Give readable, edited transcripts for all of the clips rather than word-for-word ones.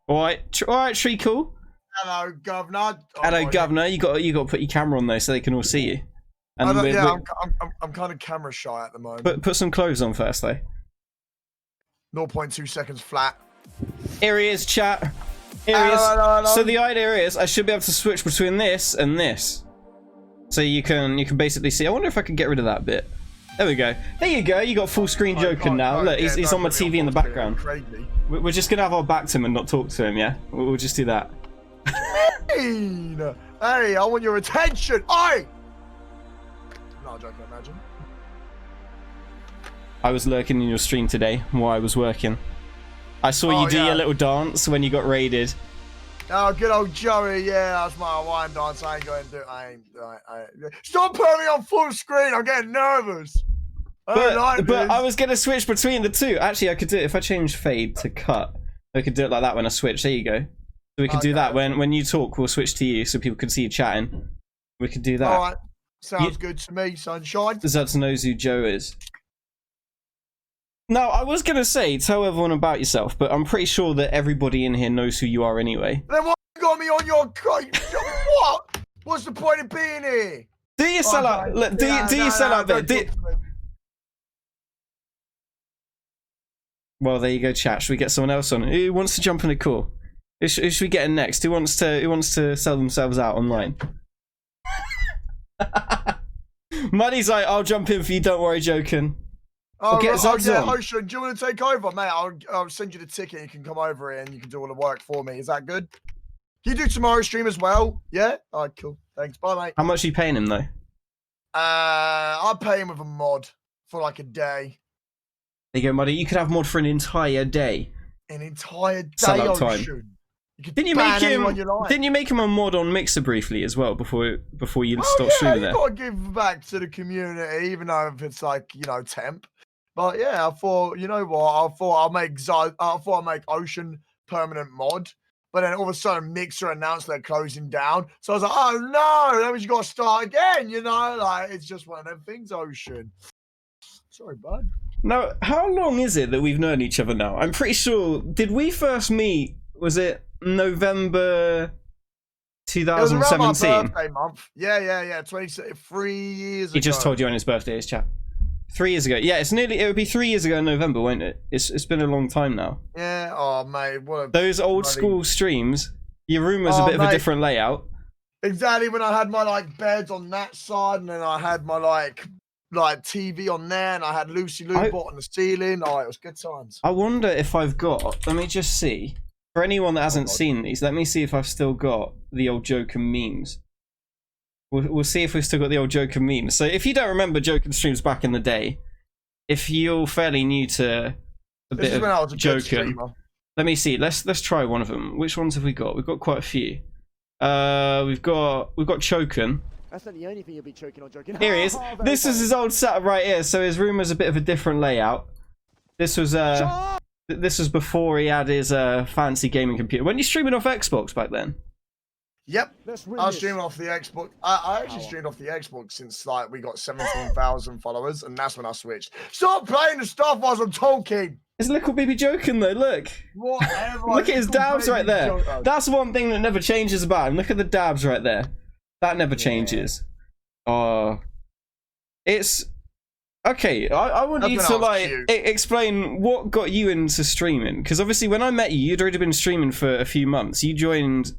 All right, Treacle. Hello, Governor. Hello, Governor. You got to put your camera on though, so they can all see you. And I'm kind of camera shy at the moment. Put some clothes on first, though. 0.2 seconds flat. Here he is, chat. Here he is. Hello. So the idea is, I should be able to switch between this and this, so you can basically see. I wonder if I can get rid of that bit. There we go. There you go. You got full screen Joken now. Look, he's on my TV in the background. We're just gonna have our back to him and not talk to him. Yeah, we'll just do that. Hey, I want your attention. Oi! No, I'm joking, imagine. I was lurking in your stream today while I was working. I saw you do your little dance when you got raided. Oh, good old Joey. Yeah, that's my Hawaiian dance. I ain't going to do it. Stop putting me on full screen. I'm getting nervous. But I was going to switch between the two. Actually, I could do it if I change fade to cut. I could do it like that when I switch. There you go. So we could do that when you talk. We'll switch to you so people can see you chatting. We could do that. All right. Sounds good to me, sunshine. Zeds knows who Joe is. Now, I was going to say, tell everyone about yourself, but I'm pretty sure that everybody in here knows who you are anyway. Then what got me on your... What? What's the point of being here? Do you sell out? Look, do you sell out there? Well, there you go, chat. Should we get someone else on? Who wants to jump in the call? Who should we get in next? Who wants to sell themselves out online? Muddy's like, I'll jump in for you, don't worry, Joken. Ocean, do you want to take over, mate? I'll send you the ticket. You can come over here and you can do all the work for me. Is that good? Can you do tomorrow's stream as well? Yeah? All right, cool. Thanks. Bye, mate. How much are you paying him, though? I'll pay him with a mod for like a day. There you go, Muddy. You could have mod for an entire day. An entire day, Ocean. Didn't you make him a mod on Mixer briefly as well before you stopped streaming there? You gotta give back to the community, even though if it's like, you know, temp. But yeah, I thought, you know what? I thought I'll make Ocean permanent mod. But then all of a sudden, Mixer announced they're closing down. So I was like, oh no, that means you gotta start again. You know, like it's just one of them things, Ocean. Sorry, bud. Now, how long is it that we've known each other now? I'm pretty sure. Did we first meet? Was it November 2017? It was around my birthday month. Yeah. 3 years ago. He just told you on his birthday, his chap. 3 years ago. Yeah, it would be 3 years ago in November, won't it? It's been a long time now. Yeah, oh mate, those old school streams, your room was a bit of a different layout. Exactly, when I had my like beds on that side and then I had my like TV on there and I had Lucy Lou bot on the ceiling. Oh, it was good times. I wonder if I've got, let me just see. For anyone that hasn't seen these, let me see if I've still got the old Joken memes. We'll see if we've still got the old Joken memes. So if you don't remember Joken streams back in the day, if you're fairly new to a bit of Joken, let me see. Let's try one of them. Which ones have we got? We've got quite a few. We've got Choken. That's not the only thing you'll be choking on, Joken. Here he is. This is his old setup right here. So his room was a bit of a different layout. This was before he had his fancy gaming computer. When you streaming off Xbox back then? Yep, I was streaming off the Xbox. I actually streamed off the Xbox since like we got 17,000 followers, and that's when I switched. Stop playing the stuff whilst I'm talking. It's little baby Joken though. Look. Whatever. Look at his dabs right there. That's one thing that never changes about him. Look at the dabs right there. That never changes. It's okay. I want you to like explain what got you into streaming, because obviously when I met you, you'd already been streaming for a few months. You joined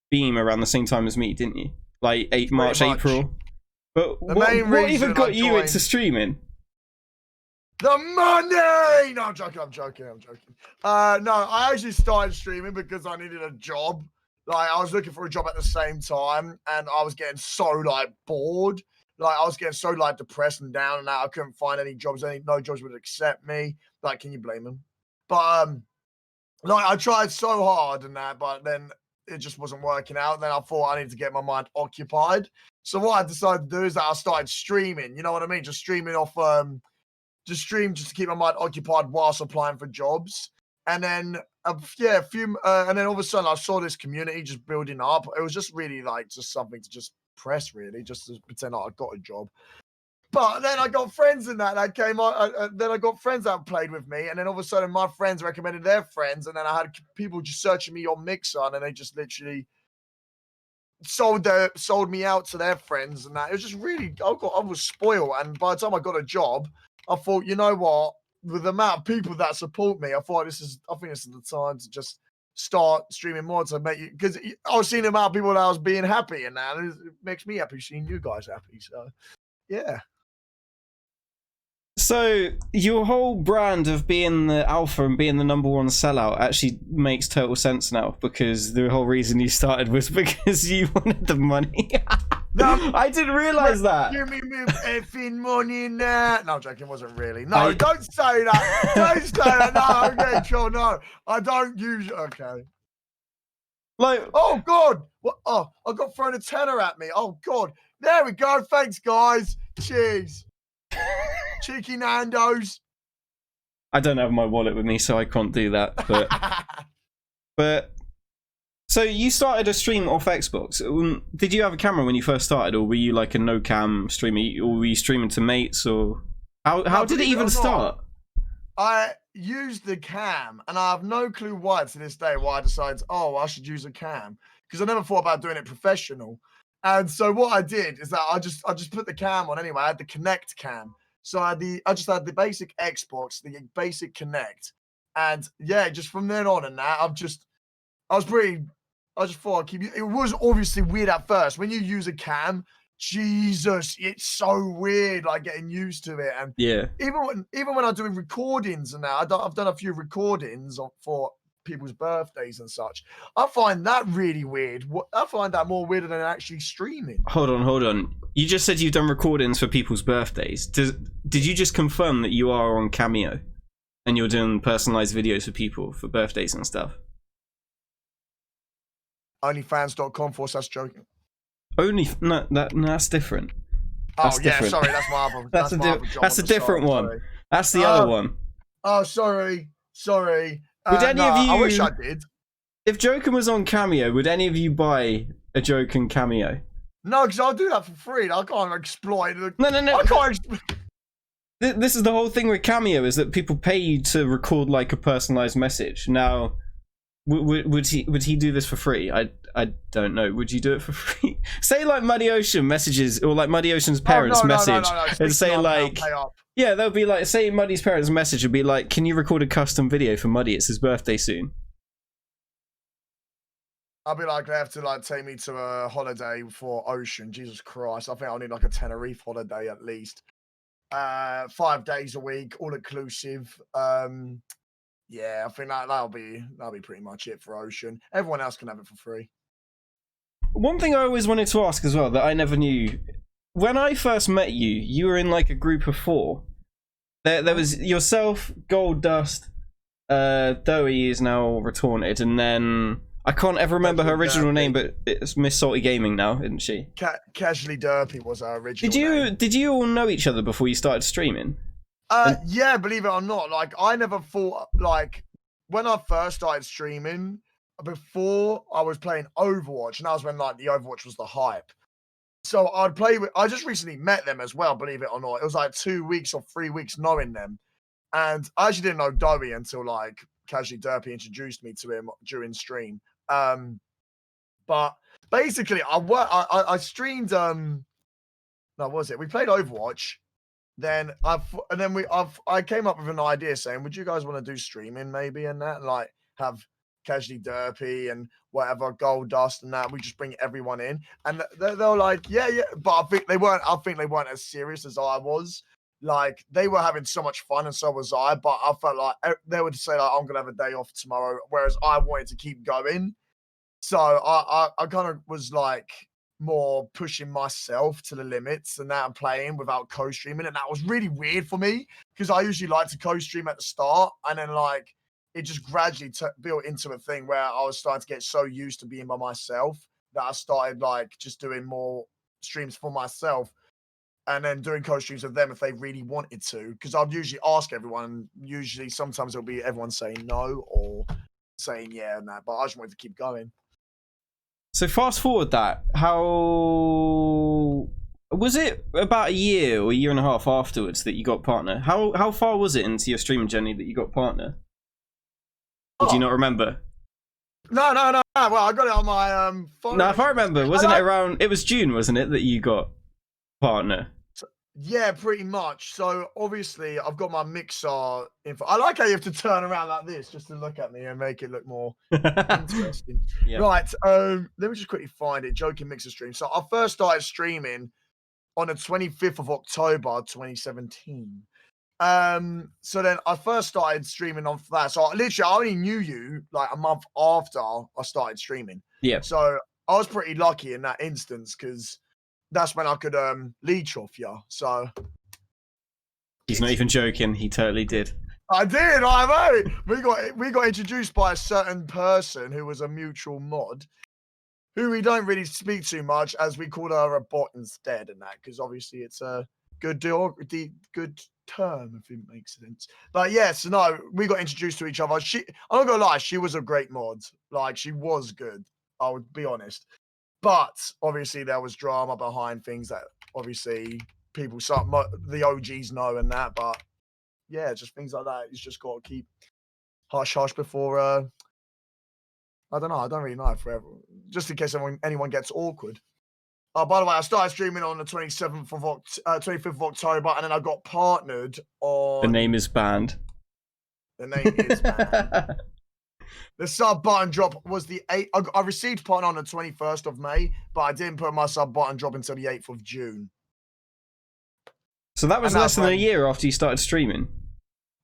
Beam around the same time as me, didn't you? Like March, April. But what even got you into streaming? The money! No, I'm joking. No, I actually started streaming because I needed a job. Like, I was looking for a job at the same time, and I was getting so, like, bored. Like, I was getting so, like, depressed and down and out. I couldn't find any jobs. No jobs would accept me. Like, can you blame them? But, like, I tried so hard and that, but then it just wasn't working out. Then I thought I needed to get my mind occupied. So what I decided to do is that I started streaming. You know what I mean? Just streaming off, just to keep my mind occupied whilst applying for jobs. And then, and then all of a sudden I saw this community just building up. It was just really like just something to just press, really, just to pretend like I got a job. But then I got friends in that came on. Then I got friends that played with me, and then all of a sudden my friends recommended their friends, and then I had people just searching me on Mixer, and they just literally sold me out to their friends, and that it was just really. I was spoiled, and by the time I got a job, I thought, you know what, with the amount of people that support me, I think this is the time to just start streaming more to make you, because I was seeing the amount of people that I was being happy, and now it makes me happy seeing you guys happy. So yeah. So your whole brand of being the alpha and being the #1 sellout actually makes total sense now, because the whole reason you started was because you wanted the money. No, I didn't realize that. Give me effing money now. No, I'm joking. It wasn't really. No, don't say that. Don't say that. No, I'm getting sure. No, I don't use. Okay. Like, oh God. What? Oh, I got thrown a tenner at me. Oh God. There we go. Thanks, guys. Cheers. Cheeky Nando's. I don't have my wallet with me, so I can't do that. But so you started a stream off Xbox. Did you have a camera when you first started, or were you like a no cam streamer, or were you streaming to mates, or how did it even start? I used the cam, and I have no clue why to this day why I decided, I should use a cam, because I never thought about doing it professional. And so what I did is that I just put the cam on anyway. I had the Kinect cam. So I just had the basic Xbox, the basic Kinect. And yeah, just from then on and that, I just thought I'd keep it. It was obviously weird at first. When you use a cam, Jesus, it's so weird, like getting used to it. And yeah, even when I'm doing recordings and that, I've done a few recordings for people's birthdays and such. I find that really weird. I find that more weirder than actually streaming. Hold on. You just said you've done recordings for people's birthdays. Did you just confirm that you are on Cameo and you're doing personalized videos for people for birthdays and stuff? Onlyfans.com/joking. No, that's different. That's different. Sorry, that's my other. That's a different one. Sorry. That's the other one. Oh, sorry. Would any of you? I wish I did. If Joken was on Cameo, would any of you buy a Joken Cameo? No, because I'll do that for free. I can't exploit it. No. I can't. This is the whole thing with Cameo, is that people pay you to record like a personalized message. Now, would he do this for free? I don't know. Would you do it for free? Say like Muddy Ocean messages, or like Muddy Ocean's parents message, and say like, yeah, they'll be like, say Muddy's parents message would be like, can you record a custom video for Muddy? It's his birthday soon. I'll be like, they have to like take me to a holiday for Ocean. Jesus Christ, I think I'll need like a Tenerife holiday at least. 5 days a week, all inclusive. Yeah, I think that'll be pretty much it for Ocean. Everyone else can have it for free. One thing I always wanted to ask as well that I never knew. When I first met you, you were in like a group of 4. There was yourself, Gold Dust, Doey is now Retorted, and then I can't ever remember her original name, but it's Miss Salty Gaming now, isn't she? Casually Derpy was our original name. Did you all know each other before you started streaming? Yeah, believe it or not, like I never thought, like when I first started streaming, before I was playing Overwatch, and that was when like the Overwatch was the hype. So I just recently met them as well, believe it or not. It was like 2 weeks or 3 weeks knowing them. And I actually didn't know Doey until like Casually Derpy introduced me to him during stream. But basically I streamed no, what was it? We played Overwatch. Then I came up with an idea saying, would you guys want to do streaming maybe and that? Like have Casually Derpy and whatever, Gold Dust and that. We just bring everyone in. And they're like, yeah. But I think they weren't as serious as I was. Like they were having so much fun and so was I, but I felt like they would say like, I'm gonna have a day off tomorrow, whereas I wanted to keep going. So I kind of was like more pushing myself to the limits and that, and playing without co-streaming, and that was really weird for me because I usually like to co-stream at the start, and then like it just gradually built into a thing where I was starting to get so used to being by myself that I started like just doing more streams for myself. And then doing co-streams with them if they really wanted to, because I'd usually ask everyone, and usually sometimes it'll be everyone saying no or saying yeah and that, but I just wanted to keep going. So fast forward that, how Was it about a year or a year and a half afterwards that you got partner? How far was it into your streaming journey that you got partner? Or do you not remember? No. Well, I got it on my phone. No, if I remember, wasn't it around? It was June, wasn't it, that you got partner? Yeah, pretty much. So obviously, I've got my mixer info. I like how you have to turn around like this just to look at me and make it look more interesting. Yeah. Right. Let me just quickly find it. Joken Mixer stream. So I first started streaming on the 25th of October 2017. So then I first started streaming on that. So literally, I only knew you like a month after I started streaming. Yeah. So I was pretty lucky in that instance because that's when I could leech off you. So He's not even joking. He totally did. I did. I know. We got introduced by a certain person who was a mutual mod, who we don't really speak too much, as we called her a bot instead, and that because obviously it's a good deal, good term if it makes sense. But yes, no, we got introduced to each other. I'm not gonna lie, she was a great mod. Like she was good. I would be honest. But obviously there was drama behind things that obviously the OGs know and that. But yeah, just things like that. You just got to keep hush hush before. I don't know. I don't really know forever. Just in case anyone gets awkward. Oh, by the way, I started streaming on the 25th of October, and then I got partnered on. The name is banned. The name is banned. The sub button drop was the 8th. I received partner on the 21st of May, but I didn't put my sub button drop until the 8th of June. So that was less than a year after you started streaming.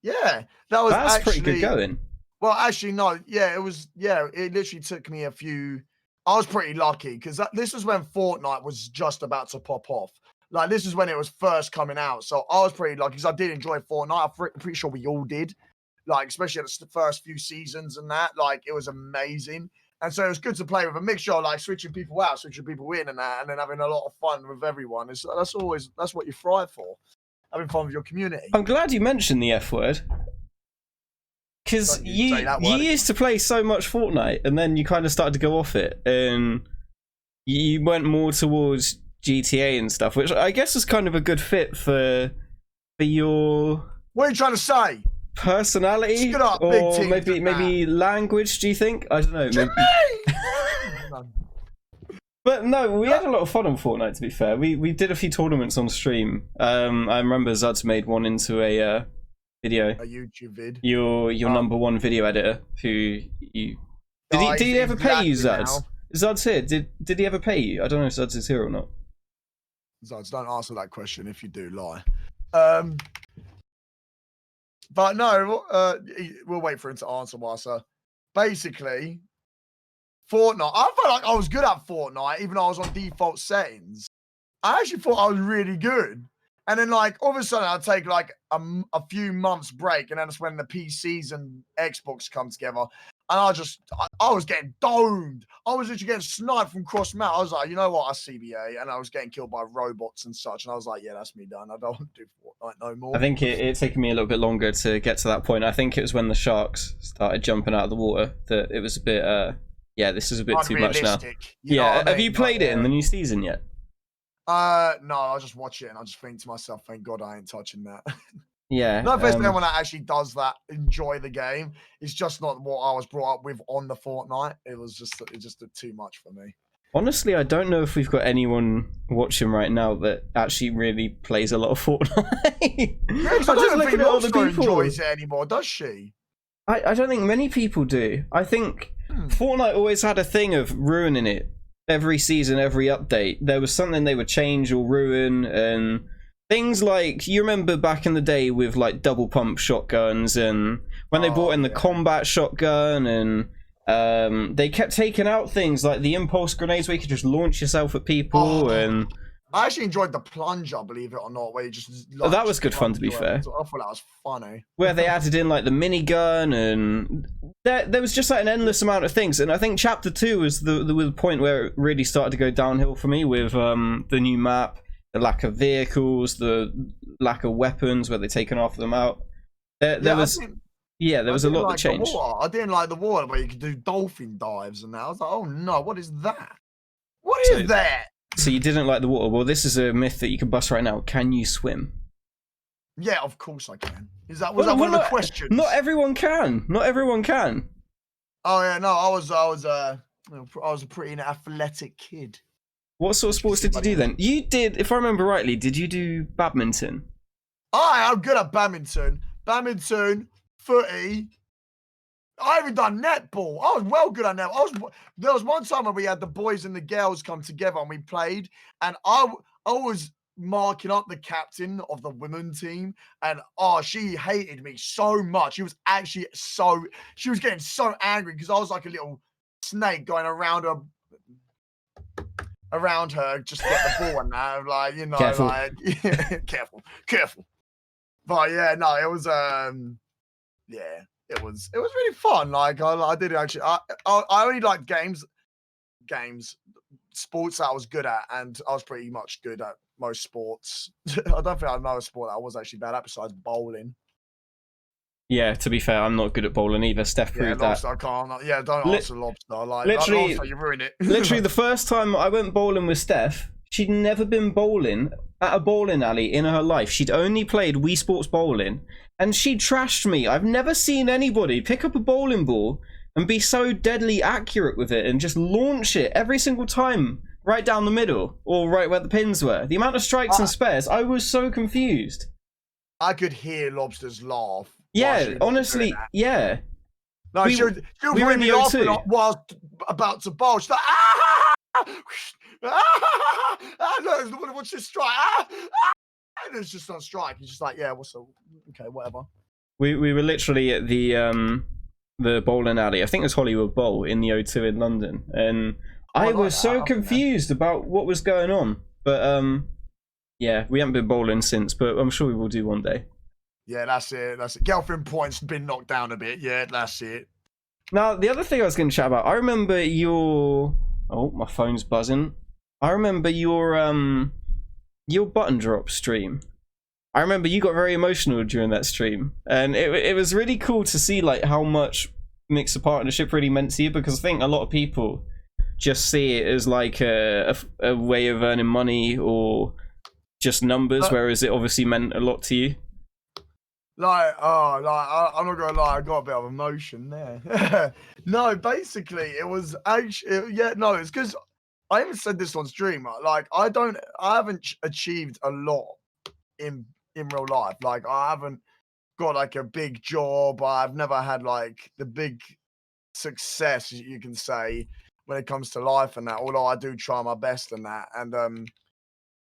Yeah, that's actually pretty good going. Well, actually, no. Yeah, it was. Yeah, it literally took me a few. I was pretty lucky because this was when Fortnite was just about to pop off. Like, this is when it was first coming out. So I was pretty lucky because I did enjoy Fortnite. I'm pretty sure we all did. Like, especially at the first few seasons and that. Like, it was amazing. And so it was good to play with a mixture, like switching people out, switching people in and that, and then having a lot of fun with everyone. That's what you thrive for. Having fun with your community. I'm glad you mentioned the F word. Because you used to play so much Fortnite, and then you kind of started to go off it, and you went more towards GTA and stuff, which I guess is kind of a good fit for your. What are you trying to say? Personality, up, or maybe language? Do you think? I don't know. Maybe... But no, we had a lot of fun on Fortnite. To be fair, we did a few tournaments on stream. I remember Zud's made one into a video. A YouTube vid. Your number one video editor, who you did he ever pay you, Zuds? Zud's here. Did he ever pay you? I don't know if Zuds is here or not. Zuds, don't answer that question if you do lie. But no, we'll wait for him to answer, Wasa. Basically, Fortnite. I felt like I was good at Fortnite, even though I was on default settings. I actually thought I was really good. And then, like, all of a sudden, I'd take, like, a few months break, and then that's when the PCs and Xbox come together. And I was getting domed. I was literally getting sniped from cross map. I was like, you know what, I CBA, and I was getting killed by robots and such. And I was like, yeah, that's me done. I don't want to do Fortnite no more. I think it taken me a little bit longer to get to that point. I think it was when the sharks started jumping out of the water that it was a bit, this is a bit too much now. Yeah, have you played it in the new season yet? No, I just watch it and I just think to myself, thank God I ain't touching that. Yeah. No offense to anyone that actually does that, enjoy the game. It's just not what I was brought up with on the Fortnite. It just too much for me. Honestly, I don't know if we've got anyone watching right now that actually really plays a lot of Fortnite. Yeah, I don't think Lobster enjoys it anymore, does she? I don't think many people do. I think Fortnite always had a thing of ruining it. Every season, every update, there was something they would change or ruin, and things like, you remember back in the day with like double pump shotguns, and when they brought in the combat shotgun, and they kept taking out things like the impulse grenades where you could just launch yourself at people. And I actually enjoyed the plunger, believe it or not, where you just like, that was good fun, to be fair. I thought that was funny. Where they added in like the minigun, and there was just like an endless amount of things. And I think Chapter 2 was the point where it really started to go downhill for me with the new map, the lack of vehicles, the lack of weapons where they're taking half of them out. There was a lot that changed. I didn't like the water where you could do dolphin dives and that. I was like, oh no, what is that? What is that? So you didn't like the water. Well, this is a myth that you can bust right now. Can you swim? Yeah, of course I can. Was that one of the questions? Not everyone can. Not everyone can. Oh yeah, no, I was a pretty athletic kid. What sort of sports did you do then? You did, if I remember rightly, did you do badminton? I'm good at badminton, footy. I even done netball. I was well good at netball. There was one time when we had the boys and the girls come together and we played, and I was marking up the captain of the women team, and she hated me so much. She was getting so angry because I was like a little snake going around her just to get the ball and that, like, you know, Careful. like careful. But yeah, no, it was it was really fun. Like I did actually. I only liked games, sports that I was good at, and I was pretty much good at most sports. I don't think I know a sport that I was actually bad at besides bowling. Yeah, to be fair, I'm not good at bowling either. Steph proved that. I can't. Yeah, don't answer lobster. Like literally, lobster, you ruin it. Literally, the first time I went bowling with Steph, she'd never been bowling at a bowling alley in her life. She'd only played Wii Sports bowling, and she trashed me. I've never seen anybody pick up a bowling ball and be so deadly accurate with it and just launch it every single time right down the middle or right where the pins were. The amount of strikes and spares, I was so confused. I could hear lobsters laugh. Yeah, honestly, yeah. No, she would bring me off whilst about to bowl. She's like, what's this strike? And it's just on strike. He's just like, yeah, okay, whatever. We were literally at the bowling alley. I think it was Hollywood Bowl in the O2 in London, and I was so confused about what was going on. But yeah, we haven't been bowling since, but I'm sure we will do one day. Yeah, that's it. Girlfriend points been knocked down a bit. Yeah, that's it. Now, the other thing I was going to chat about, I remember your... Oh, my phone's buzzing. I remember your button drop stream. I remember you got very emotional during that stream, and it was really cool to see like how much Mixer Partnership really meant to you, because I think a lot of people just see it as like a way of earning money or just numbers, whereas it obviously meant a lot to you. I'm not gonna lie, I got a bit of emotion there. No, basically, it was actually, it's because I even said this on stream. Like, I haven't achieved a lot in real life. Like, I haven't got like a big job. I've never had like the big success, you can say, when it comes to life and that. Although I do try my best in that, and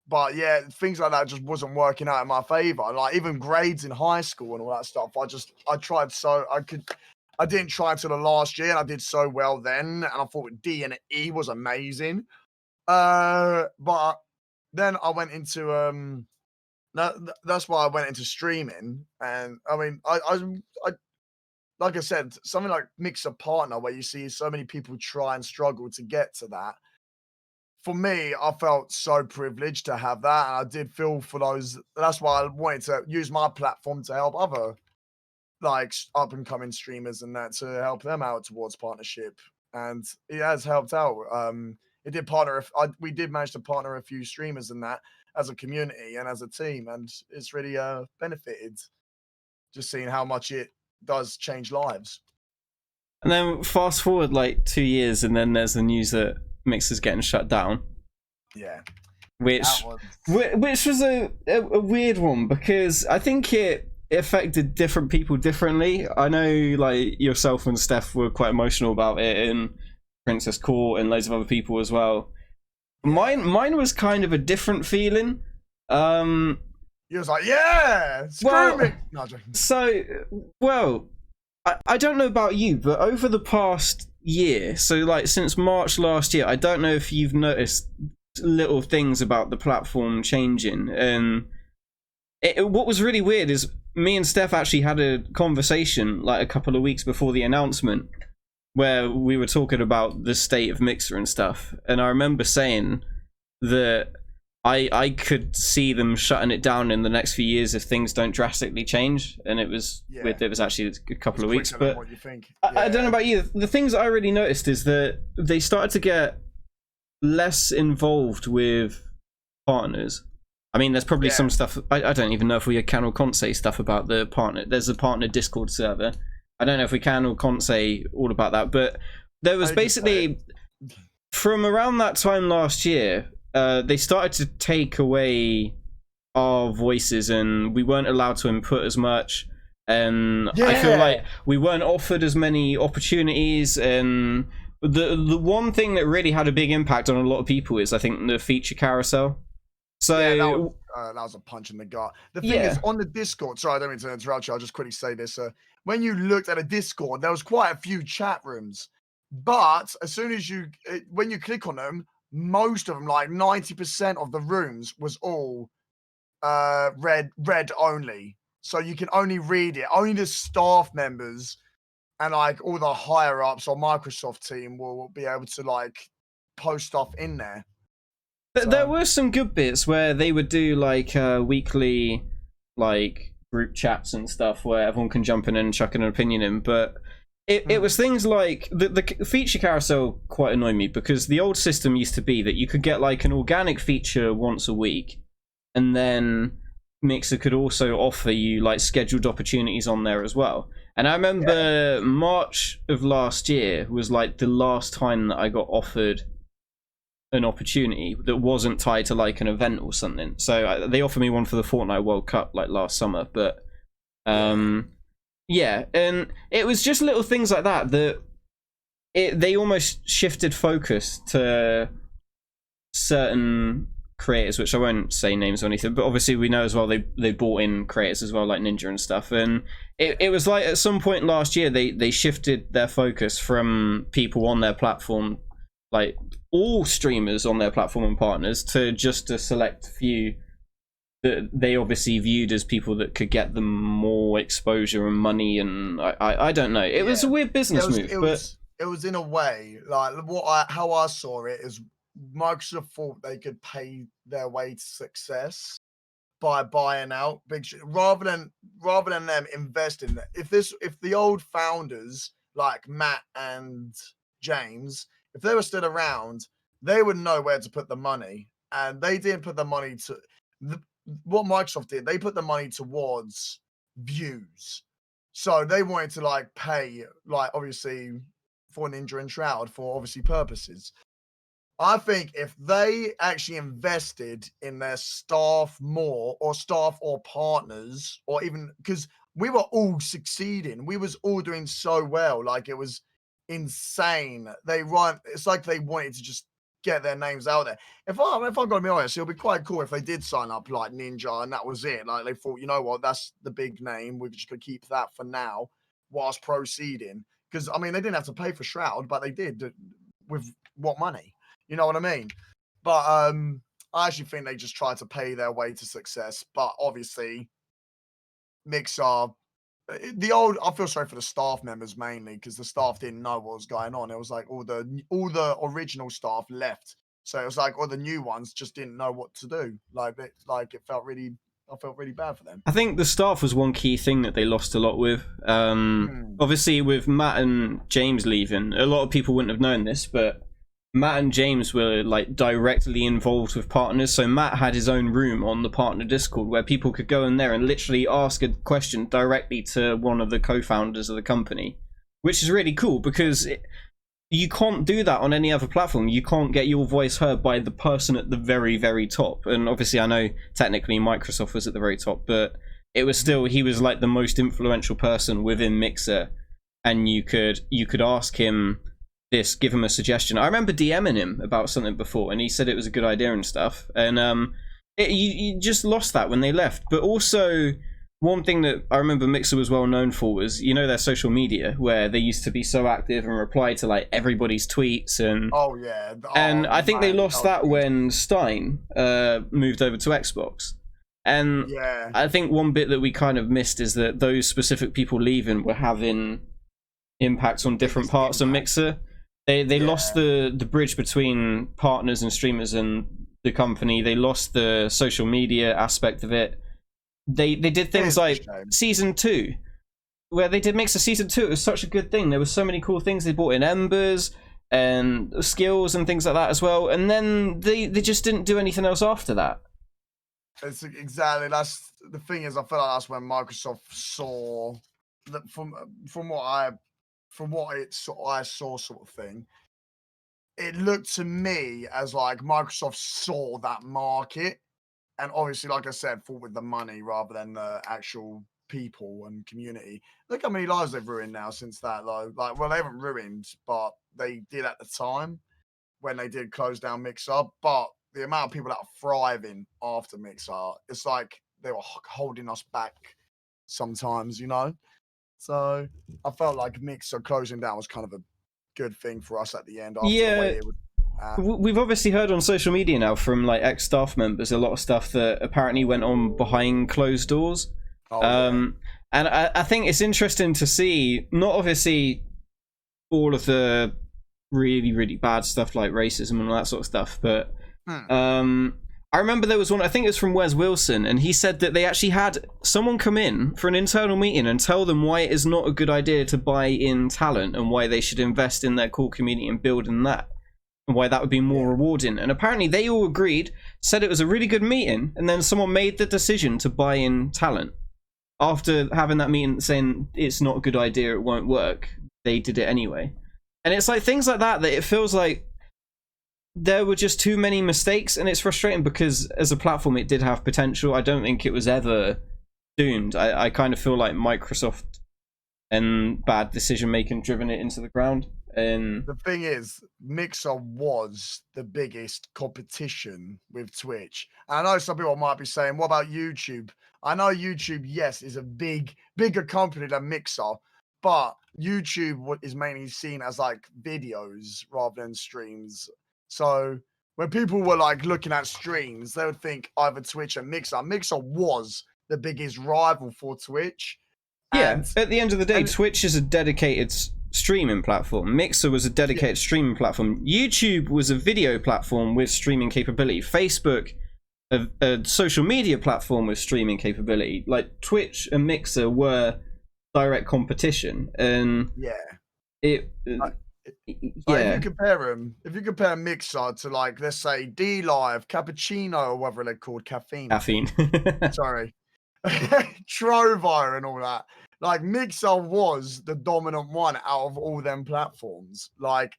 but yeah, things like that just wasn't working out in my favor. Like even grades in high school and all that stuff. I tried so I didn't try until the last year, and I did so well then, and I thought D and E was amazing. But then I went into that's why I went into streaming, and I mean I like I said, something like Mixer Partner, where you see so many people try and struggle to get to that. For me, I felt so privileged to have that, and I did feel for those. That's why I wanted to use my platform to help other like up and coming streamers and that, to help them out towards partnership, and it has helped out. It did we did manage to partner a few streamers in that as a community and as a team, and it's really benefited. Just seeing how much it does change lives. And then fast forward like 2 years, and then there's the news that Mixer's getting shut down. Yeah. Which was a weird one, because I think it affected different people differently. I know like yourself and Steph were quite emotional about it, and Princess Court and loads of other people as well. Mine was kind of a different feeling. He was like, yeah, screw me. No, I'm joking. So, well, I don't know about you, but over the past year, so like since March last year, I don't know if you've noticed little things about the platform changing. And what was really weird is me and Steph actually had a conversation like a couple of weeks before the announcement, where we were talking about the state of Mixer and stuff. And I remember saying that I could see them shutting it down in the next few years if things don't drastically change. And it was it was actually a couple of weeks. But what you think. I don't know about you. The things I really noticed is that they started to get less involved with partners. I mean, there's probably some stuff. I don't even know if we can or can't say stuff about the partner. There's a partner Discord server. I don't know if we can or can't say all about that, but there was basically from around that time last year, they started to take away our voices, and we weren't allowed to input as much. And I feel like we weren't offered as many opportunities. And the one thing that really had a big impact on a lot of people is, I think, the feature carousel. So that was a punch in the gut. The thing is, on the Discord, sorry, I don't mean to interrupt you, I'll just quickly say this. When you looked at a Discord, there was quite a few chat rooms, but as soon as when you click on them, most of them, like 90% of the rooms, was all read only. So you can only read it. Only the staff members and like all the higher ups or Microsoft team will be able to like post stuff in there. There were some good bits where they would do like weekly like group chats and stuff where everyone can jump in and chuck an opinion in, but it was things like the feature carousel quite annoyed me, because the old system used to be that you could get like an organic feature once a week, and then Mixer could also offer you like scheduled opportunities on there as well. And I remember March of last year was like the last time that I got offered an opportunity that wasn't tied to like an event or something. So they offered me one for the Fortnite World Cup like last summer, but yeah, and it was just little things like that they almost shifted focus to certain creators, which I won't say names or anything, but obviously we know as well they brought in creators as well, like Ninja and stuff. And it was like at some point last year they shifted their focus from people on their platform, like all streamers on their platform and partners, to just a select few that they obviously viewed as people that could get them more exposure and money. And I don't know, it was a weird business move. It was in a way like how I saw it is Microsoft thought they could pay their way to success by buying out big shit rather than them investing. If the old founders like Matt and James, if they were still around, they would know where to put the money, and they didn't put the money to what Microsoft did. They put the money towards views, so they wanted to like pay like obviously for Ninja and Shroud for obviously purposes. I think if they actually invested in their staff more, or staff or partners, or even because we were all succeeding, we was all doing so well, like it was insane. It's like they wanted to just get their names out there. If I'm gonna be honest, it'll be quite cool if they did sign up like Ninja and that was it. Like they thought, you know what, that's the big name, we're just gonna keep that for now whilst proceeding. Because I mean, they didn't have to pay for Shroud, but they did. With what money? You know what I mean? But I actually think they just tried to pay their way to success. But obviously, Mixer, I feel sorry for the staff members mainly, because the staff didn't know what was going on. It was like all the original staff left, so it was like all the new ones just didn't know what to do. It felt really. I felt really bad for them. I think the staff was one key thing that they lost a lot with. Obviously, with Matt and James leaving, a lot of people wouldn't have known this, but Matt and James were like directly involved with partners. So Matt had his own room on the partner Discord where people could go in there and literally ask a question directly to one of the co-founders of the company, which is really cool, because you can't do that on any other platform. You can't get your voice heard by the person at the very, very top. And obviously I know technically Microsoft was at the very top, but it was still, he was like the most influential person within Mixer, and you could ask him this, give him a suggestion. I remember DMing him about something before, and he said it was a good idea and stuff. And you just lost that when they left. But also, one thing that I remember Mixer was well known for was, you know, their social media, where they used to be so active and reply to like everybody's tweets. And and I think they lost that when Stein moved over to Xbox. And I think one bit that we kind of missed is that those specific people leaving were having impacts on different parts of Mixer. They lost the bridge between partners and streamers and the company. They lost the social media aspect of it. They did things like Season 2, where they did Mixer Season 2. It was such a good thing. There were so many cool things. They brought in Embers. and skills and things like that as well. And then they just didn't do anything else after that. It's exactly, that's the thing is, I feel like that's when Microsoft saw that from what I saw sort of thing. It looked to me as like Microsoft saw that market, and obviously, like I said, fought with the money rather than the actual people and community. Look how many lives they've ruined now since that, though. Like, well, they haven't ruined, but they did at the time when they did close down Mixer. But the amount of people that are thriving after Mixer, it's like they were holding us back sometimes, you know? So I felt like Mixer closing down was kind of a good thing for us at the end. After the way it would, we've obviously heard on social media now from like ex-staff members a lot of stuff that apparently went on behind closed doors. And I think it's interesting to see, not obviously all of the really, really bad stuff like racism and all that sort of stuff, but I remember there was one, I think it was from Wes Wilson, and he said that they actually had someone come in for an internal meeting and tell them why it is not a good idea to buy in talent and why they should invest in their core community and build in that, and why that would be more rewarding. And apparently they all agreed, said it was a really good meeting, and then someone made the decision to buy in talent. After having that meeting saying it's not a good idea, it won't work, they did it anyway. And it's like things like that it feels like there were just too many mistakes, and it's frustrating because as a platform it did have potential. I don't think it was ever doomed. I kind of feel like Microsoft and bad decision making driven it into the ground. And the thing is, Mixer was the biggest competition with Twitch. And I know some people might be saying, what about YouTube? I know YouTube, yes, is a bigger company than Mixer, but YouTube is mainly seen as like videos rather than streams. So when people were like looking at streams, they would think either Twitch and Mixer. Mixer was the biggest rival for Twitch. Yeah, at the end of the day, Twitch is a dedicated streaming platform. Mixer was a dedicated streaming platform. YouTube was a video platform with streaming capability. Facebook, a social media platform with streaming capability. Like Twitch and Mixer were direct competition, and if you compare Mixer to like, let's say D-Live, Cappuccino, or whatever they're called, Caffeine. Sorry. Trovo and all that. Like Mixer was the dominant one out of all them platforms. Like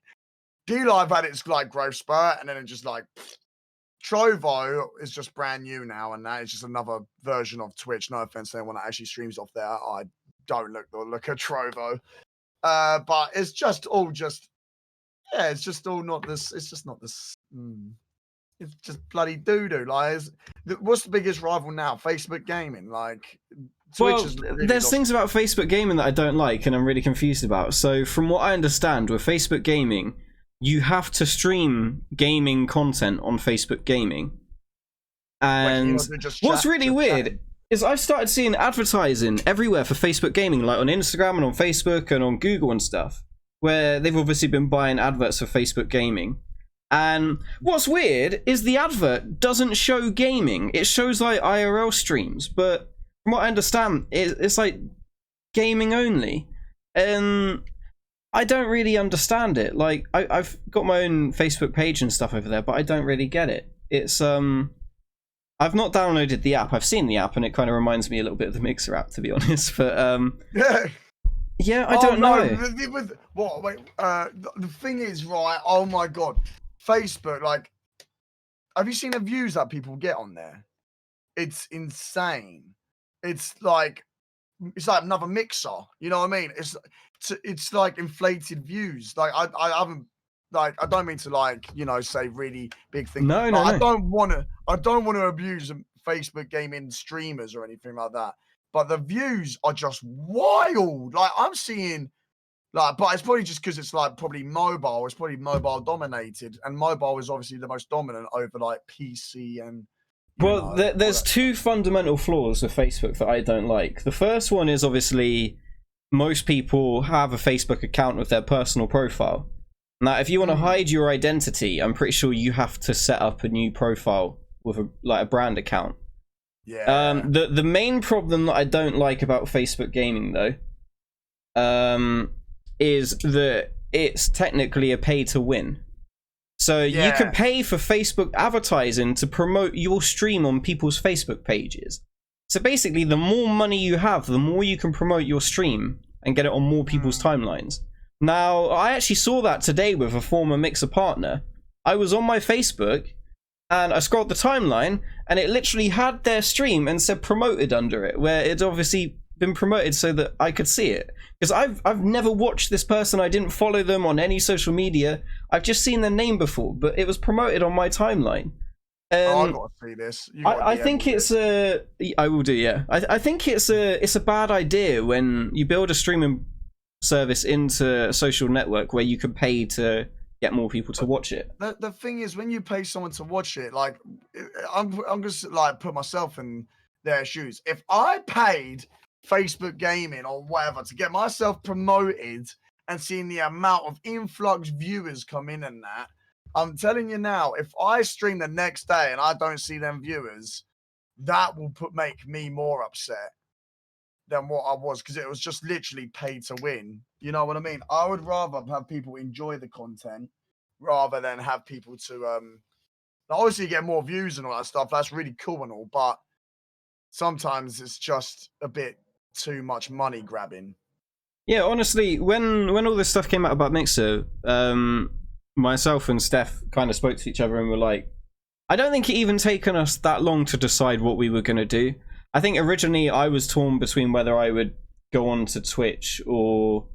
D-Live had its like growth spurt, and then it just like Trovo is just brand new now, and that is just another version of Twitch. No offense to anyone that actually streams off there. I don't look at Trovo. But it's just all it's just all not this. It's just not this. It's just bloody doo-doo. Like, what's the biggest rival now? Facebook gaming. Like, Twitch really there's things about Facebook gaming that I don't like, and I'm really confused about. So, from what I understand, with Facebook gaming, you have to stream gaming content on Facebook gaming. And what's really weird is I've started seeing advertising everywhere for Facebook gaming, like on Instagram and on Facebook and on Google and stuff, where they've obviously been buying adverts for Facebook gaming. And what's weird is the advert doesn't show gaming. It shows like IRL streams, but from what I understand, it's like gaming only. And I don't really understand it. Like, I've got my own Facebook page and stuff over there, but I don't really get it. It's, I've not downloaded the app. I've seen the app, and it kind of reminds me a little bit of the Mixer app, to be honest. But, yeah, I don't know. The thing is, right, oh my God. Facebook, like, have you seen the views that people get on there? It's insane. It's like another Mixer. You know what I mean? It's like inflated views. Like I haven't, like, I don't mean to, like, you know, say really big things. No. I don't want to abuse Facebook gaming streamers or anything like that. But the views are just wild. Like, I'm seeing. Like, but it's probably just because it's like probably mobile. It's probably mobile dominated, and mobile is obviously the most dominant over like PC and. Well, there's two fundamental flaws with Facebook that I don't like. The first one is obviously most people have a Facebook account with their personal profile. Now, if you want to hide your identity, I'm pretty sure you have to set up a new profile with a brand account. Yeah. The main problem that I don't like about Facebook gaming though, is that it's technically a pay to win. So you Yeah. can pay for Facebook advertising to promote your stream on people's Facebook pages. So basically, the more money you have, the more you can promote your stream and get it on more people's timelines. Now, I actually saw that today with a former Mixer partner. I was on my Facebook and I scrolled the timeline and it literally had their stream and said promoted under it, where it's obviously been promoted so that I could see it. Because I've never watched this person, I didn't follow them on any social media. I've just seen their name before, but it was promoted on my timeline. I gotta see this. I think it's a. I will do, yeah. I think it's a bad idea when you build a streaming service into a social network where you can pay to get more people to watch it. The thing is, when you pay someone to watch it, like I'm just like put myself in their shoes. If I paid Facebook Gaming or whatever to get myself promoted and seeing the amount of influx viewers come in and that, I'm telling you now, if I stream the next day and I don't see them viewers, that will make me more upset than what I was, because it was just literally pay to win. You know what I mean? I would rather have people enjoy the content rather than have people to obviously get more views and all that stuff. That's really cool and all, but sometimes it's just a bit too much money grabbing. Yeah, honestly, when all this stuff came out about Mixer, myself and Steph kind of spoke to each other and were like, I don't think it even taken us that long to decide what we were going to do. I think originally I was torn between whether I would go on to Twitch or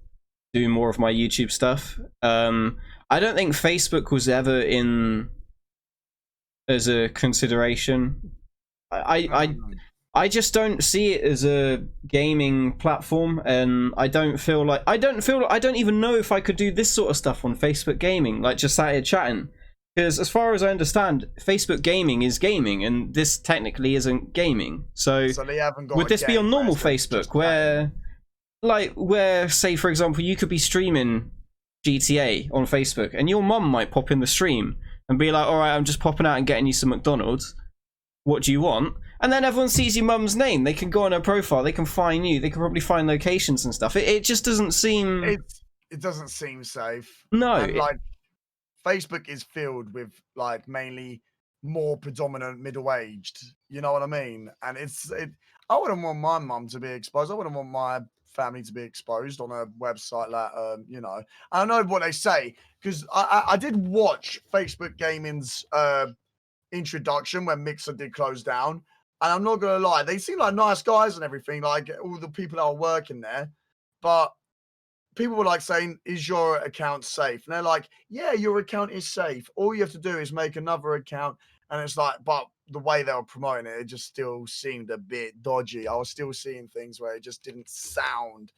do more of my YouTube stuff. I don't think Facebook was ever in as a consideration. I just don't see it as a gaming platform, and I don't even know if I could do this sort of stuff on Facebook Gaming, like just sat here chatting. Because as far as I understand, Facebook Gaming is gaming, and this technically isn't gaming. So they haven't got would this be on normal Facebook, where, say, for example, you could be streaming GTA on Facebook, and your mum might pop in the stream and be like, all right, I'm just popping out and getting you some McDonald's. What do you want? And then everyone sees your mum's name. They can go on her profile. They can find you. They can probably find locations and stuff. It just doesn't seem... It doesn't seem safe. No. And, like, Facebook is filled with, like, mainly more predominant middle-aged. You know what I mean? And I wouldn't want my mum to be exposed. I wouldn't want my family to be exposed on a website like, you know. I know what they say, because I did watch Facebook Gaming's introduction when Mixer did close down. And I'm not going to lie, they seem like nice guys and everything, like all the people that are working there. But people were like saying, is your account safe? And they're like, yeah, your account is safe. All you have to do is make another account. And it's like, but the way they were promoting it, it just still seemed a bit dodgy. I was still seeing things where it just didn't sound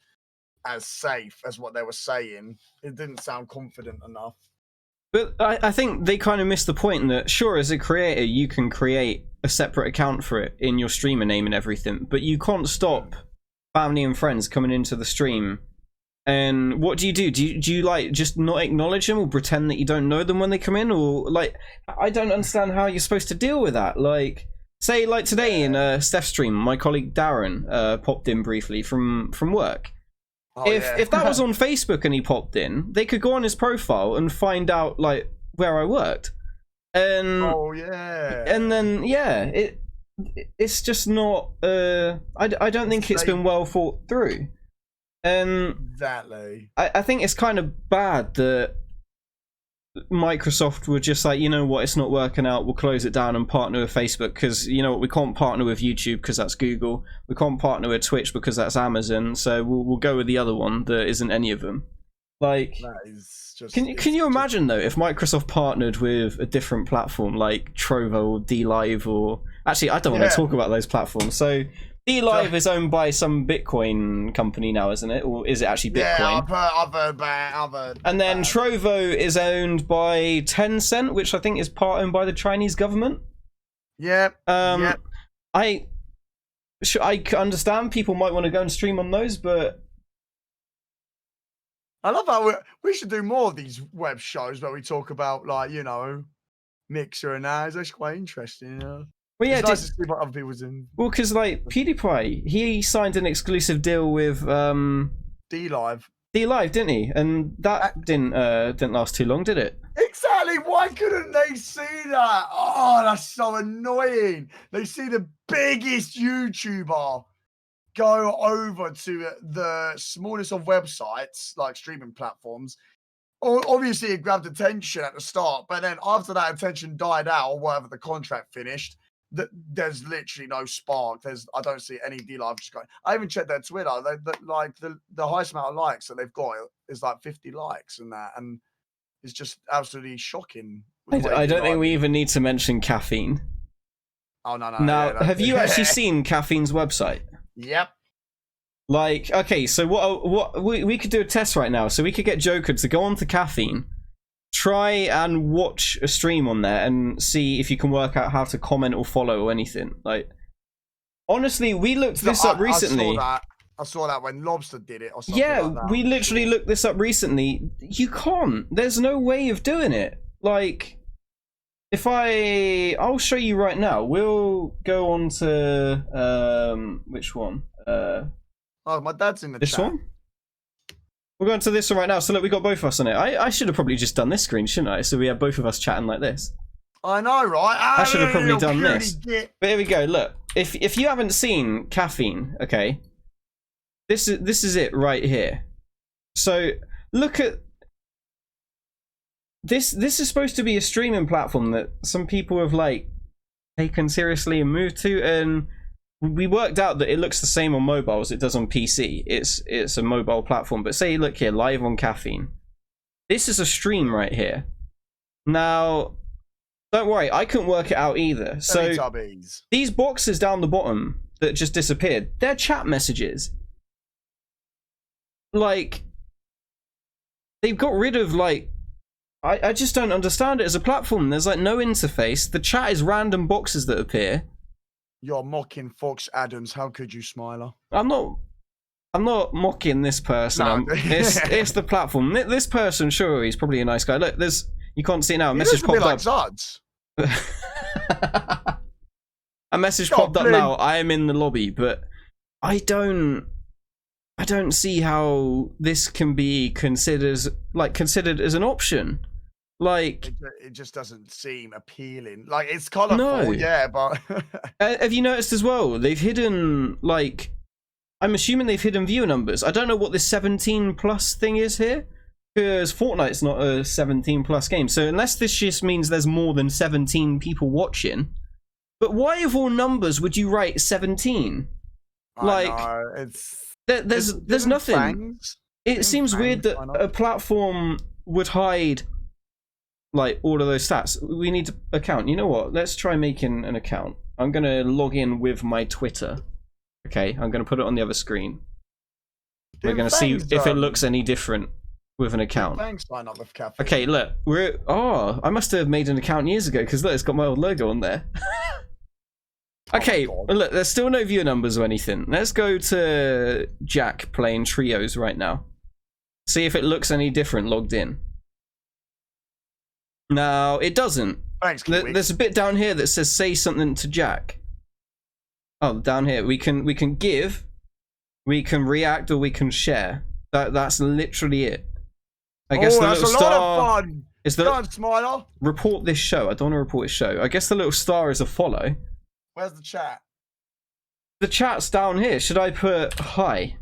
as safe as what they were saying. It didn't sound confident enough. But I think they kind of missed the point that, sure, as a creator, you can create a separate account for it in your streamer name and everything, but you can't stop family and friends coming into the stream. And what do you do? Do you like just not acknowledge them or pretend that you don't know them when they come in? Or like, I don't understand how you're supposed to deal with that. Like, say, like today in Steph's stream, my colleague Darren popped in briefly from work. If that was on Facebook and he popped in, they could go on his profile and find out like where I worked. And and then it's just not. I don't think it's been well thought through. And exactly, I think it's kind of bad that Microsoft were just like, you know what, it's not working out, we'll close it down and partner with Facebook, because you know what, we can't partner with YouTube because that's Google, we can't partner with Twitch because that's Amazon, so we'll go with the other one that isn't any of them. Like, that is just, can you imagine though if Microsoft partnered with a different platform like Trovo or DLive, or actually I don't want to talk about those platforms. So DLive is owned by some Bitcoin company now, isn't it? Or is it actually Bitcoin? Yeah, I've heard. And then Trovo is owned by Tencent, which I think is part owned by the Chinese government. Yep. I understand people might want to go and stream on those, but I love how we should do more of these web shows where we talk about, like, you know, Mixer and that. It's actually quite interesting, you know. Well, yeah, it's nice to see what other people's in. Well, because like PewDiePie, he signed an exclusive deal with DLive. D-Live, didn't he? And that didn't last too long, did it? Exactly. Why couldn't they see that? Oh, that's so annoying. They see the biggest YouTuber go over to the smallest of websites, like streaming platforms. Obviously, it grabbed attention at the start, but then after that attention died out, or whatever, the contract finished, there's literally no spark. I don't see any D-Live just going. I even checked their Twitter. The highest amount of likes that they've got is like 50 likes and that, and it's just absolutely shocking. I don't think we even need to mention Caffeine. Oh no. Now, have you actually seen Caffeine's website? Yep. Like, okay, so what we could do a test right now. So we could get Joker to go on to Caffeine, try and watch a stream on there, and see if you can work out how to comment or follow or anything. Like, honestly, we looked this up recently. I saw that when Lobster did it or something. Yeah, like that. we literally looked this up recently. You can't. There's no way of doing it. Like, if I'll show you right now. We'll go on to which one? Oh, my dad's in the this chat. one. We're going to this one right now. So look, we got both of us on it. I should have probably just done this screen, shouldn't I? So we have both of us chatting like this. I know, right? I should have probably done this. Git. But here we go. Look, if you haven't seen Caffeine, okay, this is it right here. So look at this. This is supposed to be a streaming platform that some people have like taken seriously and moved to, and we worked out that it looks the same on mobile as it does on PC. It's a mobile platform. But say, look here, live on Caffeine. This is a stream right here. Now, don't worry, I couldn't work it out either. So these boxes down the bottom that just disappeared, they're chat messages. Like, they've got rid of, like, I just don't understand it as a platform. There's like no interface. The chat is random boxes that appear. You're mocking Fox Adams. How could you, Smiler? I'm not mocking this person. No. It's the platform. This person, sure, he's probably a nice guy. Look, you can't see it now. A message popped up. Zuds. A message popped up now. I am in the lobby, but I don't see how this can be considered as an option. Like, it just doesn't seem appealing. Like, it's colourful, yeah, but have you noticed as well? They've hidden, like, I'm assuming they've hidden viewer numbers. I don't know what this 17 plus thing is here, because Fortnite's not a 17 plus game. So unless this just means there's more than 17 people watching, but why of all numbers would you write 17? Like, there's nothing. Fangs? It seems weird that a platform would hide like all of those stats. We need to account. You know what? Let's try making an account. I'm gonna log in with my Twitter. Okay, I'm gonna put it on the other screen. We're gonna see if it looks any different with an account. Okay, look, I must have made an account years ago because look, it's got my old logo on there. Okay, well, look, there's still no viewer numbers or anything. Let's go to Jack playing trios right now. See if it looks any different logged in. No, it doesn't. Thanks, there's a bit down here that says say something to Jack. Oh, down here we can give, we can react, or we can share. That's literally it. I guess the little star. A lot of fun. Is the Smiler? Report this show. I don't want to report this show. I guess the little star is a follow. Where's the chat? The chat's down here. Should I put hi?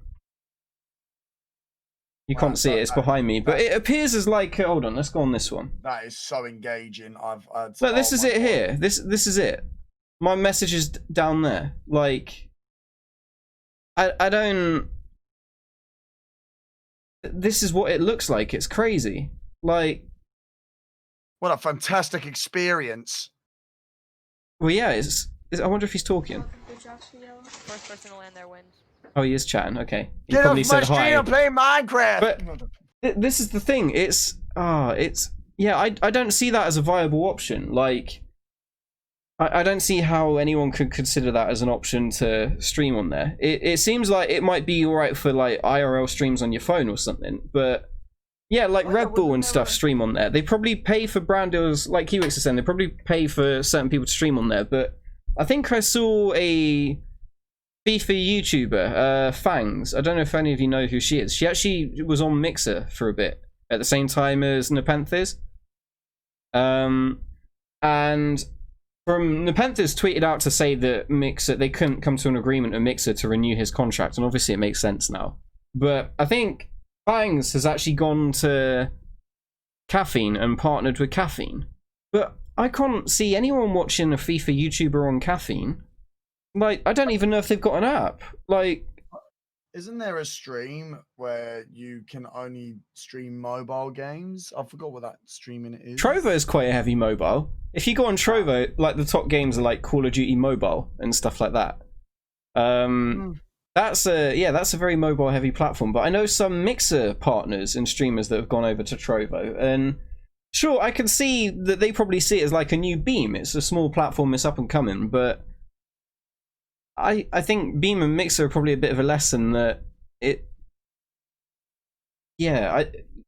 You can't see it, it's behind me, but it appears as like, hold on, let's go on this one. That is so engaging. Look, this is it here. This is it. My message is down there. Like, I don't. This is what it looks like. It's crazy. Like, what a fantastic experience. Well, yeah, I wonder if he's talking. First person to land there wins. Oh, he is chatting. Okay. He Get probably off my said stream, hi. I'm playing Minecraft. But this is the thing. I don't see that as a viable option. Like, I don't see how anyone could consider that as an option to stream on there. It seems like it might be alright for like IRL streams on your phone or something, but yeah, like Red Bull and stuff stream on there. They probably pay for brand deals, like Kiwix is saying, they probably pay for certain people to stream on there, but I think I saw a FIFA YouTuber, Fangs. I don't know if any of you know who she is. She actually was on Mixer for a bit at the same time as Nepenthes. And from Nepenthes tweeted out to say that Mixer, they couldn't come to an agreement with Mixer to renew his contract, and obviously it makes sense now. But I think Fangs has actually gone to Caffeine and partnered with Caffeine. But I can't see anyone watching a FIFA YouTuber on Caffeine. Like, I don't even know if they've got an app. Like, isn't there a stream where you can only stream mobile games? I forgot what that streaming is. Trovo is quite a heavy mobile. If you go on Trovo, like the top games are like Call of Duty Mobile and stuff like that. That's a very mobile heavy platform. But I know some Mixer partners and streamers that have gone over to Trovo, and sure, I can see that they probably see it as like a new Beam. It's a small platform, it's up and coming, but I think Beam and Mixer are probably a bit of a lesson that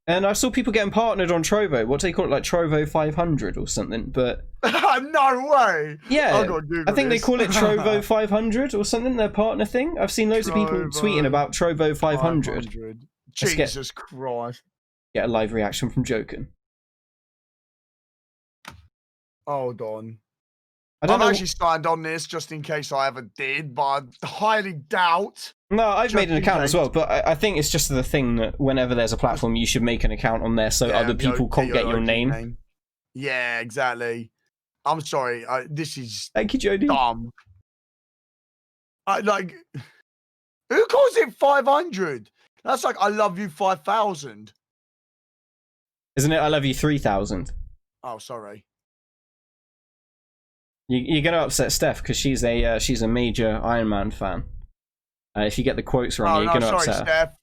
and I saw people getting partnered on Trovo. What do they call it, like Trovo 500 or something? But no way. Yeah, I think they call it Trovo 500 or something. Their partner thing. I've seen loads of people tweeting about Trovo 500. Jesus Christ! Get a live reaction from Joken. Hold on. I've actually signed on this just in case I ever did, but I highly doubt. No, I've made an account as well, but I think it's just the thing that whenever there's a platform, you should make an account on there so other people can't get your name. Yeah, exactly. I'm sorry. This is Thank you, Jody. Dumb. Like, who calls it 500? That's like I love you 5,000. Isn't it? I love you 3,000. Oh, sorry. You're gonna upset Steph because she's a major Iron Man fan. If you get the quotes wrong, you're gonna upset her. Steph.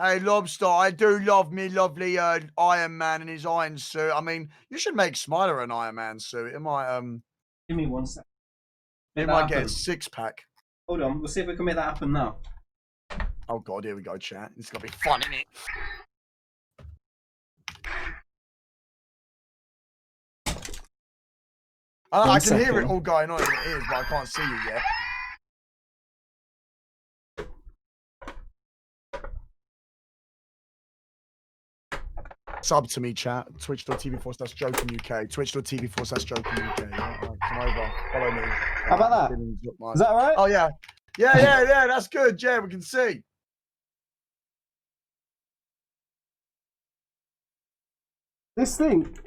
Hey, Lobster, I do love me lovely Iron Man in his iron suit. I mean, you should make Smilar an Iron Man suit. It might Give me 1 sec. It might get a 6-pack. Hold on, we'll see if we can make that happen now. Oh God, here we go, chat. It's gonna be fun, isn't it? I can hear it all going on in the ears, but I can't see you yet. Sub to me, chat. Twitch.tv/Joken UK. Twitch.tv/Joken UK. Right, come over. Follow me. How about that? Is that alright? Oh, yeah. Yeah. That's good. Yeah, we can see. This thing.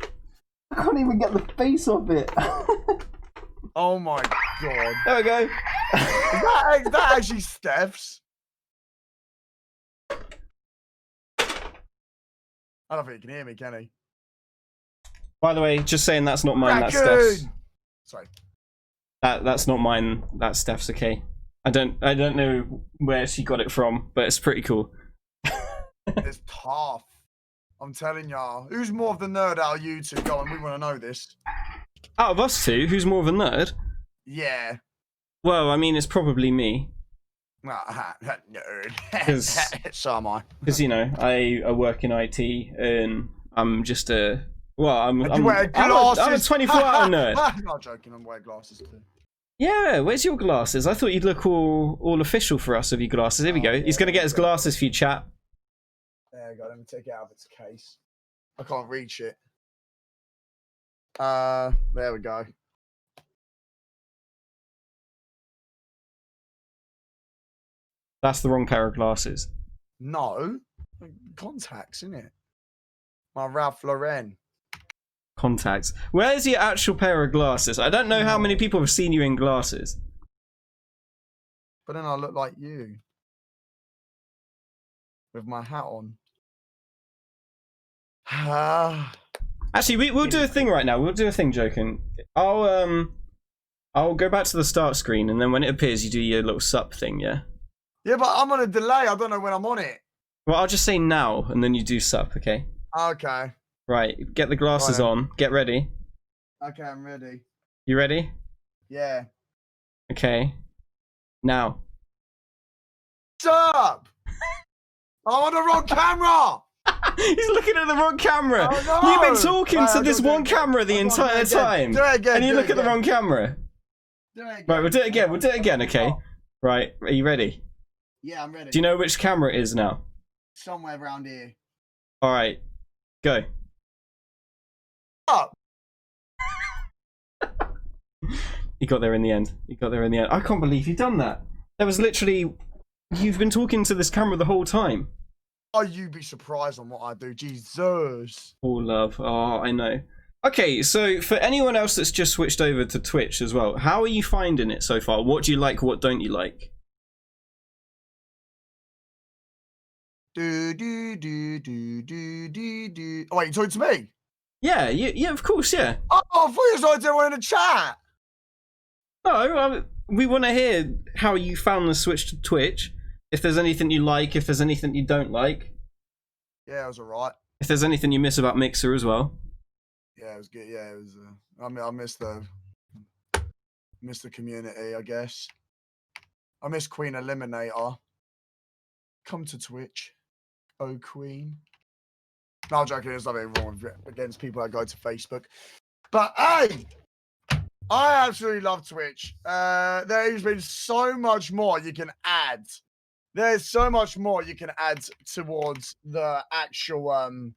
I can't even get the face off it. Oh my God. There we go. Is that actually Steph's? I don't think he can hear me, can he? By the way, just saying that's not mine, that's Steph's. Sorry. That's not mine, that's Steph's, okay. I don't know where she got it from, but it's pretty cool. It's tough. I'm telling y'all. Who's more of the nerd out of you two? Go on, we want to know this. Out of us two, who's more of a nerd? Yeah. Well, I mean, it's probably me. Nerd. So am I. Because, you know, I work in IT and I'm just a... Well, I'm a 24-hour nerd. I'm not joking, I'm wearing glasses too. Yeah, where's your glasses? I thought you'd look all official for us with your glasses. Here we go. He's going to get his glasses for you, chat. There you go, let me take it out of its case. I can't reach it. There we go. That's the wrong pair of glasses. No. Contacts, isn't it? My Ralph Lauren. Contacts. Where's your actual pair of glasses? I don't know how many people have seen you in glasses. But then I look like you. With my hat on. Actually, we'll do a thing right now. We'll do a thing, Joken. I'll go back to the start screen, and then when it appears, you do your little sup thing, yeah? Yeah, but I'm on a delay. I don't know when I'm on it. Well, I'll just say now, and then you do sup, okay? Okay. Right, get the glasses on. Get ready. Okay, I'm ready. You ready? Yeah. Okay. Now. Sup? I'm on the wrong camera! He's looking at the wrong camera. Oh, no. You've been talking to this one camera the entire time. Do it again. And you look at the wrong camera. Do it again. Right, we'll do it again. We'll do it again, okay? Right, are you ready? Yeah, I'm ready. Do you know which camera it is now? Somewhere around here. All right, go. Up. You got there in the end. You got there in the end. I can't believe you've done that. That was literally... You've been talking to this camera the whole time. Oh, you'd be surprised on what I do. Jesus. Oh, love. Oh, I know. Okay, so for anyone else that's just switched over to Twitch as well, how are you finding it so far? What do you like, what don't you like? Do, do, do, do, do, do, do. Oh, wait, you talking to me? Yeah, yeah, of course, yeah. Oh, I thought you was like everyone in the chat. No, we want to hear how you found the switch to Twitch. If there's anything you like, if there's anything you don't like. Yeah, it was alright. If there's anything you miss about Mixer as well. Yeah, it was good. Yeah, it was. I missed the community, I guess. I miss Queen Eliminator. Come to Twitch, oh Queen. No, I'm joking. There's nothing wrong against people that go to Facebook. But hey, I absolutely love Twitch. There's been so much more you can add. There's so much more you can add towards the actual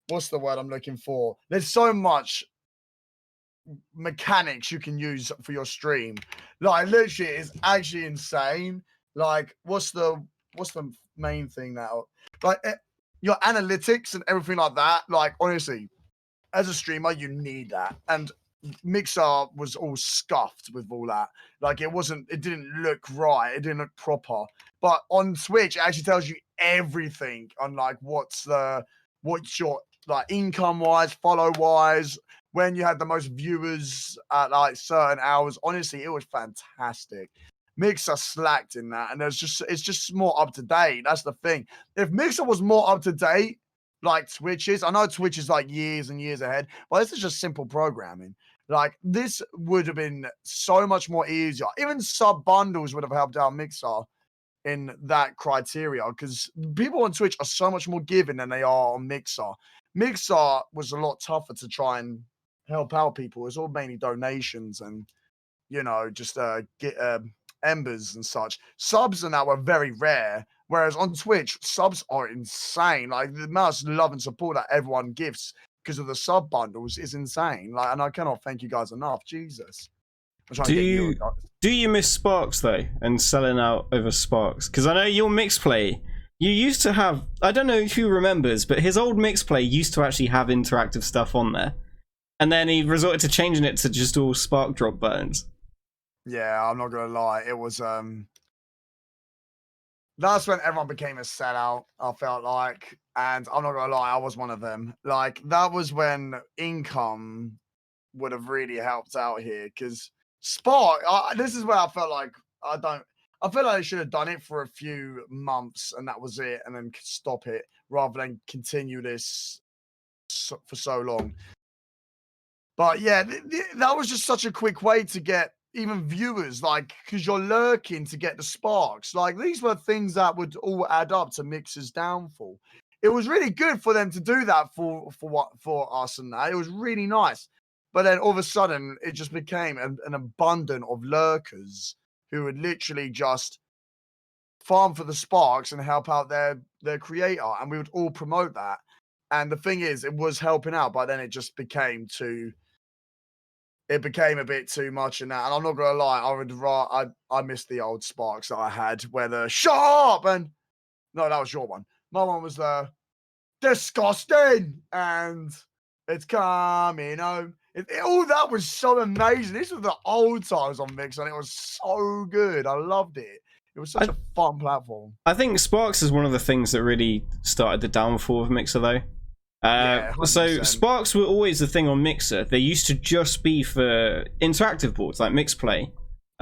what's the word I'm looking for? There's so much mechanics you can use for your stream. Like literally, it's actually insane. Like, what's the main thing now? Like your analytics and everything like that. Like honestly, as a streamer, you need that. And Mixer was all scuffed with all that. Like it didn't look right. It didn't look proper. But on Twitch, it actually tells you everything on like what's your like income wise, follow wise, when you had the most viewers at like certain hours. Honestly, it was fantastic. Mixer slacked in that, and it's just more up to date. That's the thing. If Mixer was more up to date, like Twitch is, I know Twitch is like years and years ahead, but this is just simple programming. Like this would have been so much more easier. Even sub bundles would have helped out Mixer in that criteria, because people on Twitch are so much more giving than they are on Mixer. Mixer was a lot tougher to try and help out people. It's all mainly donations and, you know, just get embers and such. Subs and that were very rare, whereas on Twitch, subs are insane. Like the amount of love and support that everyone gives because of the sub bundles is insane. Like, and I cannot thank you guys enough. Jesus. Do you miss Sparks though, and selling out over Sparks? Because I know your mixplay, you used to have, I don't know who remembers, but his old mixplay used to actually have interactive stuff on there, and then he resorted to changing it to just all spark drop buttons. Yeah, I'm not gonna lie, it was that's when everyone became a sellout, I felt like, and I'm not gonna lie, I was one of them. Like that was when income would have really helped out here, because Spark, this is where I felt like I feel like I should have done it for a few months and that was it, and then stop it rather than continue this for so long. But yeah, that was just such a quick way to get even viewers, like, because you're lurking to get the sparks. Like these were things that would all add up to Mixer's downfall. It was really good for them to do that for us, and that it was really nice. But then all of a sudden, it just became an abundance of lurkers who would literally just farm for the sparks and help out their creator, and we would all promote that. And the thing is, it was helping out, but then it just became a bit too much in that. And I'm not gonna lie, I missed the old sparks that I had, where the shut up and no, that was your one. My one was the disgusting and it's coming home. All that was so amazing. These were the old times on Mix, and it was so good. I loved it. It was such a fun platform. I think Sparks is one of the things that really started the downfall of Mixer, though. Yeah, so Sparks were always the thing on Mixer. They used to just be for interactive boards like Mixplay.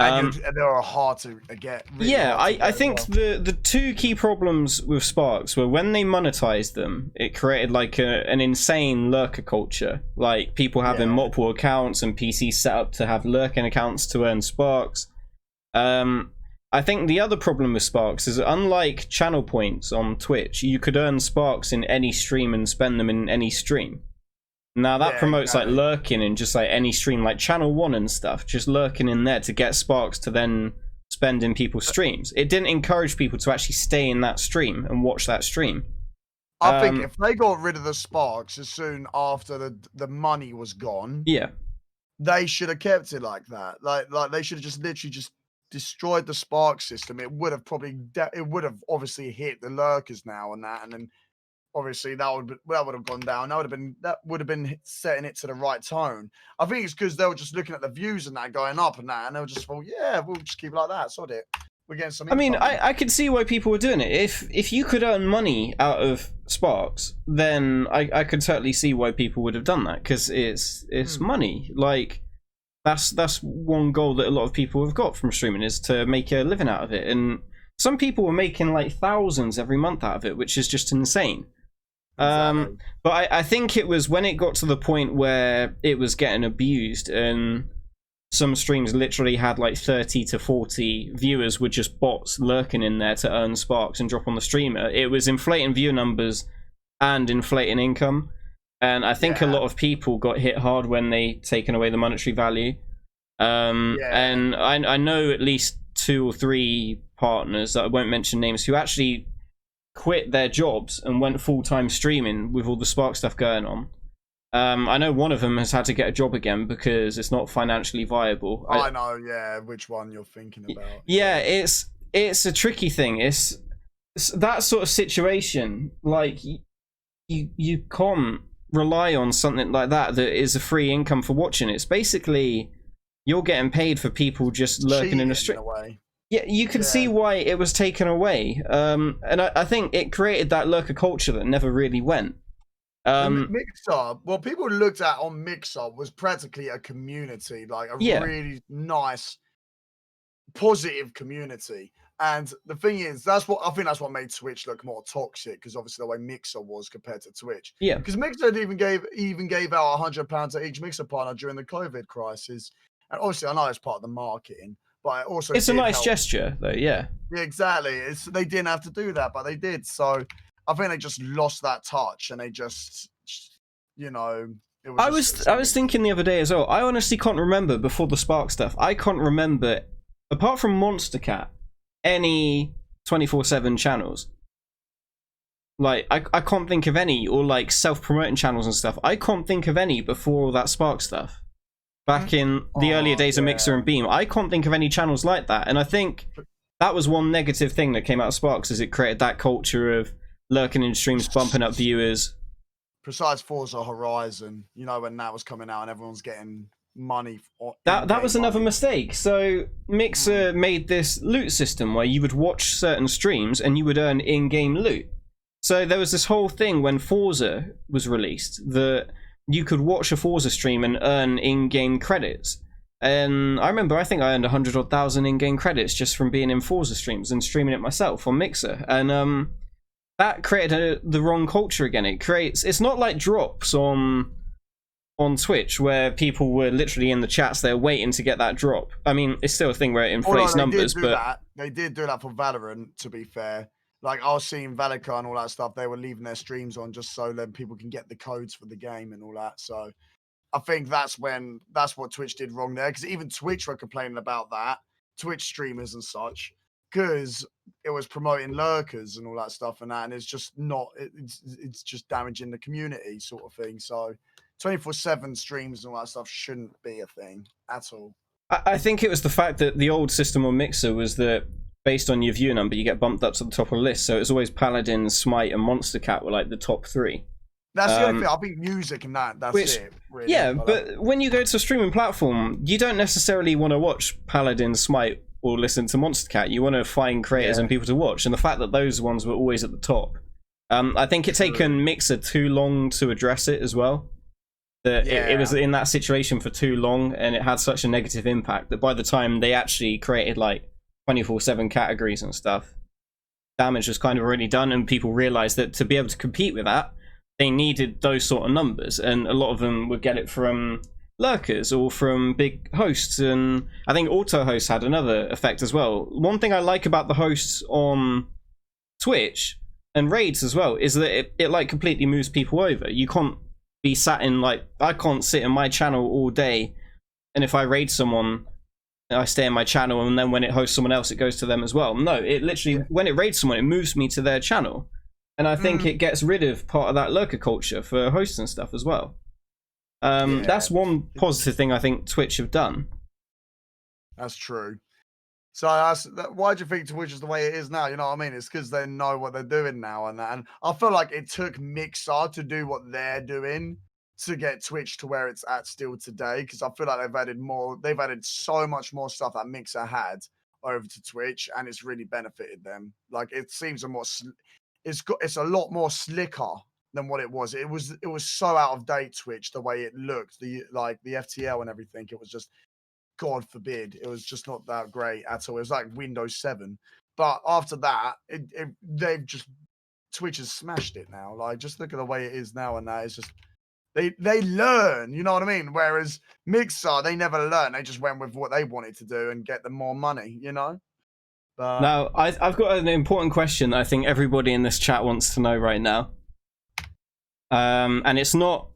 And they were hard to get. Really yeah, I think well. the two key problems with Sparks were when they monetized them, it created like an insane lurker culture. Like people having multiple accounts and PCs set up to have lurking accounts to earn Sparks. I think the other problem with Sparks is, unlike channel points on Twitch, you could earn Sparks in any stream and spend them in any stream. Now that promotes like lurking in just like any stream, like channel 1 and stuff, just lurking in there to get Sparks to then spend in people's streams. It didn't encourage people to actually stay in that stream and watch that stream. I think if they got rid of the sparks as soon after the money was gone, Yeah. they should have kept it like that. Like they should have just literally just destroyed the spark system. It would have obviously hit the lurkers now and that, and then obviously that would have gone down. That would have been setting it to the right tone. I think it's because they were just looking at the views and that going up and that, and they were just thought, yeah, we'll just keep it like that. Sod it. We're getting some. I mean, income. I could see why people were doing it. If you could earn money out of sparks, then I could totally see why people would have done that, because it's money. Like that's one goal that a lot of people have got from streaming, is to make a living out of it. And some people were making like thousands every month out of it, which is just insane. Exactly. But I think it was when it got to the point where it was getting abused, and some streams literally had like 30 to 40 viewers were just bots lurking in there to earn sparks and drop on the streamer. It was inflating viewer numbers and inflating income. And I think a lot of people got hit hard when they taken away the monetary value. And I know at least 2 or 3 partners that I won't mention names who actually quit their jobs and went full-time streaming with all the spark stuff going on. I know one of them has had to get a job again because it's not financially viable. I know, yeah, which one you're thinking about. Yeah, it's a tricky thing. It's that sort of situation. Like you can't rely on something like that is a free income for watching. It's basically you're getting paid for people just lurking in a stream. Yeah, you can see why it was taken away. And I think it created that lurker culture that never really went. Mixer, well, people looked at on Mixer was practically a community, like a really nice, positive community. And the thing is, that's what made Twitch look more toxic, because obviously the way Mixer was compared to Twitch. Yeah, because Mixer even gave out £100 to each Mixer partner during the COVID crisis. And obviously, I know it's part of the marketing, but it's a nice gesture, though. Yeah, exactly. They didn't have to do that, but they did. So I think they just lost that touch, and they just, it was. I was thinking the other day as well. I honestly can't remember before the Spark stuff. I can't remember, apart from Monster Cat, any 24/7 channels. Like I can't think of any, or like self-promoting channels and stuff. I can't think of any before all that Spark stuff. Back in the earlier days of Mixer and Beam, I can't think of any channels like that. And I think that was one negative thing that came out of Sparks, is it created that culture of lurking in streams, bumping up viewers. Besides Forza Horizon, when that was coming out and everyone's getting money. That was another mistake. So Mixer made this loot system where you would watch certain streams and you would earn in-game loot. So there was this whole thing when Forza was released that you could watch a Forza stream and earn in-game credits. And I remember, I think I earned 100,000 in-game credits just from being in Forza streams and streaming it myself on Mixer. And that created the wrong culture again. It's not like drops on Twitch where people were literally in the chats there waiting to get that drop. I mean, it's still a thing where it inflates numbers, but they did do that for Valorant, to be fair. Like, I was seeing Valika and all that stuff, they were leaving their streams on just so then people can get the codes for the game and all that. So I think that's what Twitch did wrong there, because even Twitch were complaining about that, Twitch streamers and such, because it was promoting lurkers and all that stuff and that, and it's just not, it's just damaging the community sort of thing. So 24/7 streams and all that stuff shouldn't be a thing at all. I think it was the fact that the old system on Mixer was that based on your view number, you get bumped up to the top of the list. So it's always Paladin, Smite, and Monster Cat were like the top 3. That's the only thing. I think music and that's it. Really. Yeah, but when you go to a streaming platform, you don't necessarily want to watch Paladin, Smite, or listen to Monster Cat. You want to find creators and people to watch. And the fact that those ones were always at the top, I think it's taken Mixer too long to address it as well. That it was in that situation for too long, and it had such a negative impact that by the time they actually created like 24/7 categories and stuff, damage was kind of already done, and people realized that to be able to compete with that, they needed those sort of numbers, and a lot of them would get it from lurkers or from big hosts. And I think auto hosts had another effect as well. One thing I like about the hosts on Twitch and raids as well is that it like completely moves people over. You can't be sat in, like, I can't sit in my channel all day, and if I raid someone, I stay in my channel, and then when it hosts someone else, it goes to them as well. No, it literally, when it raids someone, it moves me to their channel. And I think it gets rid of part of that lurker culture for hosts and stuff as well. That's one positive thing I think Twitch have done. That's true. So why do you think Twitch is the way it is now? You know what I mean? It's because they know what they're doing now, and I feel like it took Mixer to do what they're doing to get Twitch to where it's at still today. Because I feel like they've added so much more stuff that Mixer had over to Twitch, and it's really benefited them. Like it seems it's a lot more slicker than what it was. It was so out of date Twitch the way it looked, the FTL and everything. It was just, God forbid, it was just not that great at all. It was like Windows 7. But after that, Twitch has smashed it now. Like, just look at the way it is now, and that it's just they learn, you know what I mean? Whereas Mixer, they never learned. They just went with what they wanted to do and get them more money, you know? But now, I've got an important question that I think everybody in this chat wants to know right now. And it's not,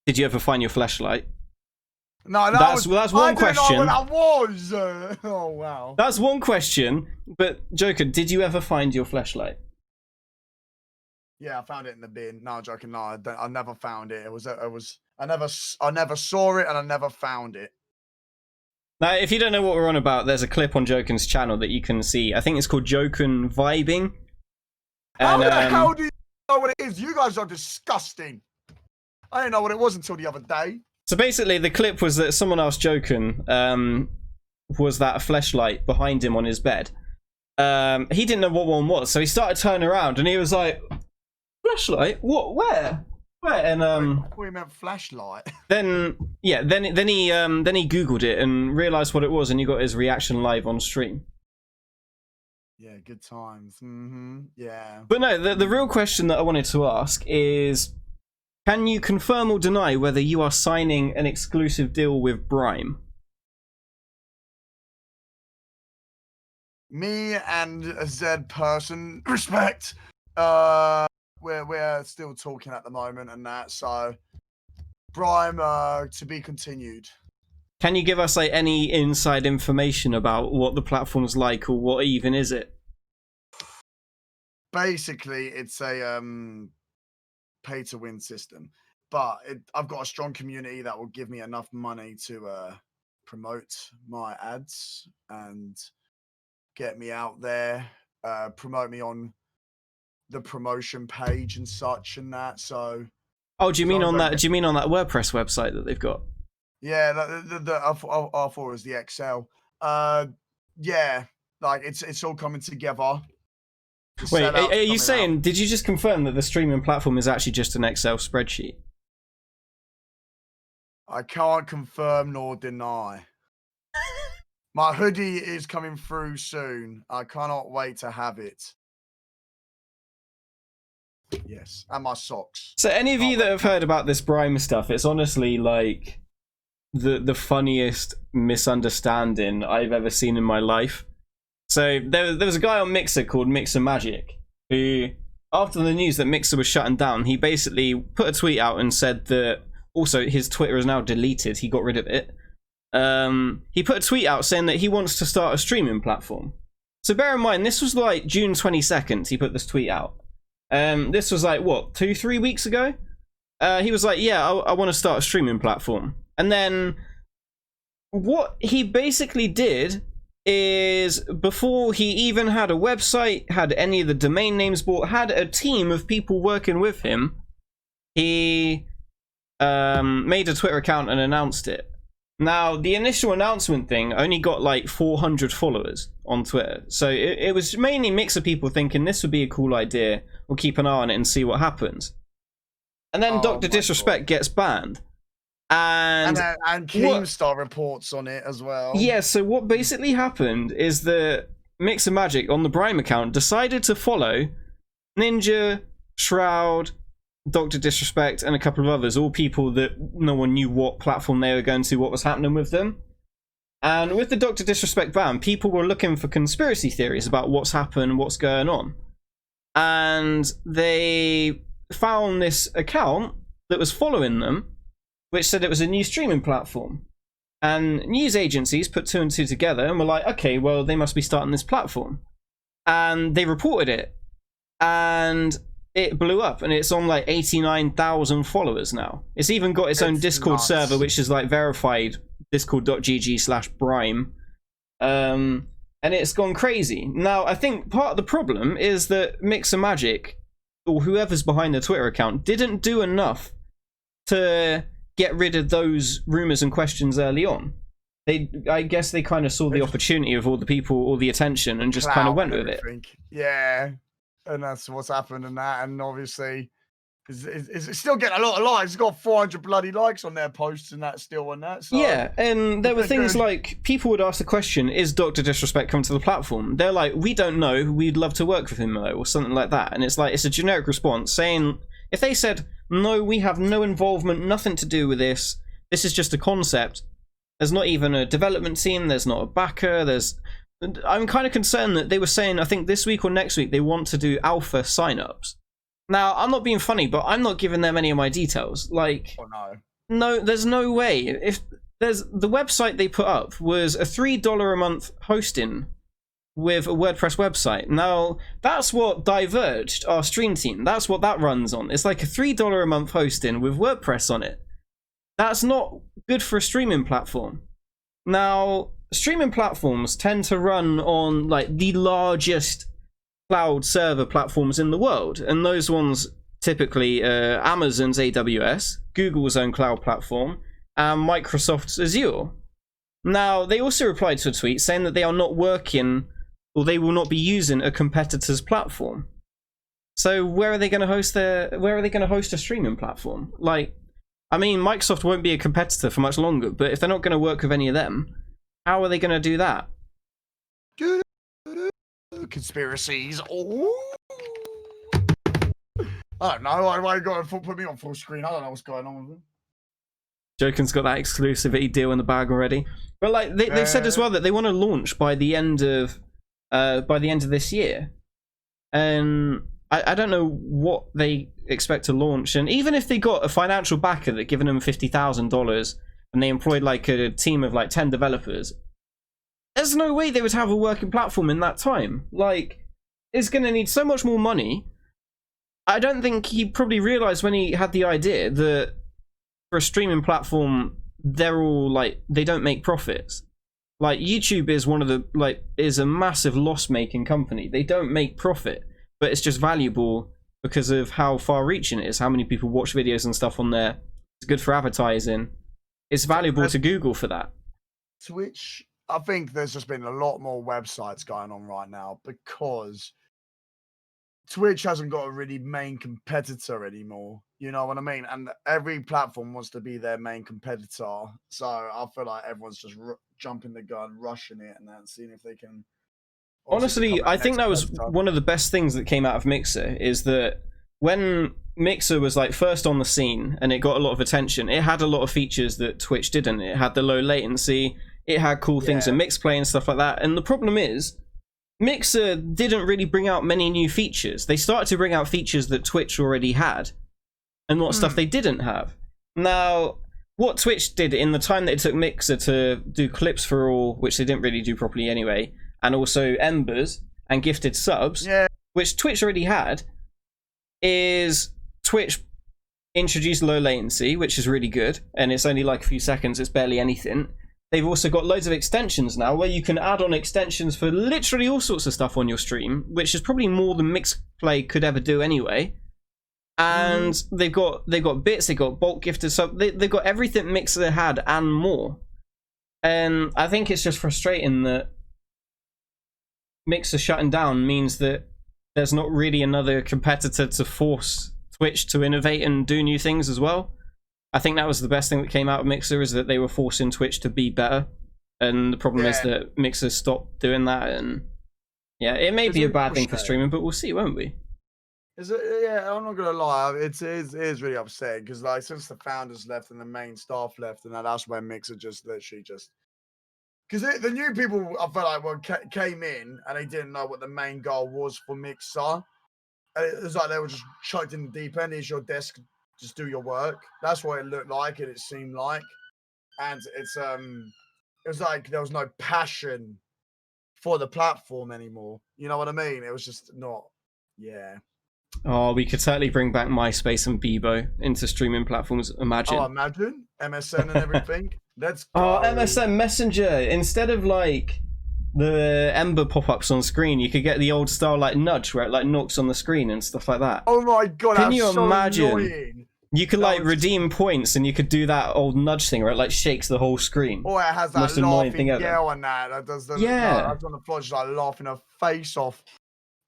did you ever find your fleshlight? No, that's one question. I didn't know what that was. Oh wow. That's one question. But Joken, did you ever find your fleshlight? Yeah, I found it in the bin. No, I'm joking. No, I never found it. I never saw it, and I never found it. Now, if you don't know what we're on about, there's a clip on Joken's channel that you can see. I think it's called Joken Vibing. How the hell do you know what it is? You guys are disgusting. I didn't know what it was until the other day. So basically, the clip was that someone asked Joken, was that a fleshlight behind him on his bed? He didn't know what one was, so he started turning around, and he was like, "Fleshlight? What? Where? Where?" And I thought you meant flashlight. then he googled it and realized what it was, and he got his reaction live on stream. Yeah, good times. Yeah. But no, the real question that I wanted to ask is, can you confirm or deny whether you are signing an exclusive deal with Brime? Me and a Z person, respect. We're still talking at the moment and that, so Brime to be continued. Can you give us like any inside information about what the platform's like, or what even is it? Basically, it's a pay to win system, but I've got a strong community that will give me enough money to promote my ads and get me out there, promote me on the promotion page and such and that. So do you mean on that WordPress website that they've got? Yeah, I thought it was the Excel. Yeah, like it's all coming together. Wait, are you saying, did you just confirm that the streaming platform is actually just an Excel spreadsheet? I can't confirm nor deny. My hoodie is coming through soon. I cannot wait to have it. Yes, and my socks. So any of you that have heard about this Brime stuff, it's honestly like the funniest misunderstanding I've ever seen in my life. So there was a guy on Mixer called Mixer Magic who, after the news that Mixer was shutting down, he basically put a tweet out and said that, also his Twitter is now deleted, he got rid of it. He put a tweet out saying that he wants to start a streaming platform. So bear in mind, this was like June 22nd he put this tweet out. This was like, what, 2-3 weeks ago? He was like, yeah, I want to start a streaming platform. And then what he basically did is, before he even had a website, had any of the domain names bought, had a team of people working with him, he made a Twitter account and announced it. Now, the initial announcement thing only got like 400 followers on Twitter. So it was mainly Mixer people thinking this would be a cool idea. We'll keep an eye on it and see what happens. And then Dr. Disrespect gets banned. And Keemstar reports on it as well. Yeah, so what basically happened is that Mixer Magic on the Brime account decided to follow Ninja, Shroud, Dr. Disrespect, and a couple of others, all people that no one knew what platform they were going to, what was happening with them. And with the Dr. Disrespect ban, people were looking for conspiracy theories about what's happened, what's going on. And they found this account that was following them, which said it was a new streaming platform. And news agencies put 2 and 2 together and were like, okay, well, they must be starting this platform. And they reported it. And it blew up. And it's on like 89,000 followers now. It's even got its own Discord nuts. server, which is like verified, discord.gg/brime. And it's gone crazy. Now, I think part of the problem is that Mixer Magic, or whoever's behind the Twitter account, didn't do enough to get rid of those rumors and questions early on. I guess they kind of saw the opportunity of all the people, all the attention, and just kind of went with it. Yeah, and that's what's happened in that. And obviously, it's still getting a lot of likes. It's got 400 bloody likes on their posts and that still on that. So yeah, and there were things like, people would ask the question, is Dr. Disrespect coming to the platform? They're like, we don't know, we'd love to work with him though, or something like that. And it's like, it's a generic response saying, if they said, no, we have no involvement, nothing to do with this, this is just a concept, there's not even a development team, there's not a backer, I'm kind of concerned that they were saying, I think this week or next week, they want to do alpha signups. Now, I'm not being funny, but I'm not giving them any of my details. Like, no, there's no way. If there's the website they put up was a $3 a month hosting with a WordPress website. Now, that's what Diverged, our stream team, that's what that runs on. It's like a $3 a month hosting with WordPress on it. That's not good for a streaming platform. Now, streaming platforms tend to run on like the largest cloud server platforms in the world, and those ones typically Amazon's AWS, Google's own cloud platform, and Microsoft's Azure. Now, they also replied to a tweet saying that they are not working, or they will not be using a competitor's platform. So where are they going to host a streaming platform? Like, I mean, Microsoft won't be a competitor for much longer, but if they're not going to work with any of them, how are they going to do that? Conspiracies. Oh, I don't know. Why got to put me on full screen? I don't know what's going on with them. Joken's got that exclusivity deal in the bag already. But like they've said as well that they want to launch by the end of this year, and I don't know what they expect to launch. And even if they got a financial backer that given them $50,000 and they employed like a team of like 10 developers, there's no way they would have a working platform in that time. Like, it's going to need so much more money. I don't think he probably realized when he had the idea that for a streaming platform, they're all like, they don't make profits. Like, YouTube is one of the, like, is a massive loss-making company. They don't make profit, but it's just valuable because of how far-reaching it is, how many people watch videos and stuff on there. It's good for advertising. It's valuable to Google for that. Twitch, I think there's just been a lot more websites going on right now because Twitch hasn't got a really main competitor anymore. You know what I mean? And every platform wants to be their main competitor. So I feel like everyone's just jumping the gun, rushing it, and then seeing if they can. Honestly, I think that was one of the best things that came out of Mixer, is that when Mixer was like first on the scene and it got a lot of attention, it had a lot of features that Twitch didn't. It had the low latency, it had cool things in Mixplay and stuff like that. And the problem is, Mixer didn't really bring out many new features. They started to bring out features that Twitch already had and what stuff they didn't have. Now, what Twitch did in the time that it took Mixer to do clips for all, which they didn't really do properly anyway, and also Embers and gifted subs, which Twitch already had, is Twitch introduced low latency, which is really good, and it's only like a few seconds, it's barely anything. They've also got loads of extensions now where you can add on extensions for literally all sorts of stuff on your stream, which is probably more than Mixplay could ever do anyway. And they've got bits, they've got bulk gifted sub, they've got everything Mixer had and more. And I think it's just frustrating that Mixer shutting down means that there's not really another competitor to force Twitch to innovate and do new things as well. I think that was the best thing that came out of Mixer, is that they were forcing Twitch to be better. And the problem is that Mixer stopped doing that, and yeah, it may be a bad thing for streaming, but we'll see, won't we? Is it? Yeah, I'm not gonna lie, it is really upsetting because like since the founders left and the main staff left, and that's when Mixer just literally just because the new people I felt like came in and they didn't know what the main goal was for Mixer. It was like they were just chucked in the deep end. Here's your desk, just do your work. That's what it looked like and it seemed like. and it was like there was no passion for the platform anymore. You know what I mean? It was just not. Yeah. Oh, we could certainly bring back MySpace and Bebo into streaming platforms. Imagine. Oh, imagine MSN and everything. Let's go. Oh, MSN Messenger. Instead of like the Ember pop-ups on screen, you could get the old style like nudge where it like knocks on the screen and stuff like that. Oh my god! Can you so imagine? Annoying. You could like redeem points, and you could do that old nudge thing where it like shakes the whole screen. Oh, it has that Most annoying thing laughing ever. girl on that does the Yeah. on the floor, just like laughing her face off.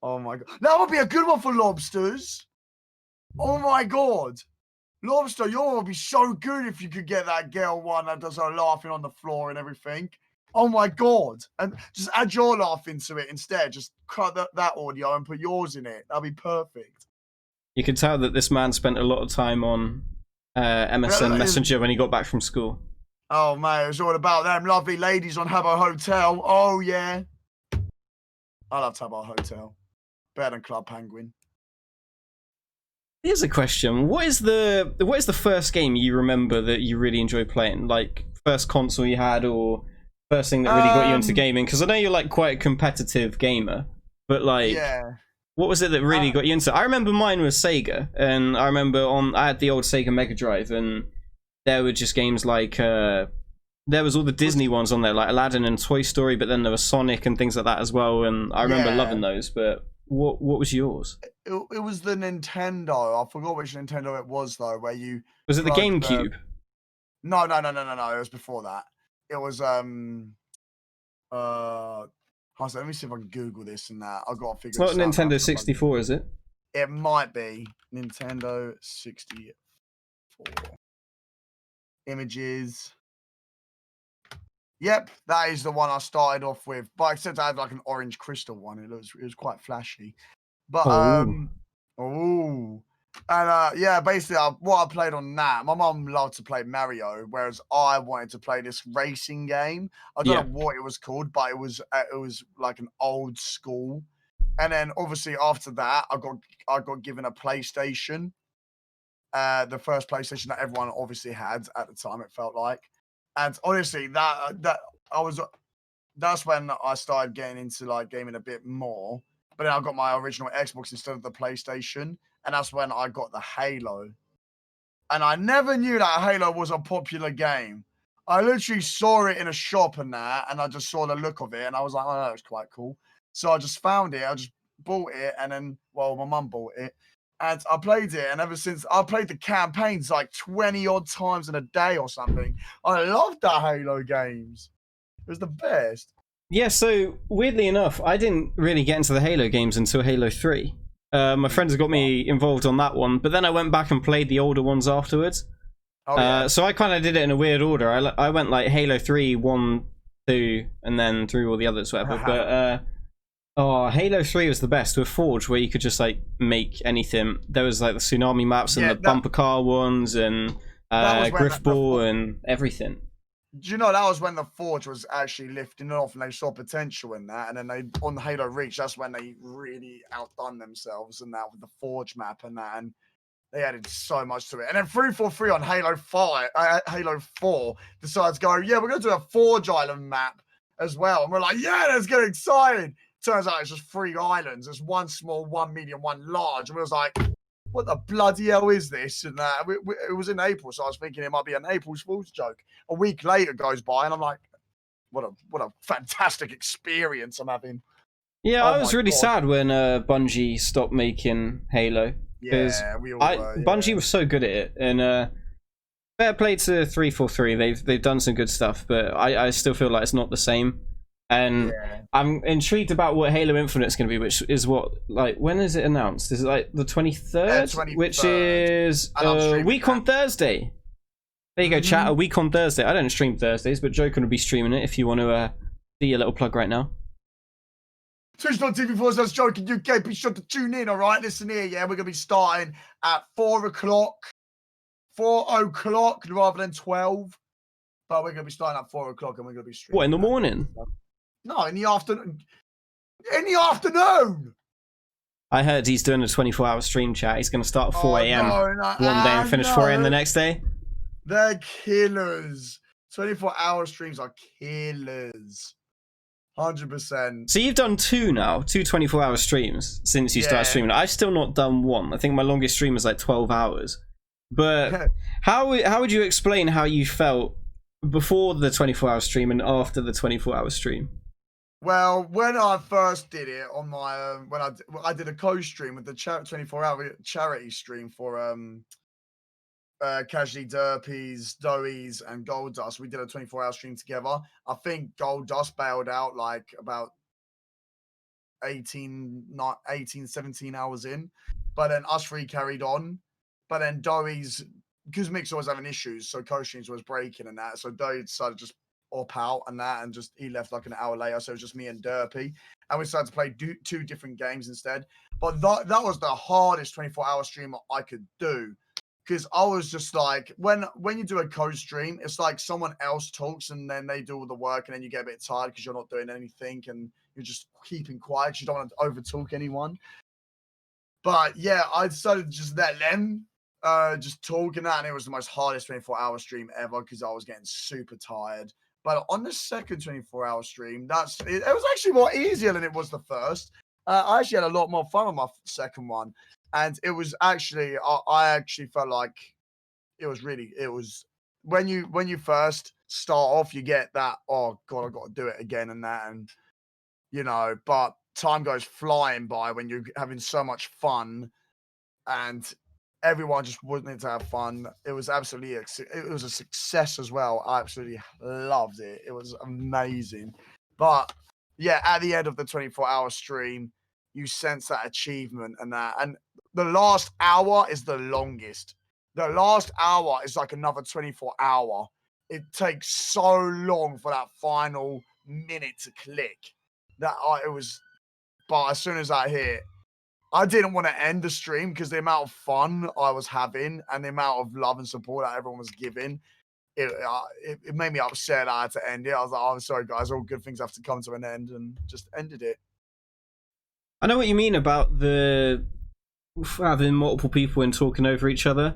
Oh my god, that would be a good one for lobsters. Oh my god, lobster, your would be so good if you could get that girl one that does her laughing on the floor and everything. Oh my god, and just add your laugh into it instead. Just cut that audio and put yours in it. That'd be perfect. You can tell that this man spent a lot of time on MSN Messenger when he got back from school. Oh man, it was all about them lovely ladies on Habbo Hotel. Oh yeah, I love Habbo Hotel. Better than Club Penguin. Here's a question: What is the first game you remember that you really enjoyed playing? Like first console you had, or first thing that really got you into gaming? Because I know you're like quite a competitive gamer, but like, yeah. what was it that really got you into it? I remember mine was Sega, and I remember I had the old Sega Mega Drive, and there were just games like there was all the Disney ones on there, like Aladdin and Toy Story, but then there was Sonic and things like that as well, and I remember loving those. But what was yours? It was the Nintendo. I forgot which Nintendo it was though. Where you Was it the GameCube? No. It was before that. It was let me see if I can Google this and that. I've got to figure. It's not Nintendo 64, is it? It might be Nintendo 64. Images. Yep, that is the one I started off with. But except I had like an orange crystal one. It was quite flashy. But yeah, basically what I played on that, my mum loved to play Mario, whereas I wanted to play this racing game. I don't know what it was called, but it was like an old school. And then obviously after that, I got given a PlayStation. The first PlayStation that everyone obviously had at the time, it felt like. And honestly, that's when I started getting into like gaming a bit more. But then I got my original Xbox instead of the PlayStation, and that's when I got the Halo. And I never knew that Halo was a popular game. I literally saw it in a shop and that, and I just saw the look of it, and I was like, oh, that was quite cool. So I just found it, I just bought it, and then, well, my mum bought it, and I played it, and ever since, I played the campaigns like 20 odd times in a day or something. I loved the Halo games. It was the best. Yeah, so weirdly enough, I didn't really get into the Halo games until Halo 3. My friends got me involved on that one, but then I went back and played the older ones afterwards. So I kind of did it in a weird order. I went like Halo 3, 1, 2, and then through all the others, whatever. But Halo 3 was the best with Forge, where you could just like make anything. There was like the tsunami maps and the bumper car ones and Griffball and everything. Do you know that was when the Forge was actually lifting off and they saw potential in that, and then they on the Halo Reach, that's when they really outdone themselves and that with the Forge map and that, and they added so much to it. And then 343 on Halo 4 decides to go, yeah, we're going to do a Forge Island map as well, and we're like, yeah, let's get excited. Turns out it's just 3 islands. It's 1 small, 1 medium, 1 large, and we was like, what the bloody hell is this? And it was in April, so I was thinking it might be an April Fool's joke. A week later goes by, and I'm like, what a fantastic experience I'm having. Yeah, I was really sad when Bungie stopped making Halo. Yeah, we all were, Bungie was so good at it, and fair play to 343. They've done some good stuff, but I still feel like it's not the same. And I'm intrigued about what Halo Infinite's going to be, which is what, like, when is it announced? Is it like the 23rd? 23rd. Which is a week on Thursday. There you go, chat, a week on Thursday. I don't stream Thursdays, but Joken will be streaming it if you want to see a little plug right now. Twitch.tv/Joken UK. Be sure to tune in, all right? Listen here, yeah? We're going to be starting at 4 o'clock rather than 12. But we're going to be starting at 4 o'clock and we're going to be streaming. What, in the morning? No, in the afternoon. In the afternoon! I heard he's doing a 24-hour stream, chat. He's going to start at 4 a.m. No, one day and finish 4 a.m. the next day. They're killers. 24-hour streams are killers. 100%. So you've done two 24-hour streams since you started streaming. I've still not done one. I think my longest stream was like 12 hours. But how would you explain how you felt before the 24-hour stream and after the 24-hour stream? Well, when I first did it on my when I did a co-stream with the 24-hour charity stream for Casually Derpies, Doeys, and Gold Dust. We did a 24-hour stream together. I think Gold Dust bailed out like about 18, 17 hours in. But then us three carried on. But then Doeys, because Mixer was having issues, so co-streams was breaking and that. So Doey decided to just up out and that, and just he left like an hour later. So it was just me and Derpy. And we started to play two different games instead. But that was the hardest 24-hour stream I could do. Because I was just like, when you do a co-stream, it's like someone else talks and then they do all the work and then you get a bit tired because you're not doing anything and you're just keeping quiet because you don't want to over-talk anyone. But yeah, I decided to just let them just talk and that, and it was the most hardest 24-hour stream ever because I was getting super tired. But on the second 24-hour stream, it was actually more easier than it was the first. I actually had a lot more fun on my second one. And it was actually, I actually felt like it was when you first start off, you get that, oh God, I've got to do it again and that. And, you know, but time goes flying by when you're having so much fun and everyone just wanted to have fun. It was absolutely, it was a success as well. I absolutely loved it. It was amazing. But yeah, at the end of the 24-hour stream, you sense that achievement and that. And the last hour is the longest. The last hour is like another 24-hour. It takes so long for that final minute to click. But as soon as I hit, I didn't want to end the stream because the amount of fun I was having and the amount of love and support that everyone was giving, it made me upset I had to end it. I was like, oh, I'm sorry, guys, all good things have to come to an end, and just ended it. I know what you mean about the having multiple people and talking over each other.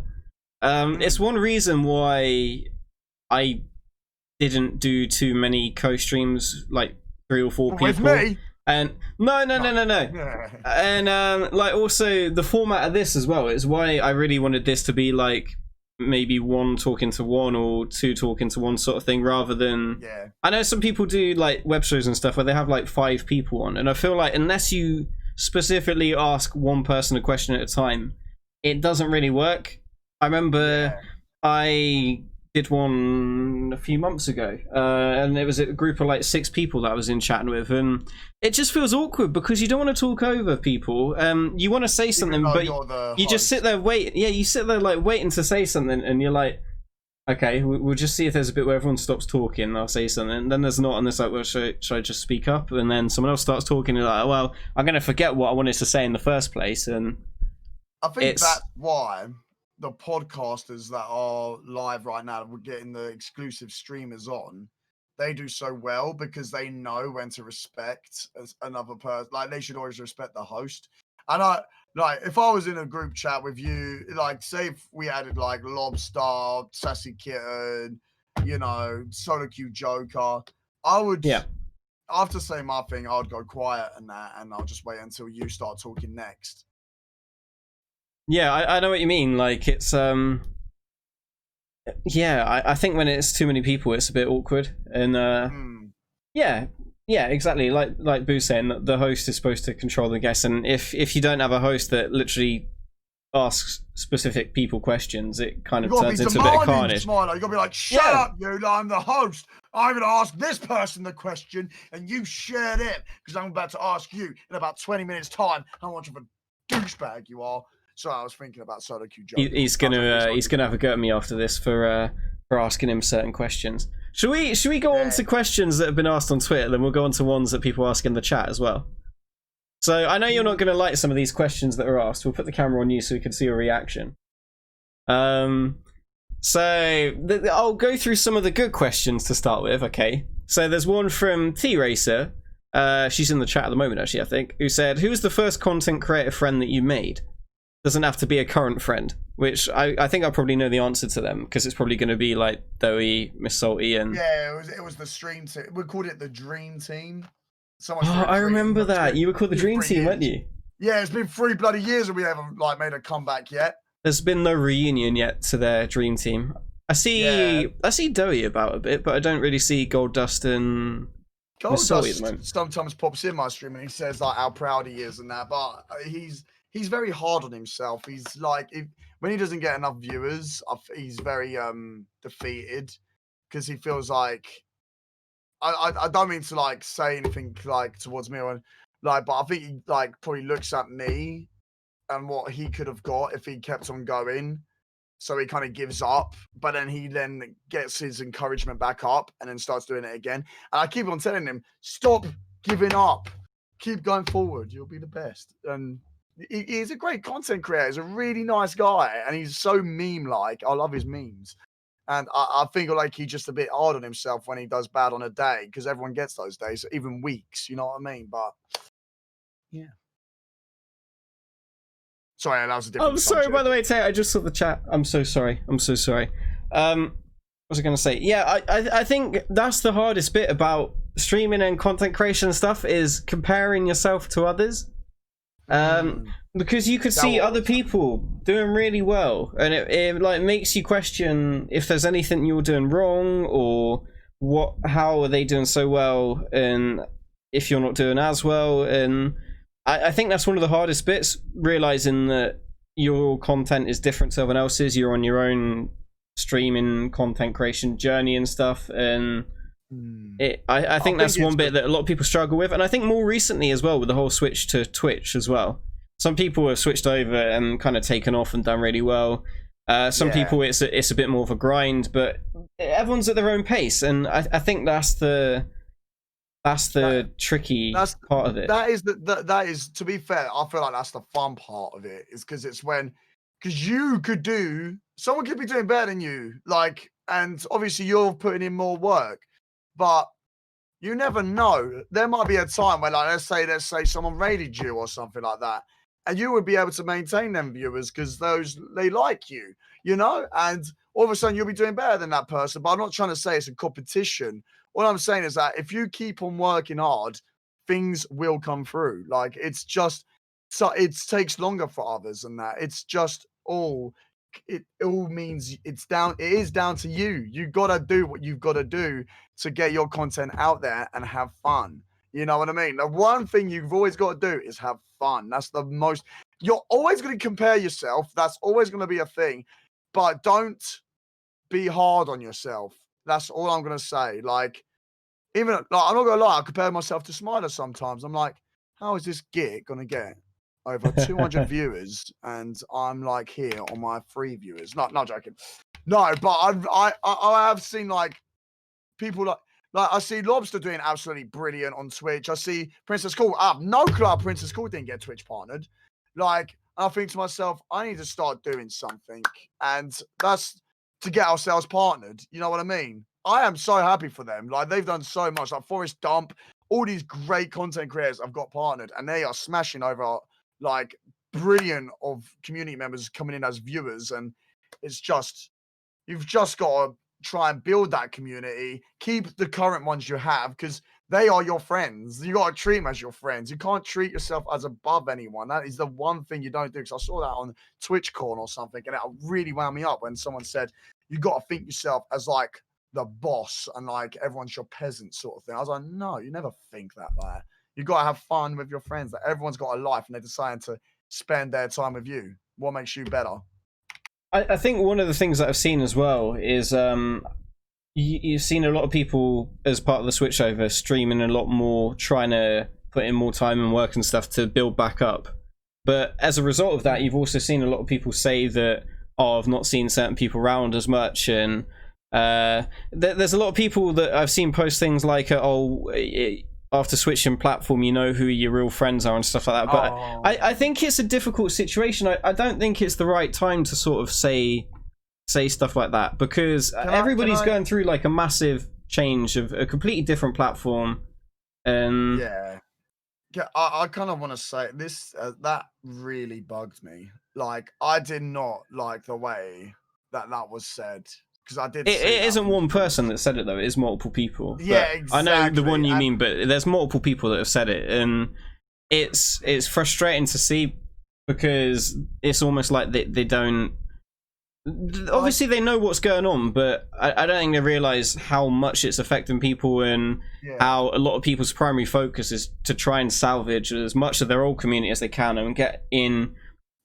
It's one reason why I didn't do too many co-streams, like 3 or 4 people. With me? And no. And like also the format of this as well is why I really wanted this to be like maybe 1 talking to 1 or 2 talking to 1 sort of thing, rather than I know some people do like web shows and stuff where they have like 5 people on, and I feel like unless you specifically ask one person a question at a time, it doesn't really work. I remember I did one a few months ago, and it was a group of like 6 people that I was in chatting with, and it just feels awkward because you don't want to talk over people. You want to say something, but you just sit there you sit there like waiting to say something, and you're like, okay, we'll just see if there's a bit where everyone stops talking and I'll say something, and then there's not, and it's like, well, should I just speak up? And then someone else starts talking, and you're like, well, I'm gonna forget what I wanted to say in the first place. And I think that's why the podcasters that are live right now, we're getting the exclusive streamers on, they do so well because they know when to respect another person. Like, they should always respect the host. And if I was in a group chat with you, like, say if we added like Lobster, Sassy Kitten, you know, Solo Q Joker, I would, after saying my thing, I would go quiet and that, and I'll just wait until you start talking next. Yeah, I know what you mean. Like, it's I think when it's too many people, it's a bit awkward. And yeah, exactly. Like Boo's saying, the host is supposed to control the guests, and if you don't have a host that literally asks specific people questions, it kind of turns into a bit of carnage. Smilar. You gotta be like, shut up, you! I'm the host. I'm gonna ask this person the question, and you share it because I'm about to ask you in about 20 minutes' time how much of a douchebag you are. So I was thinking about Solo Q Joker. He's gonna have a go at me after this for asking him certain questions. Should we go on to questions that have been asked on Twitter, then we'll go on to ones that people ask in the chat as well. So I know you're not going to like some of these questions that are asked. We'll put the camera on you so we can see your reaction. So I'll go through some of the good questions to start with. Okay. So there's one from T Racer. She's in the chat at the moment, actually, I think, who said, "Who was the first content creator friend that you made?" doesn't have to be a current friend, which I think I probably know the answer to them, because it's probably going to be like Doey, Miss Salty, and Yeah, it was the stream team. We called it the Dream Team. Someone oh, said I Dream, remember not that. Dream. You were called the It's Dream 3 Team, weren't years. you? Yeah, it's been 3 bloody years and we haven't like made a comeback yet. There's been no reunion yet to their Dream Team. I see Doey about a bit, but I don't really see Gold Dust and Miss Salty at the moment. Sometimes pops in my stream and he says like how proud he is and that, but he's very hard on himself. He's like, when he doesn't get enough viewers, he's very defeated, because he feels like I don't mean to like say anything like towards me or like, but I think he like probably looks at me and what he could have got if he kept on going. So he kind of gives up, but then he then gets his encouragement back up and then starts doing it again. And I keep on telling him, stop giving up, keep going forward. You'll be the best. And he's a great content creator. He's a really nice guy, and he's so meme-like. I love his memes. And I think like he's just a bit hard on himself when he does bad on a day, because everyone gets those days, even weeks. You know what I mean? But yeah. Sorry, that was a different. I'm sorry, by the way, Tay. I just saw the chat. I'm so sorry. I'm so sorry. What was I going to say? Yeah, I think that's the hardest bit about streaming and content creation and stuff, is comparing yourself to others. Because you could see other people doing really well, and it like makes you question if there's anything you're doing wrong, or how are they doing so well, and if you're not doing as well. And I think that's one of the hardest bits, realizing that your content is different to everyone else's. You're on your own streaming content creation journey and stuff, and I think that's one bit that a lot of people struggle with. And I think more recently as well, with the whole switch to Twitch as well, some people have switched over and kind of taken off and done really well. Some people it's a bit more of a grind, but everyone's at their own pace, and I think that's the tricky part of it. That is, to be fair, I feel like that's the fun part of it, is because it's because someone could be doing better than you, like, and obviously you're putting in more work, but you never know. There might be a time where, like, let's say someone raided you or something like that, and you would be able to maintain them viewers because they like you, you know, and all of a sudden you'll be doing better than that person. But I'm not trying to say it's a competition. All I'm saying is that if you keep on working hard, things will come through. Like, it's just, so it takes longer for others than that. It's just it all means it is down to you. You gotta do what you've got to do to get your content out there and have fun. You know what I mean? The one thing you've always got to do is have fun. That's the most. You're always going to compare yourself. That's always going to be a thing. But don't be hard on yourself. That's all I'm going to say. Like, I'm not going to lie, I compare myself to Smilar sometimes. I'm like, how is this git going to get over 200 viewers and I'm like here on my 3 viewers? Not joking. No, but I have seen like people like I see Lobster doing absolutely brilliant on Twitch. I see Princess Cool. I have no clue how Princess Cool didn't get Twitch partnered. Like, I think to myself, I need to start doing something, and that's to get ourselves partnered. You know what I mean? I am so happy for them. Like, they've done so much. Like Forrest Dump, all these great content creators have got partnered, and they are smashing over like brilliant of community members coming in as viewers. And it's just, you've just got to try and build that community, keep the current ones you have, because they are your friends. You got to treat them as your friends. You can't treat yourself as above anyone. That is the one thing you don't do. Because I saw that on TwitchCon or something, and it really wound me up when someone said you got to think yourself as like the boss and like everyone's your peasant sort of thing. I was like, no, you never think that way. You got to have fun with your friends. Like, everyone's got a life, and they're deciding to spend their time with you. What makes you better? I think one of the things that I've seen as well is you've seen a lot of people as part of the switchover streaming a lot more, trying to put in more time and work and stuff to build back up. But as a result of that, you've also seen a lot of people say that, oh, I've not seen certain people around as much. And there's a lot of people that I've seen post things like, after switching platform, you know who your real friends are and stuff like that. But I think it's a difficult situation. I don't think it's the right time to sort of say stuff like that, because everybody's going through like a massive change of a completely different platform. And I kind of want to say this. That really bugged me. Like, I did not like the way that was said, because I did. It see that isn't from one person screenshots. that said it though. It is multiple people. Yeah, But I know the one exactly, you and- mean, but there's multiple people that have said it, and it's frustrating to see because it's almost like they don't. Obviously, they know what's going on, but I don't think they realize how much it's affecting people and Yeah. how a lot of people's primary focus is to try and salvage as much of their old community as they can and get in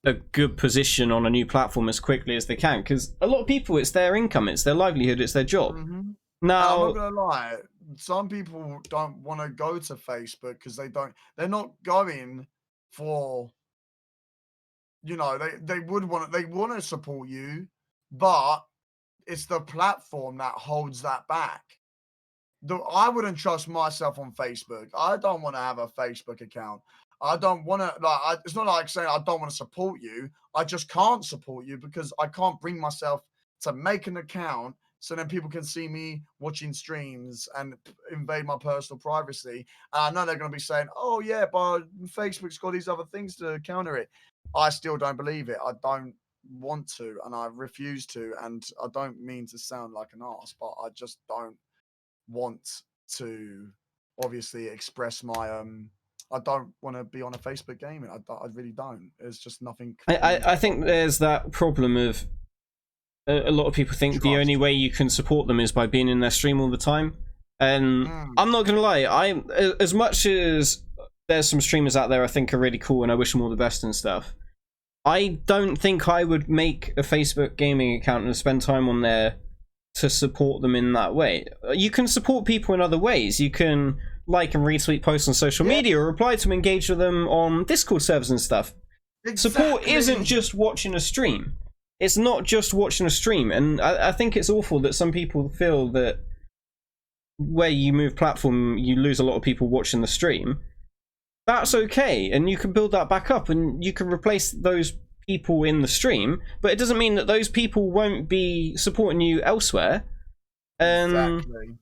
a good position on a new platform as quickly as they can. Because a lot of people, it's their income, it's their livelihood, it's their job. Mhm. And Now, I'm not gonna lie, some people don't want to go to Facebook because they're not going for, you know, they want to support you, but it's the platform that holds that back. I wouldn't trust myself on Facebook. I don't want to have a Facebook account. I don't want to, like, it's not like saying I don't want to support you. I just can't support you because I can't bring myself to make an account so then people can see me watching streams and invade my personal privacy. And I know they're going to be saying, oh, yeah, but Facebook's got these other things to counter it. I still don't believe it. I don't want to, and I refuse to. And I don't mean to sound like an ass, but I just don't want to obviously express my I don't want to be on a Facebook gaming. I really don't. It's just nothing. I think there's that problem of a lot of people think the Trust. only way you can support them is by being in their stream all the time. And Mm. I'm not gonna lie, as much as there's some streamers out there I think are really cool and I wish them all the best and stuff, I don't think I would make a Facebook gaming account and spend time on there to support them in that way. You can support people in other ways. You can like and retweet posts on social media or reply to them, engage with them on Discord servers and stuff. Support isn't just watching a stream. It's not just watching a stream, and I think it's awful that some people feel that where you move platform, you lose a lot of people watching the stream. That's okay, and you can build that back up, and you can replace those people in the stream, but it doesn't mean that those people won't be supporting you elsewhere. Exactly.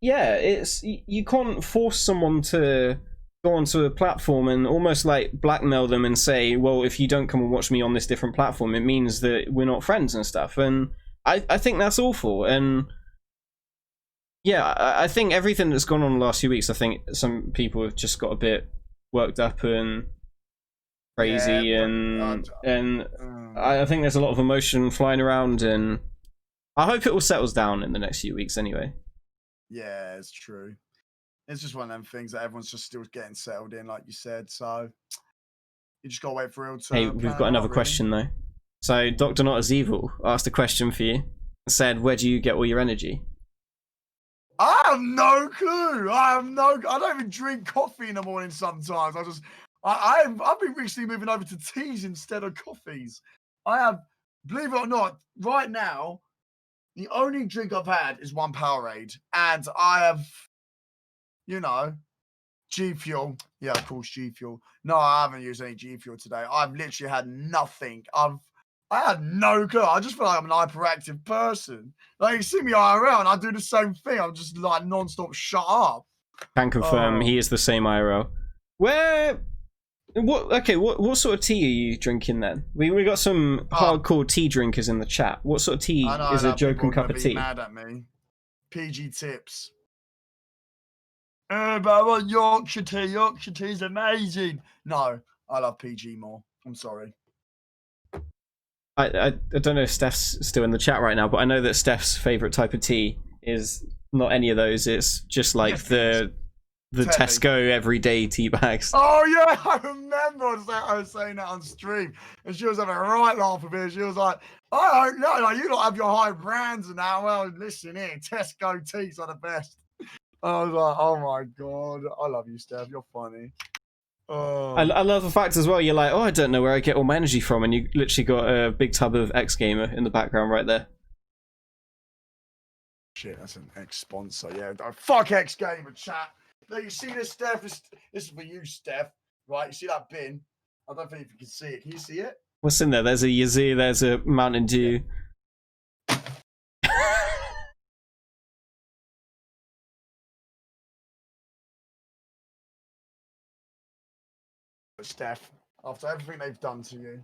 Yeah, it's, you can't force someone to go onto a platform and almost like blackmail them and say, well, if you don't come and watch me on this different platform, it means that we're not friends and stuff. And I think that's awful. And yeah, I think everything that's gone on the last few weeks, I think some people have just got a bit worked up and crazy, and I think there's a lot of emotion flying around, and I hope it all settles down in the next few weeks anyway. Yeah, it's true. It's just one of them things that everyone's just still getting settled in, like you said. So you just gotta wait for real to. Hey, we've got another question though. So Dr. Not As Evil asked a question for you and said, where do you get all your energy? I have no clue. I don't even drink coffee in the morning sometimes. I've been recently moving over to teas instead of coffees. Believe it or not, right now, the only drink I've had is one Powerade. And I have, G Fuel. Yeah, of course, G Fuel. No, I haven't used any G Fuel today. I've literally had nothing. I had no clue. I just feel like I'm an hyperactive person. Like, you see me IRL and I do the same thing. I'm just like non-stop shut up. Can confirm he is the same IRL. What sort of tea are you drinking then? We got some hardcore tea drinkers in the chat. What sort of tea is a Joken cup of tea? Mad at me. PG tips. But I want Yorkshire tea. Yorkshire tea is amazing. No, I love PG more. I'm sorry. I don't know if Steph's still in the chat right now, but I know that Steph's favourite type of tea is not any of those. It's just like the Tesco everyday tea bags. Oh yeah, I remember I was saying that on stream, and she was having a right laugh with it. She was like, "I don't know, like, you don't have your high brands and that." Well, listen here, Tesco teas are the best. I was like, "Oh my god, I love you, Steph. You're funny." Oh. I love the fact as well. You're like, oh, I don't know where I get all my energy from, and you literally got a big tub of X Gamer in the background right there. Shit, that's an X sponsor. Yeah, fuck X Gamer chat. No, you see this, Steph? This is for you, Steph. Right? You see that bin? I don't think you can see it. Can you see it? What's in there? There's a Yazoo, there's a Mountain Dew. Steph, after everything they've done to you.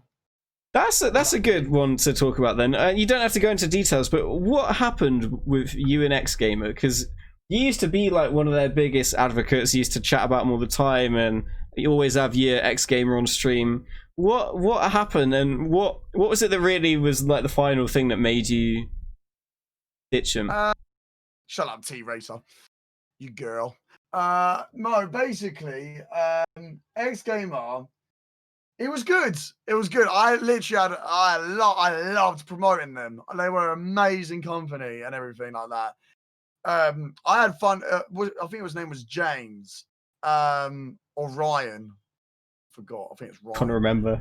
That's a good one to talk about then. You don't have to go into details, but what happened with you and X Gamer? Because you used to be like one of their biggest advocates. You used to chat about them all the time, and you always have your X Gamer on stream. What happened, and what was it that really was like the final thing that made you ditch him? Shut up, T-Racer. You girl. No, basically, X Gamer. It was good. It was good. I literally I loved promoting them. They were an amazing company and everything like that. I had fun. I think his name was James, or Ryan. Forgot. I think it's Ryan. Can't remember.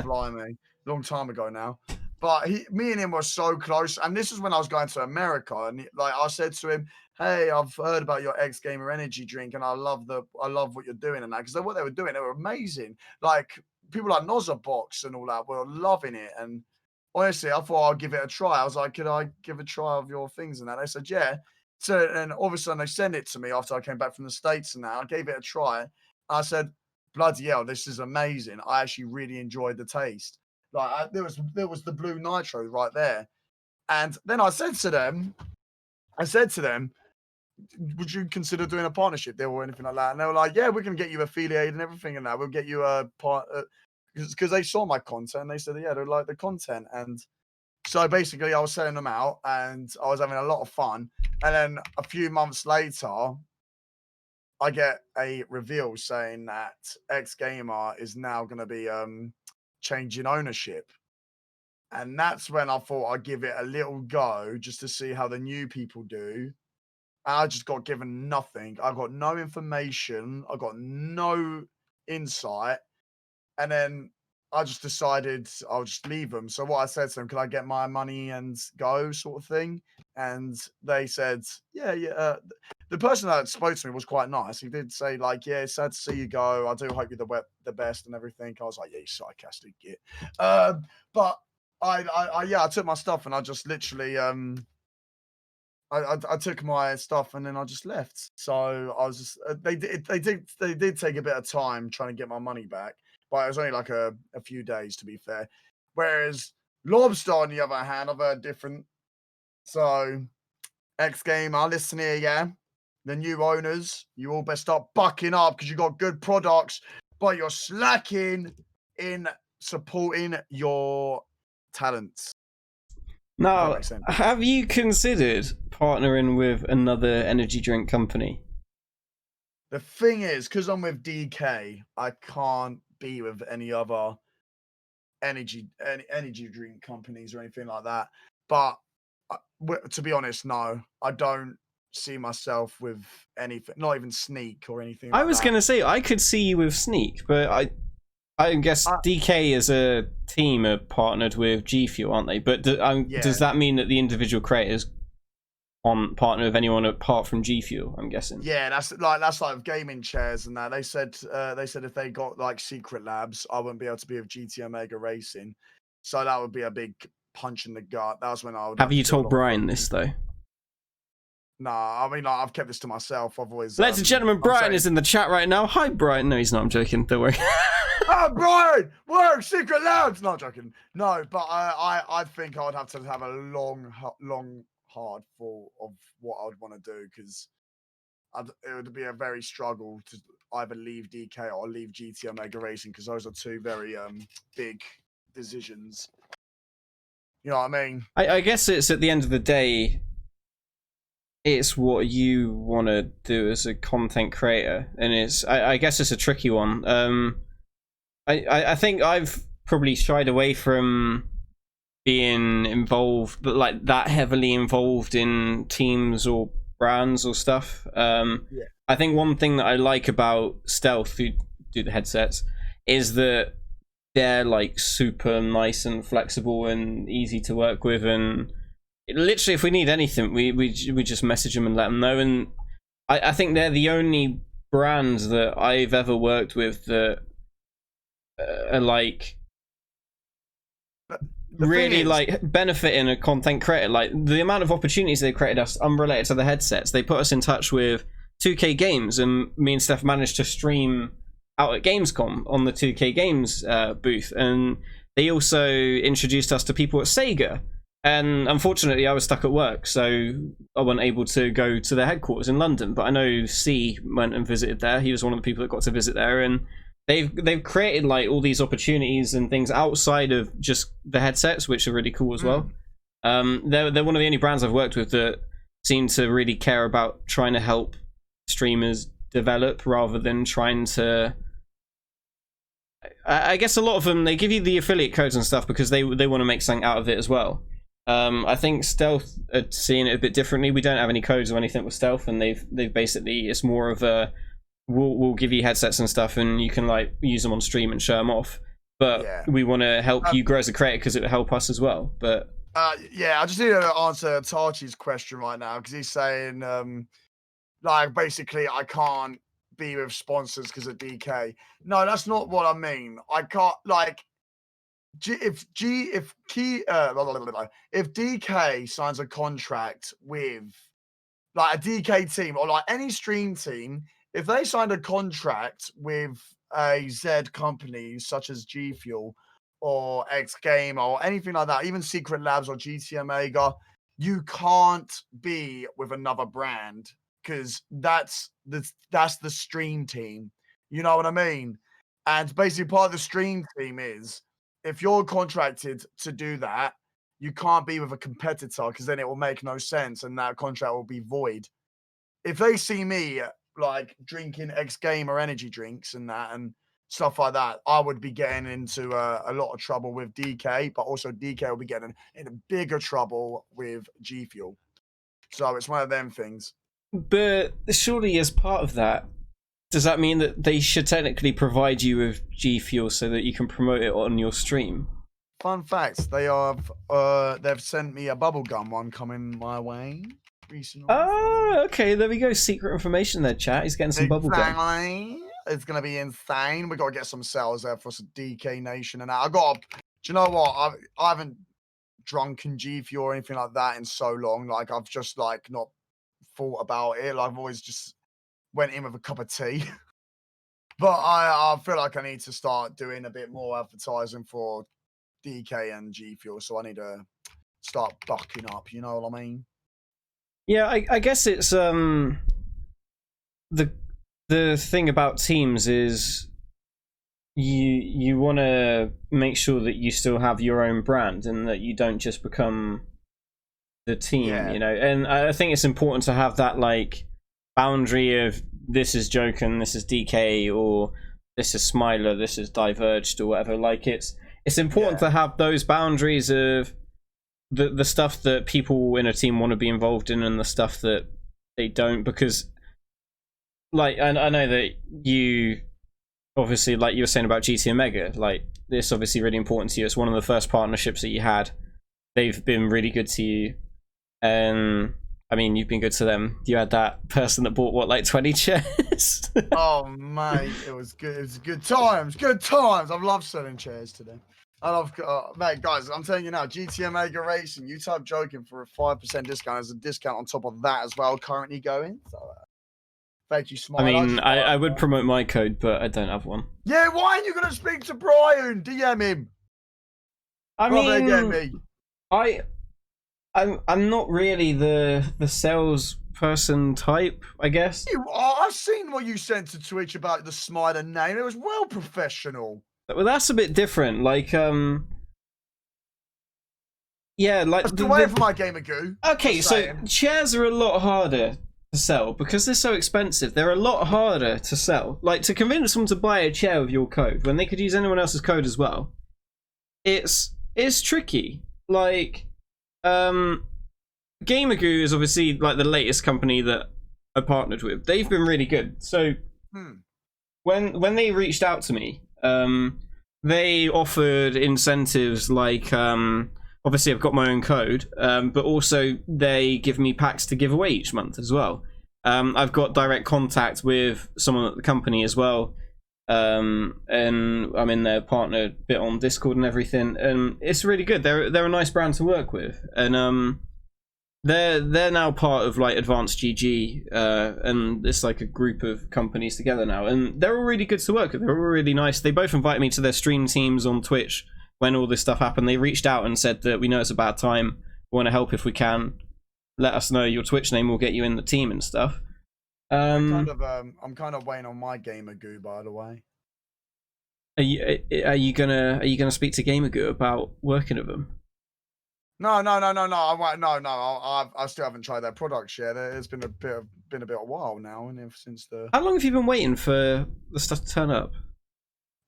Blimey, long time ago now. But me and him were so close, and this is when I was going to America, and like I said to him, "Hey, I've heard about your X Gamer energy drink, and I love what you're doing and that." Because what they were doing, they were amazing. Like people like Box and all that were loving it, and honestly, I thought I'd give it a try. I was like, "Could I give a try of your things and that?" They said, "Yeah." So, and all of a sudden, they sent it to me after I came back from the States and that. I gave it a try. I said, "Bloody hell, this is amazing! I actually really enjoyed the taste." Like there was the blue nitro right there, and then I said to them, "Would you consider doing a partnership deal or anything like that?" And they were like, "Yeah, we can get you affiliated and everything and that. We'll get you a part," because they saw my content. They said, "Yeah, they like the content." And so basically, I was selling them out, and I was having a lot of fun. And then a few months later, I get a reveal saying that X Gamer is now going to be changing ownership. And that's when I thought I'd give it a little go just to see how the new people do. And I just got given nothing. I got no information. I got no insight. And then I just decided I'll just leave them. So what I said to them, "Can I get my money and go," sort of thing? And they said, yeah. The person that spoke to me was quite nice. He did say like, "Yeah, it's sad to see you go. I do hope you're the best and everything." I was like, "Yeah, you sarcastic git." But I took my stuff and I just literally I took my stuff and then I just left. So I was just they did take a bit of time trying to get my money back, but it was only like a few days, to be fair. Whereas Lobster, on the other hand, I've heard different. So X Gamer, listen here, yeah. The new owners, you all better start bucking up because you got good products, but you're slacking in supporting your talents. Now, have you considered partnering with another energy drink company? The thing is, because I'm with DK, I can't be with any other energy drink companies or anything like that. But to be honest, no, I don't see myself with anything, not even Sneak or anything like that. I was going to say, I could see you with Sneak, but I guess DK as a team are partnered with G Fuel, aren't they? But does that mean that the individual creators aren't partnered with anyone apart from G Fuel? I'm guessing. Yeah, that's like gaming chairs and that. They said if they got like Secret Labs, I wouldn't be able to be with GT Omega Racing, so that would be a big punch in the gut. That was when I would. Have you told Brian this though? Nah, I mean, like, I've kept this to myself. I've always. Ladies and gentlemen, Brian is in the chat right now. Hi, Brian. No, he's not. I'm joking. Don't worry. Oh, Brian, work Secret Labs. Not joking. No, but I think I would have to have a long, hard thought of what I would want to do, because it would be a very struggle to either leave DK or leave GT Omega Racing, because those are two very big decisions. You know what I mean? I guess it's at the end of the day, it's what you want to do as a content creator, and I guess it's a tricky one. I think I've probably shied away from being involved, but like that heavily involved in teams or brands or stuff. I think one thing that I like about Stealth, who do the headsets, is that they're like super nice and flexible and easy to work with, and literally if we need anything, we just message them and let them know. And I think they're the only brands that I've ever worked with that are like really like benefiting a content creator. Like the amount of opportunities they created us unrelated to the headsets. They put us in touch with 2K Games, and me and Steph managed to stream out at Gamescom on the 2K Games booth, and they also introduced us to people at Sega. And unfortunately, I was stuck at work, so I wasn't able to go to their headquarters in London. But I know C went and visited there. He was one of the people that got to visit there, and they've created like all these opportunities and things outside of just the headsets, which are really cool as well. They're one of the only brands I've worked with that seem to really care about trying to help streamers develop rather than trying to. I guess a lot of them, they give you the affiliate codes and stuff because they want to make something out of it as well. I think Stealth are seeing it a bit differently. We don't have any codes or anything with Stealth, and they've basically, it's more of a we'll give you headsets and stuff, and you can like use them on stream and show them off. But we want to help you grow as a creator because it will help us as well. But yeah, I just need to answer Tarchi's question right now because he's saying like basically I can't be with sponsors because of DK. No, that's not what I mean. I can't like. If DK signs a contract with like a DK team or like any stream team, if they signed a contract with a Z company such as G Fuel or X Game or anything like that, even Secret Labs or GT Omega, you can't be with another brand because that's the stream team. You know what I mean? And basically part of the stream team is, if you're contracted to do that, you can't be with a competitor because then it will make no sense and that contract will be void. If they see me like drinking X Game or energy drinks and that and stuff like that, I would be getting into a lot of trouble with DK, but also DK will be getting in bigger trouble with G Fuel. So it's one of them things. But surely as part of that, does that mean that they should technically provide you with G Fuel so that you can promote it on your stream? Fun facts: they've sent me a bubblegum one coming my way recently. Oh, okay. There we go. Secret information there, chat. He's getting some bubblegum. It's gonna be insane. We gotta get some sales there for some DK Nation and that. Do you know what? I haven't drunken G Fuel or anything like that in so long. Like I've just like not thought about it. Like, I've always just went in with a cup of tea. But I feel like I need to start doing a bit more advertising for DK and G Fuel, so I need to start bucking up, you know what I mean? Yeah, I guess it's the thing about teams is you want to make sure that you still have your own brand and that you don't just become the team, you know. And I think it's important to have that like boundary of this is Joken, this is DK, or this is Smilar, this is Diverged, or whatever. Like it's important to have those boundaries of the stuff that people in a team want to be involved in and the stuff that they don't, because like I know that you obviously, like you were saying about GT Omega, like it's obviously really important to you. It's one of the first partnerships that you had. They've been really good to you, and I mean, you've been good to them. You had that person that bought what, like 20 chairs? Oh mate, it was good. It was good times. Good times. I've loved selling chairs today. I love, mate, guys. I'm telling you now, GT Omega Racing. You type Joken for a 5% discount. There's a discount on top of that as well, currently going. So, thank you, Smilar. I mean, I would promote my code, but I don't have one. Yeah, why aren't you gonna speak to Brian? DM him. I mean, I'm not really the sales person type, I guess. I've seen what you sent to Twitch about the Smilar name. It was well professional. Well, that's a bit different. Like, yeah, like the way for my gamer goo. Okay, so chairs are a lot harder to sell because they're so expensive. They're a lot harder to sell. Like, to convince someone to buy a chair with your code when they could use anyone else's code as well, it's tricky. Like, Gamergoo is obviously like the latest company that I partnered with. They've been really good. So when they reached out to me, they offered incentives like obviously I've got my own code, but also they give me packs to give away each month as well. I've got direct contact with someone at the company as well, and I'm in their partner bit on Discord and everything, and it's really good. They're a nice brand to work with, and they're now part of like Advanced GG, and it's like a group of companies together now, and they're all really good to work with. They're all really nice. They both invited me to their stream teams on Twitch when all this stuff happened. They reached out and said that we know it's a bad time. We want to help if we can. Let us know your Twitch name. We'll get you in the team and stuff. I'm kind of waiting on my gamer goo, by the way. Are you gonna speak to Gamergoo about working with them? No. I still haven't tried their products yet. It's been a bit a while now, and ever since the. How long have you been waiting for the stuff to turn up?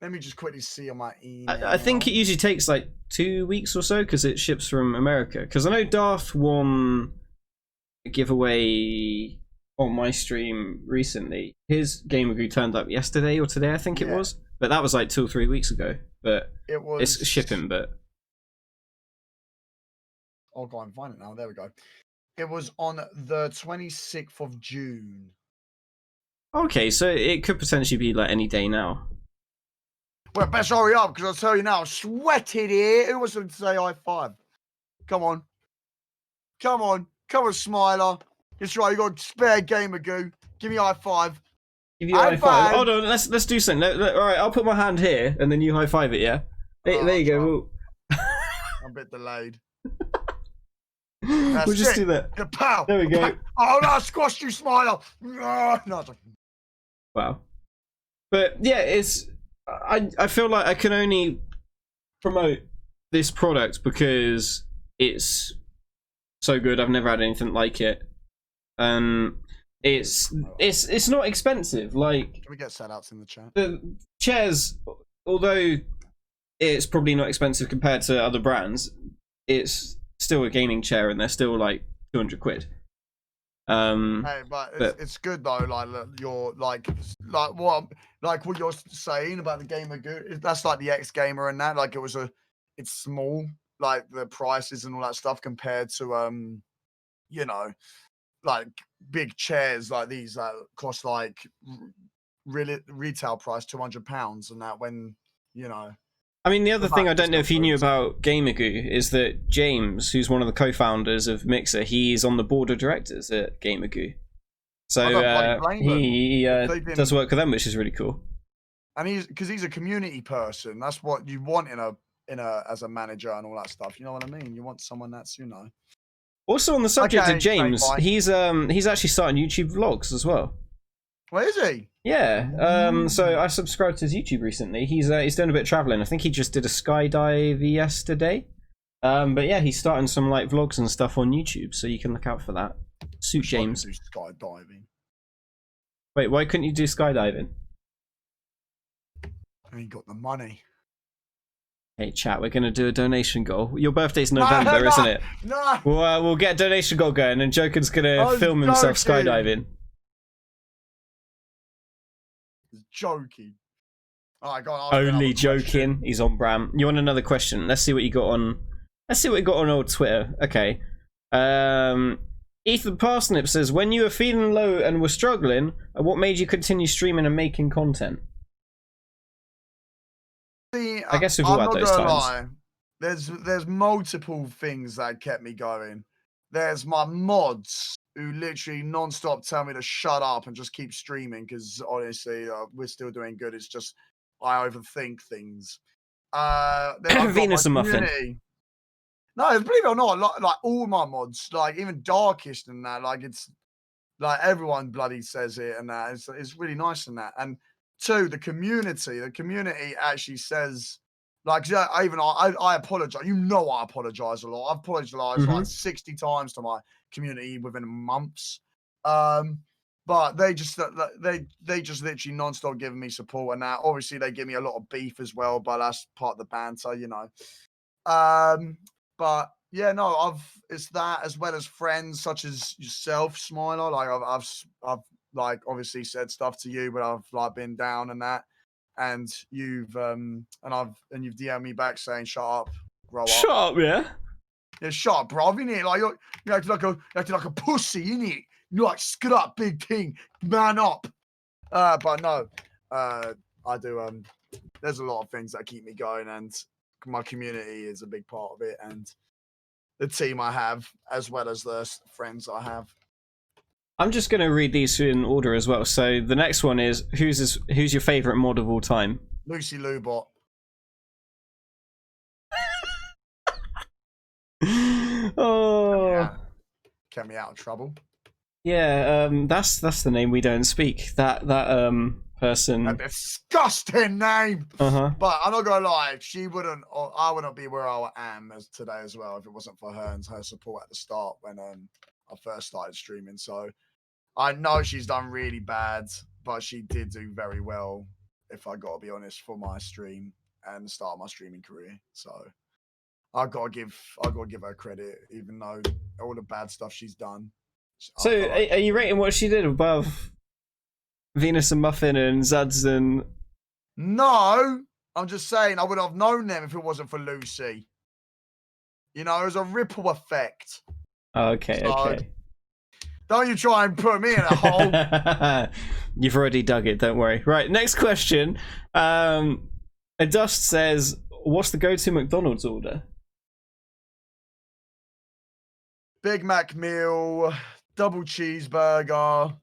Let me just quickly see on my email. I think it usually takes like 2 weeks or so because it ships from America. Because I know Darth won a giveaway on my stream recently. His Gamergoo turned up yesterday or today, I think it was. But that was like 2 or 3 weeks ago. But it's shipping, but. I'll go and find it now. There we go. It was on the 26th of June. Okay, so it could potentially be like any day now. Well, best hurry up because I'll tell you now, I'm sweating here. Who wants to say high five? Come on, Smiler. It's right. You got spare Gamergoo. Give me a high five. Give you a high five. Hold on, let's do something. All right, I'll put my hand here and then you high five it. Yeah. There you go. I'm a bit delayed. We'll just do that. The pow. There we go. Oh no, I squashed you, Smiler. No. Wow. But yeah, it's. I feel like I can only promote this product because it's so good. I've never had anything like it. It's not expensive. Like, can we get set outs in the chat? The chairs, although it's probably not expensive compared to other brands, it's still a gaming chair and they're still like 200 quid. Hey, but it's good though. Like you're like what you're saying about the Gamergoo. That's like the X Gamer and that. Like it's small. Like the prices and all that stuff compared to like big chairs like these that cost like really retail price £200 and that when I mean, the other thing I don't know if you knew about Gamergoo is that James, who's one of the co-founders of Mixer, he's on the board of directors at Gamergoo. So he does work with them, which is really cool. And he's a community person. That's what you want in a as a manager and all that stuff. You know what I mean? You want someone that's Also on the subject of James, he's actually starting YouTube vlogs as well. Where is he? Yeah. So I subscribed to his YouTube recently. He's doing a bit of traveling. I think he just did a skydive yesterday. But yeah, he's starting some like vlogs and stuff on YouTube, so you can look out for that. Suit James. Do skydiving. Wait, why couldn't you do skydiving? I ain't got the money. Hey chat, we're gonna do a donation goal. Your birthday's November, isn't it? No. We'll get a donation goal going, and Joken's gonna film himself skydiving. Joking. All right, go on. Only joking. He's on Bram. You want another question? Let's see what you got on. Let's see what you got on old Twitter. Okay. Ethan Parsnip says, when you were feeling low and were struggling, what made you continue streaming and making content? See, I guess we've all had those times. Lie. There's multiple things that kept me going. There's my mods who literally non-stop tell me to shut up and just keep streaming because honestly, we're still doing good. It's just I overthink things. Venus and Muffin. No, believe it or not, like all my mods, like even Darkest and that, like it's like everyone bloody says it and that. It's really nice and that. And two, the community actually says, like, I apologize. I apologize a lot. I've apologized like 60 times to my community within months. But they just literally non-stop giving me support and that. Obviously, they give me a lot of beef as well, but that's part of the banter, But yeah, no, it's that as well as friends such as yourself, Smiler. Like I've like obviously said stuff to you, but I've like been down and that, and you've DM'd me back saying shut up, grow up. Shut up, yeah. Yeah, shut up, bro. Innit? Like you acting like a pussy, innit? You like skid up, big thing, man up. But no, I do. There's a lot of things that keep me going, and my community is a big part of it, and the team I have, as well as the friends I have. I'm just going to read these in order as well. So the next one is who's your favorite mod of all time? Lucy Lubot. Oh, Get me out of trouble. yeah. That's the name we don't speak. That person. A disgusting name. But I'm not gonna lie, she wouldn't, or I wouldn't be where I am as today as well if it wasn't for her and her support at the start when I first started streaming. So I know she's done really bad, but she did do very well, if I gotta be honest, for my stream and the start of my streaming career. So I gotta give her credit, even though all the bad stuff she's done. So are you rating what she did above Venus and Muffin and Zuds and... No, I'm just saying I would have known them if it wasn't for Lucy. You know, it was a ripple effect. Okay, so, okay. Don't you try and put me in a hole. You've already dug it, don't worry. Right, next question. Adust says, what's the go-to McDonald's order? Big Mac meal, double cheeseburger,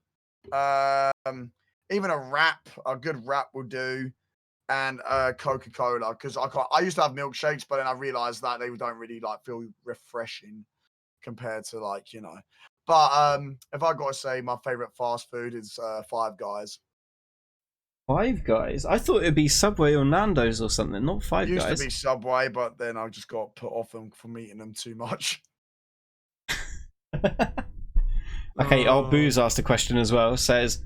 even a good wrap will do, and Coca-Cola, because I used to have milkshakes, but then I realized that they don't really feel refreshing compared to but if I gotta say my favorite fast food is Five Guys. Five Guys? I thought it'd be Subway or Nando's or something, not Five Guys. It used to be Subway, but then I just got put off them from eating them too much. Okay, our Booze asked a question as well. Says,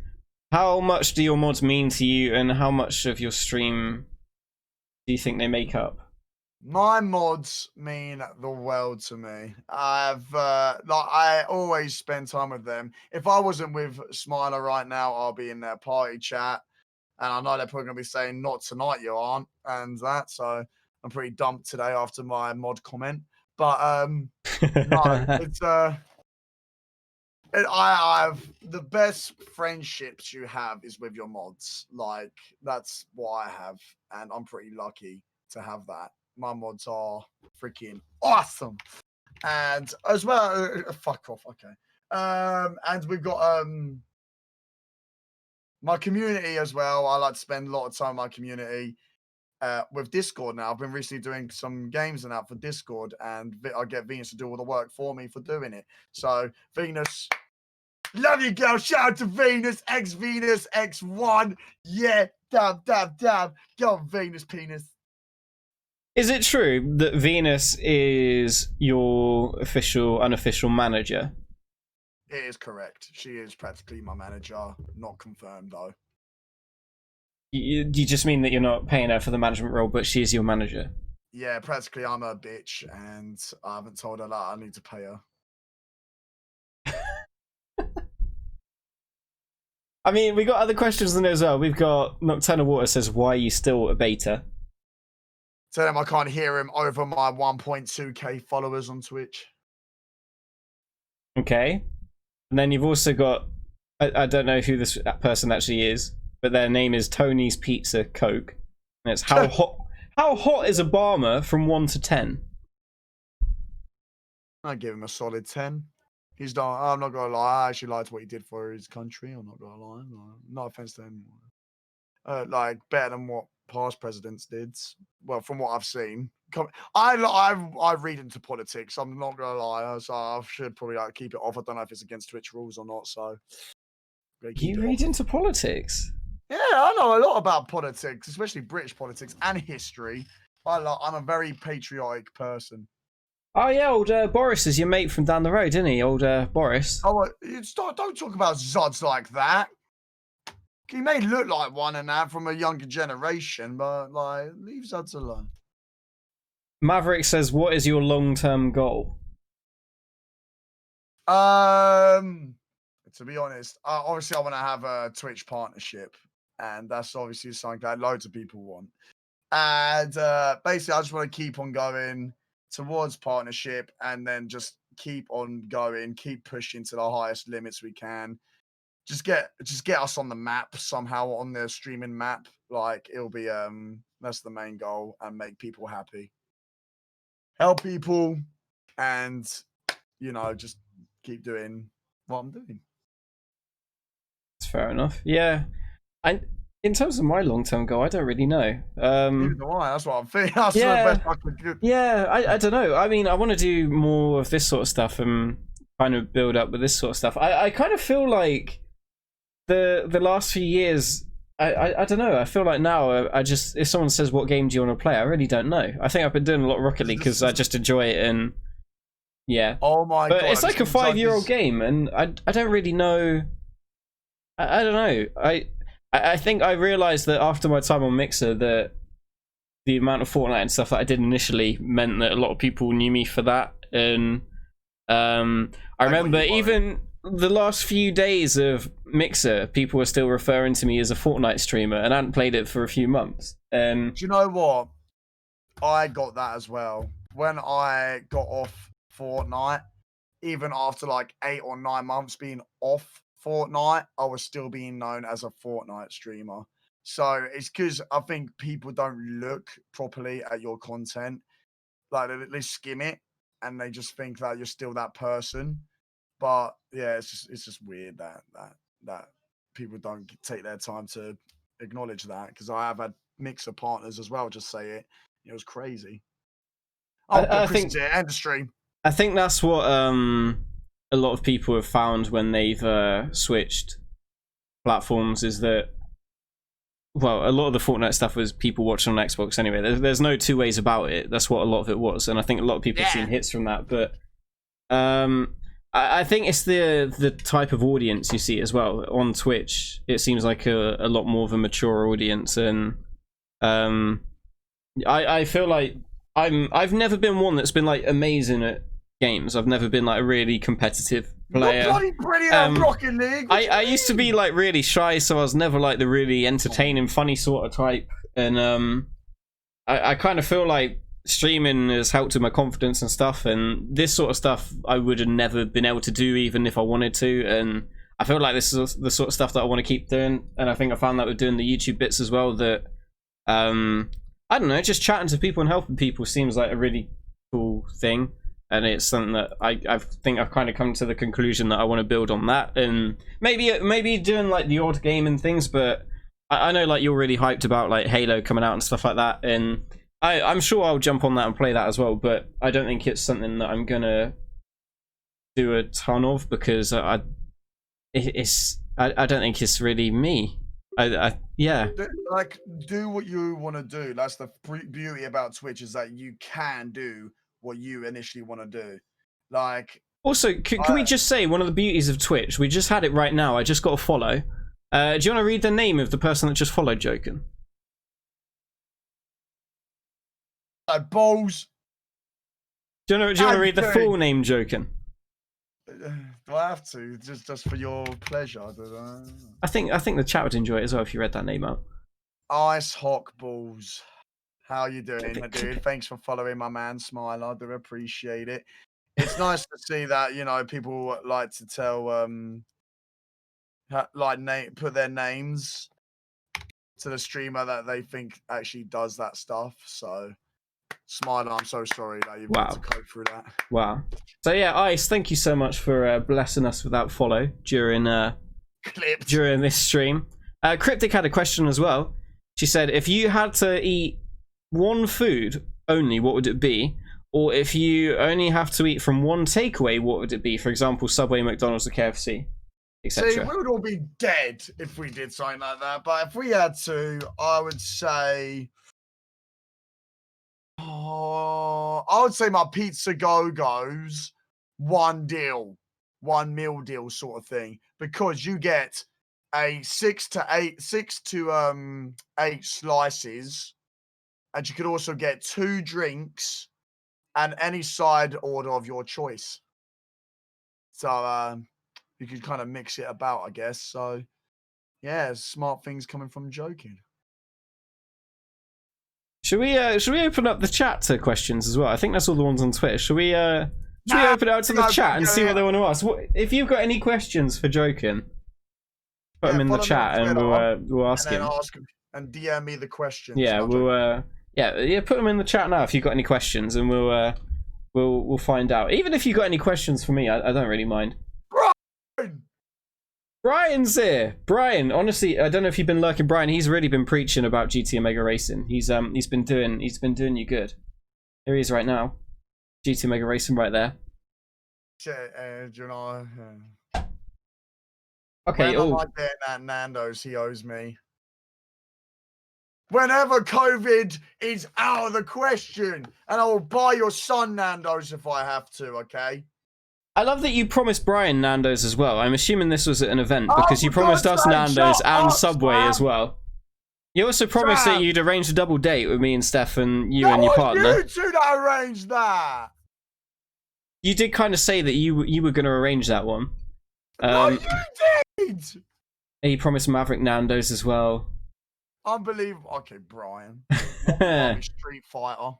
how much do your mods mean to you, and how much of your stream do you think they make up? My mods mean the world to me. I always spend time with them. If I wasn't with Smilar right now, I'll be in their party chat, and I know they're probably gonna be saying, "Not tonight, you aren't," and that. So I'm pretty dumped today after my mod comment. But no, it's I have the best friendships you have is with your mods. Like that's what I have, and I'm pretty lucky to have that. My mods are freaking awesome, and as well, fuck off, okay. And we've got my community as well. I like to spend a lot of time in my community. With Discord now, I've been recently doing some games and that for Discord, and I get Venus to do all the work for me for doing it. So Venus, love you, girl. Shout out to Venus, Venus, X1. Yeah, dab. Go on, Venus, penis. Is it true that Venus is your unofficial manager? It is correct. She is practically my manager. Not confirmed though. You just mean that you're not paying her for the management role, but she is your manager? Yeah, practically I'm a bitch, and I haven't told her that I need to pay her. I mean, we got other questions in there as well. We've got Nocturnal Water says, why are you still a beta? Tell him I can't hear him over my 1.2k followers on Twitch. Okay. And then you've also got, I don't know who that person actually is, but their name is Tony's Pizza Coke. And it's how hot is Obama from 1 to 10? I'd give him a solid 10. He's done. I'm not gonna lie. I actually liked what he did for his country. I'm not gonna lie. No offense to him. Better than what past presidents did. Well, from what I've seen. I read into politics. I'm not gonna lie. So I should probably keep it off. I don't know if it's against Twitch rules or not. So you read into politics? Yeah, I know a lot about politics, especially British politics and history. I'm a very patriotic person. Oh yeah, old Boris is your mate from down the road, isn't he? Old Boris. Oh, don't talk about Zods like that. He may look like one and that from a younger generation, but leave Zods alone. Maverick says, "What is your long-term goal?" To be honest, obviously I want to have a Twitch partnership, and that's obviously something that loads of people want. And basically, I just want to keep on going towards partnership, and then just keep on going, keep pushing to the highest limits we can. Just get us on the map somehow, on the streaming map. It'll be that's the main goal, and make people happy. Help people and you know, just keep doing what I'm doing. It's fair enough. Yeah, in terms of my long-term goal, I don't really know. Neither do I. That's what I'm thinking. That's Yeah. the best I could do. Yeah, I don't know. I mean, I want to do more of this sort of stuff and kind of build up with this sort of stuff. I kind of feel like the last few years, I don't know. I feel like now I just, if someone says what game do you want to play, I really don't know. I think I've been doing a lot of Rocket League because I just enjoy it and yeah. Oh my But god! it's like a 5-year-old game, and I don't really know. I don't know. I think I realized that after my time on Mixer that the amount of Fortnite and stuff that I did initially meant that a lot of people knew me for that, and I remember even the last few days of Mixer, people were still referring to me as a Fortnite streamer, and I hadn't played it for a few months. Do you know what? I got that as well when I got off Fortnite. Even after like 8 or 9 months being off Fortnite, I was still being known as a Fortnite streamer. So it's because I think people don't look properly at your content. Like they skim it and they just think that you're still that person. But yeah, it's just weird that people don't take their time to acknowledge that, because I have had Mixer partners as well just say it. It was crazy. Oh, I think end the stream. I think that's what a lot of people have found when they've switched platforms, is that, well, a lot of the Fortnite stuff was people watching on Xbox anyway. There's no two ways about it. That's what a lot of it was, and I think a lot of people have seen hits from that. But I think it's the type of audience you see as well on Twitch. It seems like a lot more of a mature audience, and I feel like I've never been one that's been like amazing at games. I've never been like a really competitive player. You're bloody brilliant at Rocket League. I used to be like really shy, so I was never like the really entertaining, funny sort of type. And I kind of feel like streaming has helped with my confidence and stuff. And this sort of stuff I would have never been able to do even if I wanted to. And I feel like this is the sort of stuff that I want to keep doing. And I think I found that with doing the YouTube bits as well, that I don't know, just chatting to people and helping people seems like a really cool thing. And it's something that I think I've kind of come to the conclusion that I want to build on that, and maybe doing like the odd game and things. But I know like you're really hyped about like Halo coming out and stuff like that, and I'm sure I'll jump on that and play that as well. But I don't think it's something that I'm gonna do a ton of, because I don't think it's really me. Yeah. Like, do what you want to do. That's the beauty about Twitch, is that you can do what you initially want to do. Like, also, can we just say one of the beauties of Twitch? We just had it right now. I just got a follow. Do you want to read the name of the person that just followed Joken? Balls. Do you want to read the full name, Joken? Do I have to? Just for your pleasure? I think the chat would enjoy it as well if you read that name out. Ice Hawk Balls. How you doing, my dude? Thanks for following my man Smilar. I do appreciate it. It's nice to see that, you know, people like to tell put their names to the streamer that they think actually does that stuff. So Smiler, I'm so sorry that you've had to go through that. Wow. So yeah, Ice, thank you so much for blessing us with that follow during this stream. Cryptic had a question as well. She said, if you had to eat one food only, what would it be? Or if you only have to eat from one takeaway, what would it be? For example, Subway, McDonald's, or KFC, etc. See, we would all be dead if we did something like that. But if we had to, I would say, my Pizza Go-Go's one meal deal sort of thing, because you get a 6 to 8 slices. And you could also get 2 drinks and any side order of your choice. So you could kind of mix it about, I guess. So yeah, smart things coming from Joken. Should we open up the chat to questions as well? I think that's all the ones on Twitter. Should we open it out to the chat and see what they want to ask? If you've got any questions for Joken, put them in the chat and we'll ask him. And DM me the questions. Yeah, put them in the chat now if you've got any questions, and we'll we'll find out. Even if you got any questions for me, I don't really mind. Brian! Brian's here. Brian, honestly, I don't know if you've been lurking. Brian, he's really been preaching about GT Omega Racing. He's been doing you good. Here he is right now. GT Omega Racing right there. You know, Okay. when am I getting that Nando's he owes me? Whenever COVID is out of the question, and I will buy your son Nando's if I have to, okay? I love that you promised Brian Nando's as well. I'm assuming this was at an event because you for promised God's us sake, Nando's shut and up, Subway Sam. as well. You also promised that Sam. you'd arrange a double date with me and Steph and you That and your was partner. you two that arranged that. You did kind of say that you were going to arrange that one. No, you did. He promised Maverick Nando's as well. Unbelievable. Okay, Brian. Street Fighter.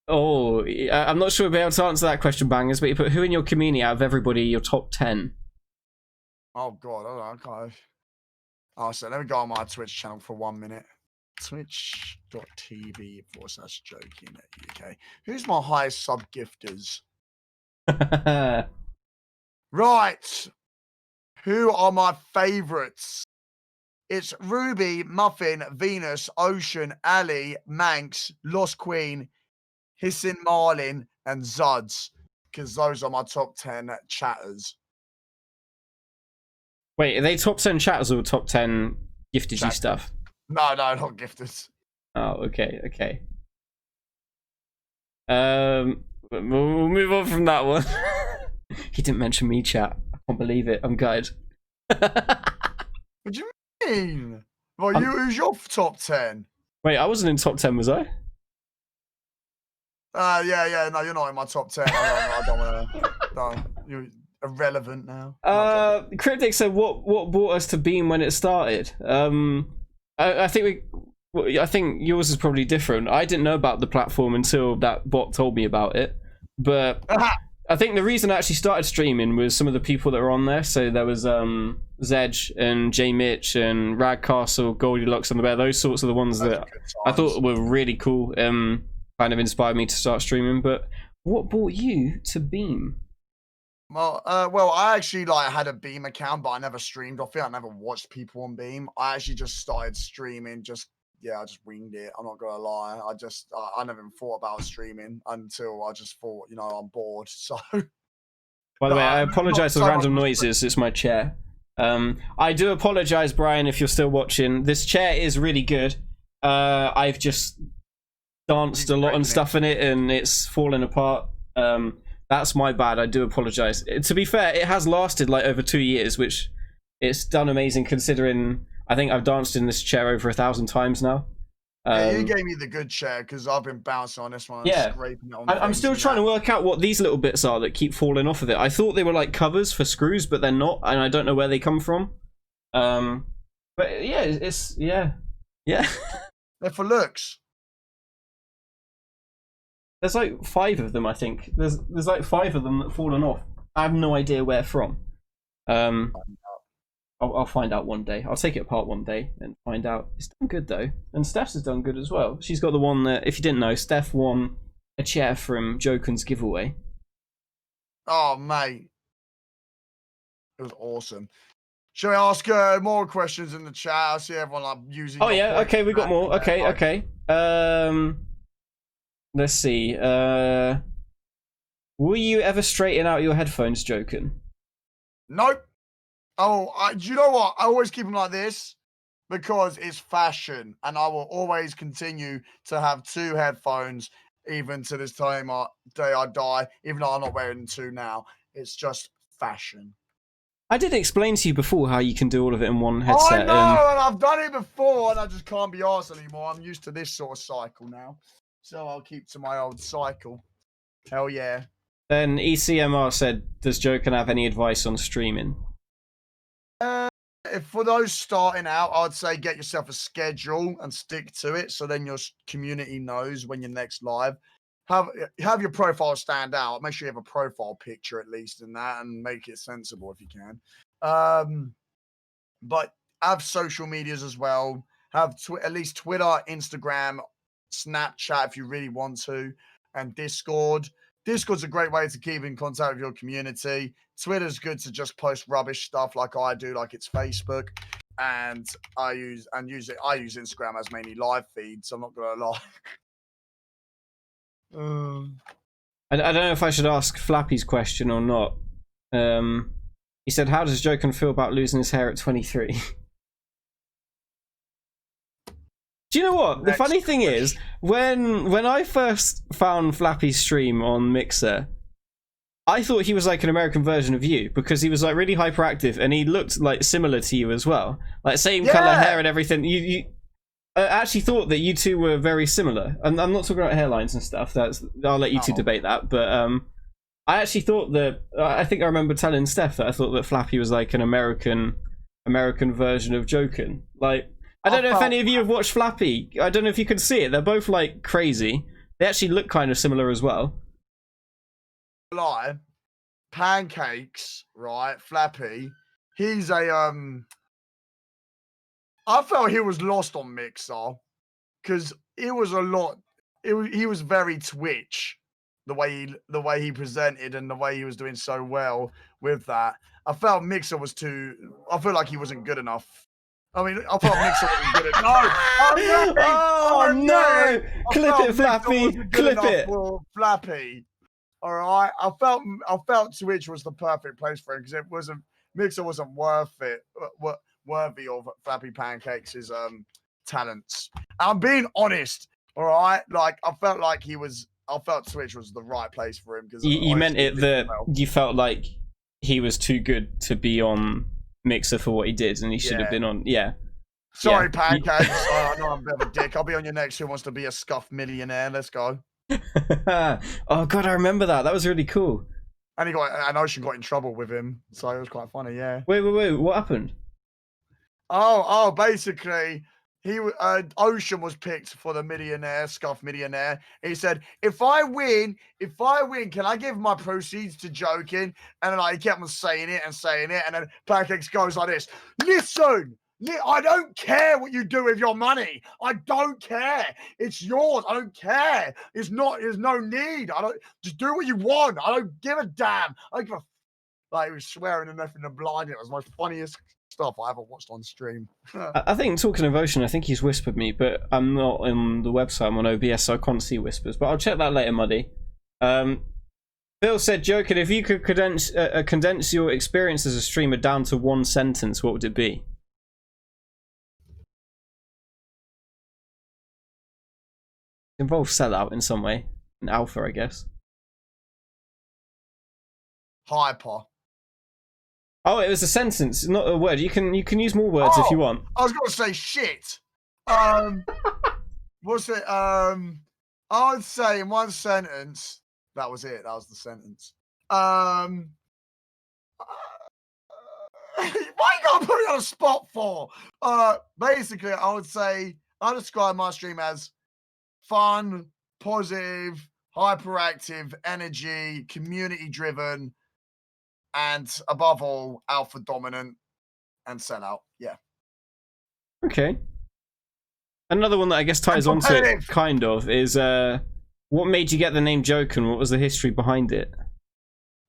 Oh, I'm not sure we'll be able to answer that question, Bangers, but you put who in your community out of everybody, your top 10? Oh, God. I can't. Oh, so let me go on my Twitch channel for 1 minute. Twitch.tv/joking@UK. Who's my highest sub gifters? Right. Who are my favorites? It's Ruby, Muffin, Venus, Ocean, Ali, Manx, Lost Queen, Hissin Marlin, and Zuds. Because those are my top 10 chatters. Wait, are they top 10 chatters or top 10 gifted you Chat. stuff? No, not gifters. Oh, okay. We'll move on from that one. He didn't mention me, chat. I can't believe it. I'm gutted. What do you mean? Well, who's your top 10? Wait, I wasn't in top 10, was I? Yeah. No, you're not in my top 10. I don't want to. No, you're irrelevant now. Cryptic said, "What brought us to Beam when it started?" I think yours is probably different. I didn't know about the platform until that bot told me about it. But I think the reason I actually started streaming was some of the people that were on there. So there was Zedge and J Mitch and Ragcastle, Goldilocks on the Bear. Those sorts of the ones that I thought were really cool. Kind of inspired me to start streaming. But what brought you to Beam? Well, I actually had a Beam account, but I never streamed off it. I never watched people on Beam. I actually just started streaming. I just winged it. I'm not gonna lie. I never even thought about streaming until I just thought, I'm bored. So. By the way, I apologize for the random noises. It's my chair. I do apologize, Brian, if you're still watching. This chair is really good. I've just danced a lot and stuff in it, and it's fallen apart. That's my bad. I do apologize. To be fair, it has lasted over 2 years, which it's done amazing considering I think I've danced in this chair over 1,000 times now. Yeah, you gave me the good chair because I've been bouncing on this one. Yeah, scraping it on I'm still trying to work out what these little bits are that keep falling off of it. I thought they were covers for screws, but they're not, and I don't know where they come from. But yeah, it's yeah. They're for looks. There's 5 of them, I think. There's 5 of them that have fallen off. I have no idea where from. I'll find out one day. I'll take it apart one day and find out. It's done good though, and Steph's has done good as well. She's got the one that, if you didn't know, Steph won a chair from Joken's giveaway. Oh mate, it was awesome. Shall we ask more questions in the chat? I see everyone using. Oh yeah, okay, we got more. Okay. Let's see. Will you ever straighten out your headphones, Joken? Nope. Oh, do you know what? I always keep them like this because it's fashion, and I will always continue to have 2 headphones even to this day I die. Even though I'm not wearing 2 now, it's just fashion. I did explain to you before how you can do all of it in one headset. I know, and I've done it before, and I just can't be arsed anymore. I'm used to this sort of cycle now. So I'll keep to my old cycle. Hell yeah. Then ECMR said, does Joken have any advice on streaming? If for those starting out, I'd say get yourself a schedule and stick to it. So then your community knows when you're next live. Have your profile stand out. Make sure you have a profile picture at least in that, and make it sensible if you can. But have social medias as well. Have at least Twitter, Instagram, Snapchat if you really want to. and Discord. Discord's a great way to keep in contact with your community. Twitter's good to just post rubbish stuff like I do, like it's Facebook. And I use Instagram as mainly live feeds, so I'm not gonna lie. I don't know if I should ask Flappy's question or not. He said, how does Joken feel about losing his hair at 23? Do you know what? The funny thing is, when I first found Flappy's stream on Mixer, I thought he was like an American version of you, because he was like really hyperactive and he looked like similar to you as well. Like same color hair and everything. I actually thought that you two were very similar. And I'm not talking about hairlines and stuff. I'll let you two debate that. But I actually thought that, I think I remember telling Steph that I thought that Flappy was like an American version of Joken. Like, I don't know if any of you have watched Flappy. I don't know if you can see it. They're both like crazy. They actually look kind of similar as well. Lie, Pancakes, right? Flappy. He's a I felt he was lost on Mixer because it was a lot. He was very Twitch, the way he presented and the way he was doing so well with that. I felt Mixer was too. I feel like he wasn't good enough. I mean, I felt Mixer wasn't good enough. Oh no! Clip it, Flappy. Clip it. Flappy. All right. I felt Twitch was the perfect place for him because Mixer wasn't worthy of Flappy Pancakes' talents. I'm being honest. All right. Like I felt Twitch was the right place for him because you meant it that you felt like he was too good to be on Mixer for what he did, and he should have been on. Yeah. Sorry, Pancakes. I know I'm a bit of a dick. I'll be on your next Who Wants to Be a Scuffed Millionaire. Let's go. Oh god, I remember that. That was really cool. And Ocean got in trouble with him, so it was quite funny. Yeah. Wait. What happened? Basically, Ocean was picked for the Scuffed Millionaire. He said, if I win, can I give my proceeds to Joken? And then he kept on saying it, and then Pancakes goes like this: listen, I don't care what you do with your money. I don't care. It's yours. I don't care. There's no need. Just do what you want. I don't give a damn. I don't give a like he was swearing and nothing and blind. It was my funniest stuff I ever watched on stream. I think, talking of Ocean, I think he's whispered me, but I'm not on the website. I'm on OBS, so I can't see whispers. But I'll check that later, Muddy. Bill said, Joken, if you could condense your experience as a streamer down to one sentence, what would it be? Involves sellout in some way. An alpha, I guess. Hyper. Oh, it was a sentence, not a word. You can use more words if you want. I was going to say shit. What's it? I would say in one sentence. That was it. That was the sentence. Why you gotta put me on a spot for? Basically, I would say I describe my stream as fun, positive, hyperactive, energy, community-driven, and above all, alpha dominant and sellout. Yeah. Okay. Another one that I guess ties onto it, kind of, is what made you get the name Joken? What was the history behind it?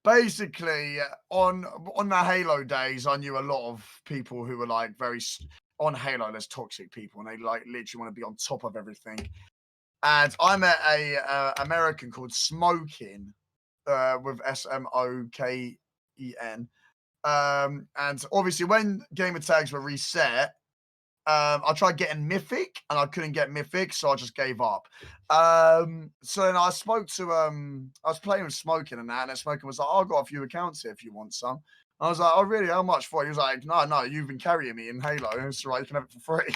Basically, on the Halo days, I knew a lot of people who were like on Halo. There's toxic people, and they like literally want to be on top of everything. And I met a American called Smokin, with Smoken. And obviously, when gamer tags were reset, I tried getting Mythic, and I couldn't get Mythic, so I just gave up. So then I spoke to I was playing with Smokin and that, and Smokin was like, "Oh, I've got a few accounts here if you want some." I was like, "Oh, really? How much for it?" He was like, No, you've been carrying me in Halo. It's right, you can have it for free.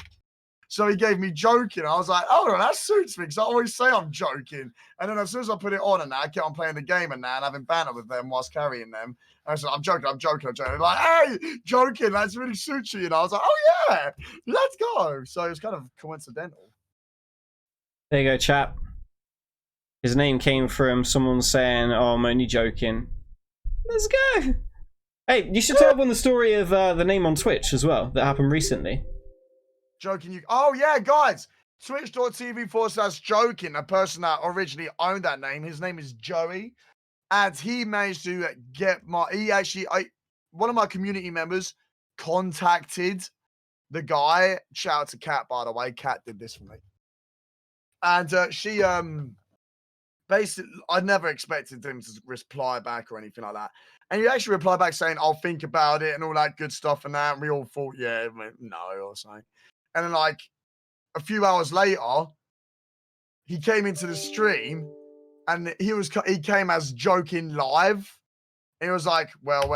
So he gave me Joken. I was like, "Oh, no, that suits me," because I always say I'm joking. And then as soon as I put it on and that, I kept on playing the game and that, and having banter with them whilst carrying them. And I said, I'm joking. Like, hey, Joken, that's really suits you. And I was like, oh, yeah, let's go. So it was kind of coincidental. There you go, chap. His name came from someone saying, oh, I'm only joking. Let's go. Hey, you should tell everyone the story of the name on Twitch as well that happened recently. Joking, you. Oh, yeah, guys. Twitch.tv/Joken, the person that originally owned that name, his name is Joey, and he managed to get one of my community members contacted the guy. Shout out to Kat, by the way. Kat did this for me, and she basically, I never expected him to reply back or anything like that. And he actually replied back saying, "I'll think about it," and all that good stuff and that. And we all thought, yeah, no, or something. And then like a few hours later, he came into the stream and he came as Joking live. And he was like, well.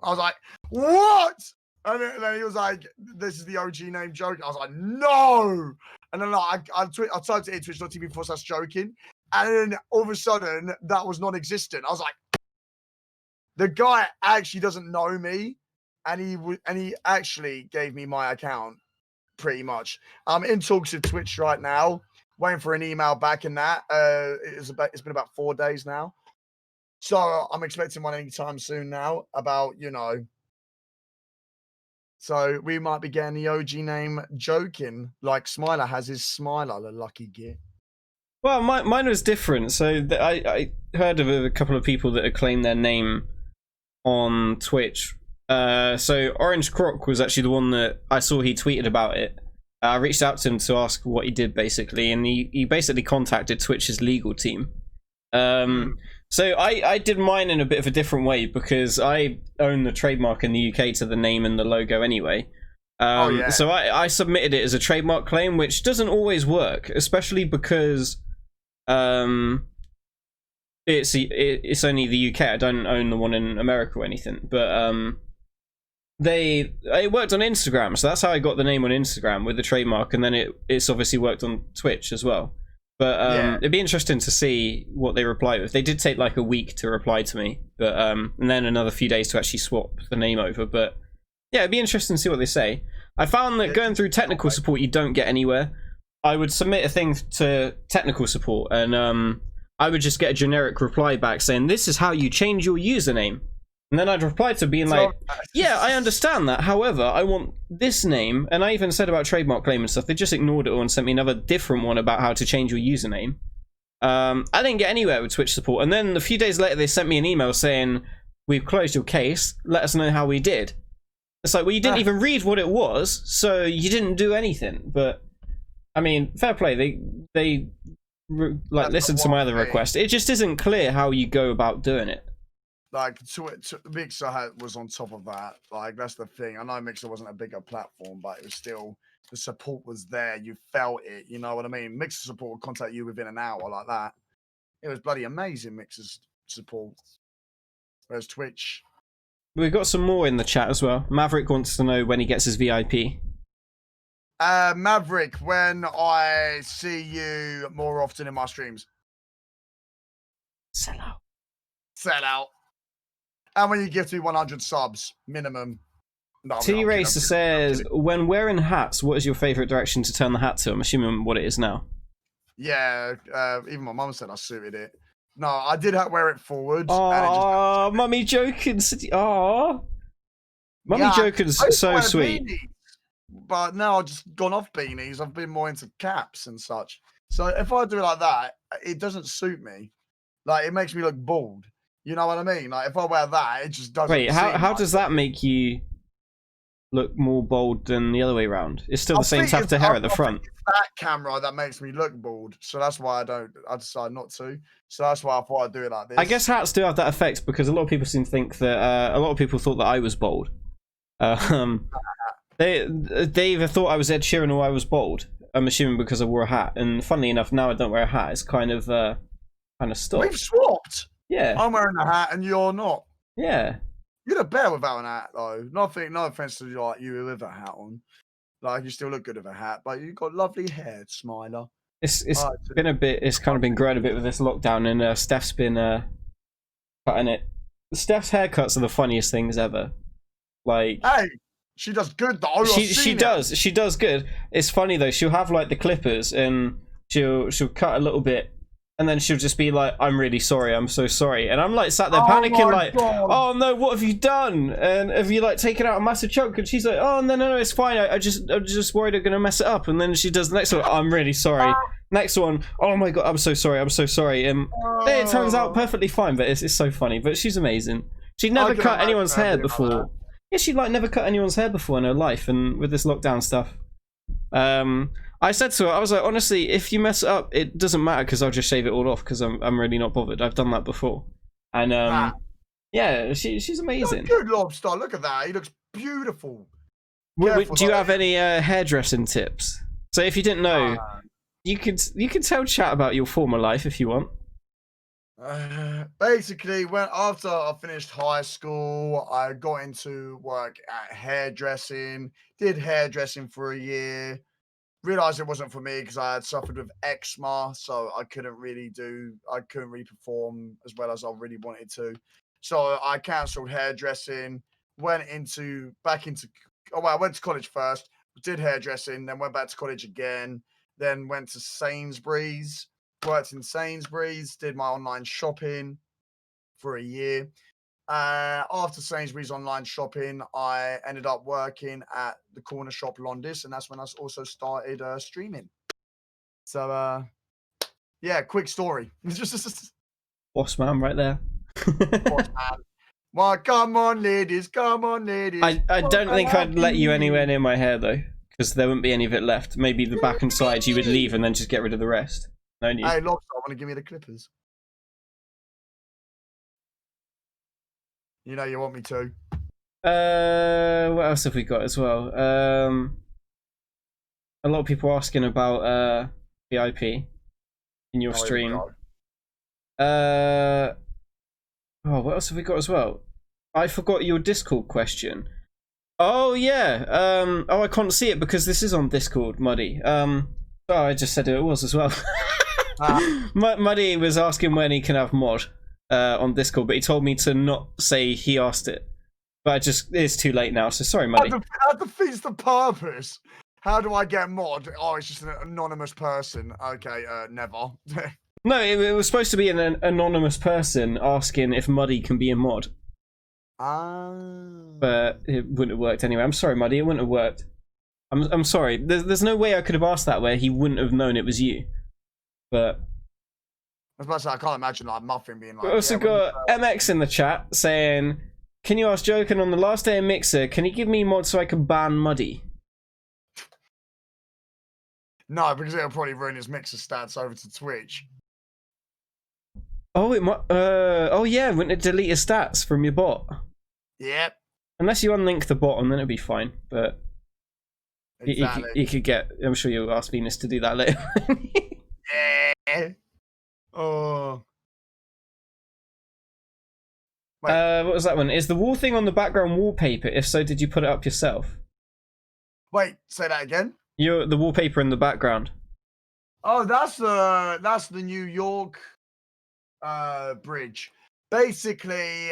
I was like, what? And then he was like, this is the OG name Joking. I was like, no. And then like, I typed it in twitch.tv/Joking. And then all of a sudden, that was non-existent. I was like, the guy actually doesn't know me. And he actually gave me my account, pretty much. I'm in talks with Twitch right now, waiting for an email back in that. It's been about 4 days now. So I'm expecting one anytime soon now about, so we might be getting the OG name Joking, like Smilar has his Smilar, the lucky git. Well, mine was different. So I heard of a couple of people that had claimed their name on Twitch. So Orange Croc was actually the one that I saw he tweeted about it. I reached out to him to ask what he did basically, and he basically contacted Twitch's legal team. So I did mine in a bit of a different way because I own the trademark in the UK to the name and the logo anyway. So I submitted it as a trademark claim, which doesn't always work, especially because it's only the UK. I don't own the one in America or anything, but it worked on Instagram, so that's how I got the name on Instagram with the trademark, and then it's obviously worked on Twitch as well. But it'd be interesting to see what they reply with. They did take like a week to reply to me, but and then another few days to actually swap the name over. But yeah, it'd be interesting to see what they say. I found that going through technical support, you don't get anywhere. I would submit a thing to technical support, and I would just get a generic reply back saying, "This is how you change your username." And then I'd reply to being like, yeah, I understand that. However, I want this name. And I even said about trademark claim and stuff. They just ignored it all and sent me another different one about how to change your username. I didn't get anywhere with Twitch support. And then a few days later, they sent me an email saying, "We've closed your case. Let us know how we did." It's like, well, you didn't even read what it was, so you didn't do anything. But, I mean, fair play. They like listened to my other request. It just isn't clear how you go about doing it. Like, Mixer was on top of that. Like, that's the thing. I know Mixer wasn't a bigger platform, but it was still, the support was there. You felt it. You know what I mean? Mixer support would contact you within an hour like that. It was bloody amazing, Mixer's support. Whereas Twitch. We've got some more in the chat as well. Maverick wants to know when he gets his VIP. Maverick, when I see you more often in my streams. Sell out. Sell out. And when you give me 100 subs, minimum. No, T-Racer says, when wearing hats, what is your favourite direction to turn the hat to? I'm assuming what it is now. Yeah, even my mum said I suited it. No, I did wear it forward. Oh, Mummy Joken. Oh, Mummy Joken's so sweet. Beanies, but now I've just gone off beanies. I've been more into caps and such. So if I do it like that, it doesn't suit me. Like, it makes me look bald. You know what I mean? Like, if I wear that, it just doesn't. Wait, how does that make you look more bold than the other way around? It's still the same tuft of hair at the front. It's that camera that makes me look bald, so that's why I decide not to. So that's why I thought I'd do it like this. I guess hats do have that effect because a lot of people seem to think that a lot of people thought that I was bald. They either thought I was Ed Sheeran or I was bald. I'm assuming because I wore a hat. And funnily enough, now I don't wear a hat. It's kind of stopped. We've swapped. Yeah. I'm wearing a hat and you're not. Yeah. You're the bear without an hat, though. No offense to you with a hat on. Like, you still look good with a hat, but you've got lovely hair, Smiler. It's been a bit. It's kind of been growing a bit with this lockdown, and Steph's been cutting it. Steph's haircuts are the funniest things ever. Like, hey, she does good though. She does good. It's funny though. She'll have like the clippers, and she'll cut a little bit And then she'll just be like, I'm really sorry, I'm so sorry. And I'm like sat there Oh panicking, my like, God. oh no, what have you done? And have you like taken out a massive chunk? And she's like, oh no, it's fine. I'm just worried I'm gonna mess it up. And then she does the next one, I'm really sorry. Next one, oh my God, I'm so sorry. It turns out perfectly fine, but it's so funny. But she's amazing. She'd never can cut imagine anyone's her hair being like that. before. Yeah, she'd like never cut anyone's hair before in her life, and with this lockdown stuff. I said to her, I was like, honestly, if you mess it up, it doesn't matter because I'll just shave it all off because I'm really not bothered. I've done that before. And yeah, she's amazing. Good lobster. Look at that. He looks beautiful. Do you have any hairdressing tips? So if you didn't know, you could tell chat about your former life if you want. Basically, after I finished high school, I got into work at hairdressing. Did hairdressing for a year. Realized it wasn't for me because I had suffered with eczema, so I couldn't really perform as well as I really wanted to. So I cancelled hairdressing. I went to college first. Did hairdressing, then went back to college again. Then went to Sainsbury's. Worked in Sainsbury's, did my online shopping for a year. After Sainsbury's online shopping, I ended up working at the corner shop Londis, and that's when I also started streaming. So, yeah, quick story. Boss man right there. Boss man. Well, come on, ladies. I don't think I'd let you anywhere near my hair, though, because there wouldn't be any of it left. Maybe the back and sides you would leave and then just get rid of the rest. No need. Hey, Lobster, I want to give me the clippers. You know you want me to. What else have we got as well? A lot of people asking about VIP in your stream. What else have we got as well? I forgot your Discord question. Oh yeah. I can't see it because this is on Discord, Muddy. I just said who it was as well. Muddy was asking when he can have mod on Discord, but he told me to not say he asked it. But it's too late now, so sorry, Muddy. That defeats the purpose. How do I get mod? Oh, it's just an anonymous person. Okay, never. No, it was supposed to be an anonymous person asking if Muddy can be a mod. But it wouldn't have worked anyway. I'm sorry, Muddy, it wouldn't have worked. I'm sorry. There's no way I could have asked that where he wouldn't have known it was you. But I was about to say, I can't imagine like Muffin being like. we also got MX in the chat saying, "Can you ask Joken on the last day of Mixer? Can he give me mod so I can ban Muddy?" No, because it'll probably ruin his Mixer stats over to Twitch. Oh, it might. Oh yeah, wouldn't it delete his stats from your bot? Yep. Unless you unlink the bot, and then it'd be fine. But Exactly. you could get. I'm sure you'll ask Venus to do that later. Yeah. Oh. Wait. What was that one? Is the wall thing on the background wallpaper? If so, did you put it up yourself? Wait, say that again. The wallpaper in the background. Oh, that's the New York bridge. Basically,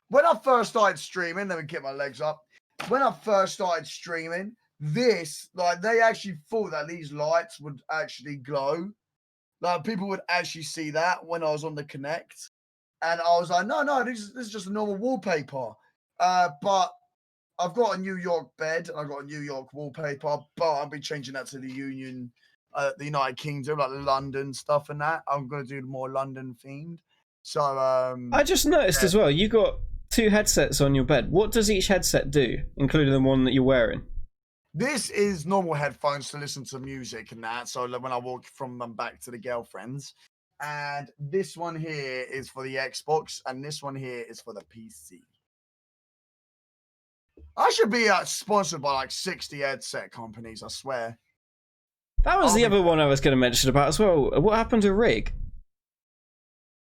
when I first started streaming, let me get my legs up. When I first started streaming, they actually thought that these lights would actually glow. Like people would actually see that when I was on the Connect. And I was like, no, this is just a normal wallpaper. But I've got a New York bed and I've got a New York wallpaper, but I'll be changing that to the United Kingdom, like London stuff and that. I'm going to do more London themed. So, I just noticed as well, you got 2 headsets on your bed. What does each headset do, including the one that you're wearing? This is normal headphones to listen to music and that. So when I walk from them back to the girlfriends. And this one here is for the Xbox, and this one here is for the PC. I should be sponsored by like 60 headset companies, I swear. That was the other one I was going to mention about as well. What happened to Rig?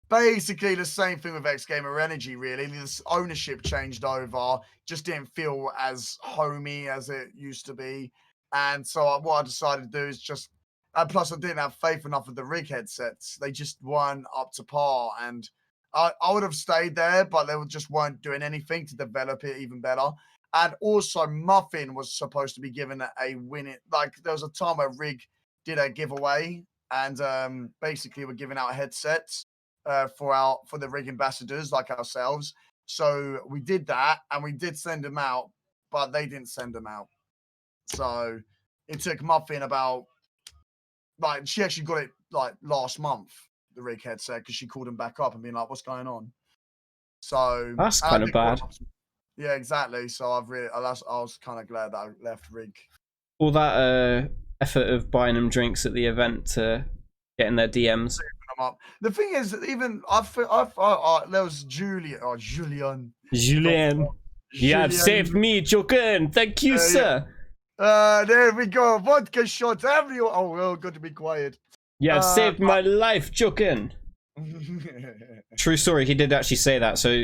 Basically the same thing with X Gamer Energy, really. This ownership changed over, just didn't feel as homey as it used to be. And so what I decided to do is just, and plus I didn't have faith enough with the Rig headsets. They just weren't up to par. And I would have stayed there, but they just weren't doing anything to develop it even better. And also Muffin was supposed to be given a win. Like there was a time where Rig did a giveaway and basically we're giving out headsets for the rig ambassadors like ourselves. So we did that, and we did send them out, but they didn't send them out. So it took Muffin about, like, she actually got it like last month, the rig headset, because she called him back up and being like, "What's going on?" So That's kind of bad. Yeah, exactly. So I was kind of glad that I left rig. All that effort of buying them drinks at the event to get in their DMs. The thing is, even there was Julian. You have saved me, Joken. Thank you, sir. There we go. Vodka shots everyone. Oh, well, good to be quiet. You have saved my life, Joken. True story. He did actually say that. So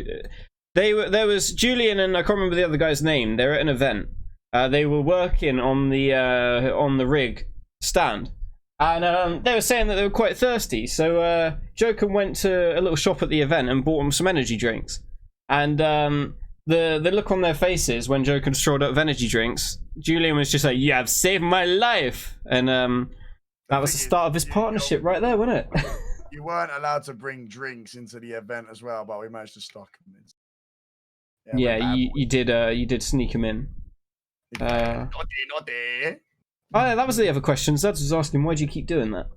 there was Julian and I can't remember the other guy's name. They were at an event. They were working on the rig stand, and they were saying that they were quite thirsty. So Joken went to a little shop at the event and bought them some energy drinks. And the look on their faces when Joken strolled up with energy drinks, Julian was just like, "You have saved my life," and that was the start of his partnership right there, wasn't it? You weren't allowed to bring drinks into the event as well, but we managed to stock them. Yeah, you did sneak them in. Naughty. Oh, yeah, that was the other question. Zeds was asking, why do you keep doing that?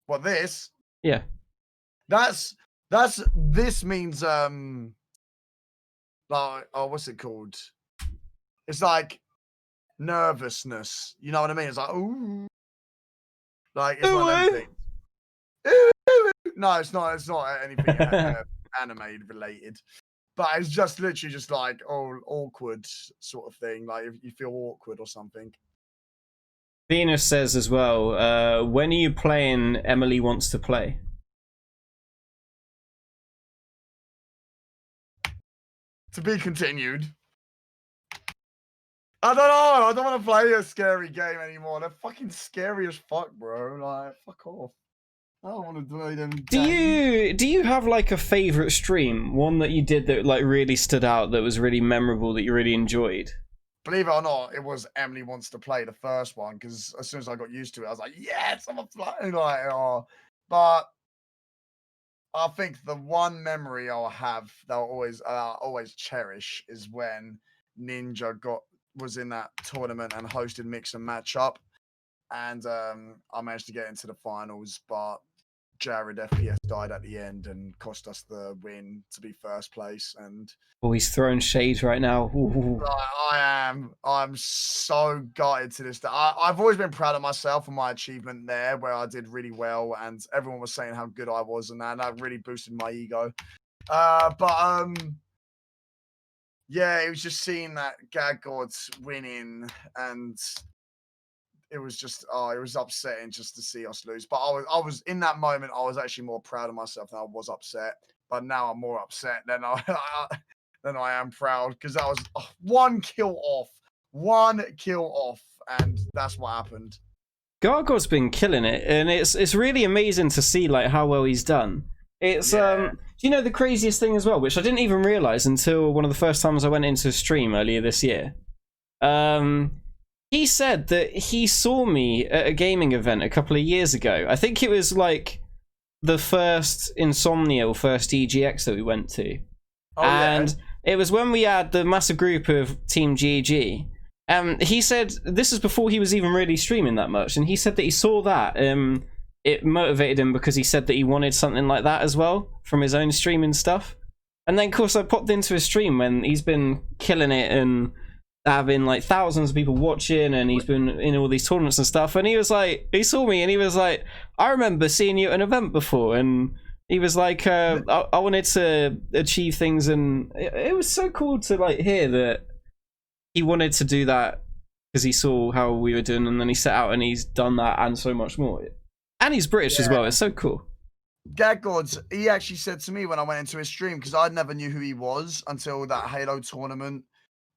What, this? Yeah. This means like, oh, what's it called? It's like nervousness. You know what I mean? It's like, ooh. Like, it's one of them things. No, it's not. It's not anything anime related. But it's just literally just like, oh, awkward sort of thing. Like, if you feel awkward or something. Venus says as well, when are you playing Emily Wants to Play? To be continued. I don't know. I don't want to play a scary game anymore. They're fucking scary as fuck, bro. Like, fuck off. I don't want to play them. Do you have like a favorite stream, one that you did that like really stood out, that was really memorable, that you really enjoyed? Believe it or not, it was Emily Wants to Play, the first one, because as soon as I got used to it, I was like, yes, I'm a playing, like, oh. But I think the one memory I'll have that I'll always cherish is when Ninja was in that tournament and hosted Mix and Match Up, and I managed to get into the finals, but Jared FPS died at the end and cost us the win to be first place. And he's throwing shade right now. I'm so gutted to this day. I've always been proud of myself for my achievement there, where I did really well, and everyone was saying how good I was, and that really boosted my ego. Yeah, it was just seeing that Gag Gods winning, and it was just, it was upsetting just to see us lose. But I was in that moment, I was actually more proud of myself than I was upset. But now I'm more upset than I am proud, because that was one kill off, and that's what happened. Gargoyle's been killing it, and it's really amazing to see like how well he's done. It's do you know the craziest thing as well, which I didn't even realize until one of the first times I went into a stream earlier this year. He said that he saw me at a gaming event a couple of years ago. I think it was like the first Insomnia or first EGX that we went to. And it was when we had the massive group of Team GG. He said, this is before he was even really streaming that much, and he said that he saw that. It motivated him because he said that he wanted something like that as well from his own streaming stuff. And then, of course, I popped into his stream when he's been killing it and having like thousands of people watching, and he's been in all these tournaments and stuff, and he was like, he saw me and he was like, I remember seeing you at an event before, and he was like, I wanted to achieve things, and it was so cool to like hear that he wanted to do that because he saw how we were doing, and then he set out and he's done that and so much more, and he's British as well. It's so cool. Gag Gods, he actually said to me when I went into his stream, because I never knew who he was until that Halo tournament,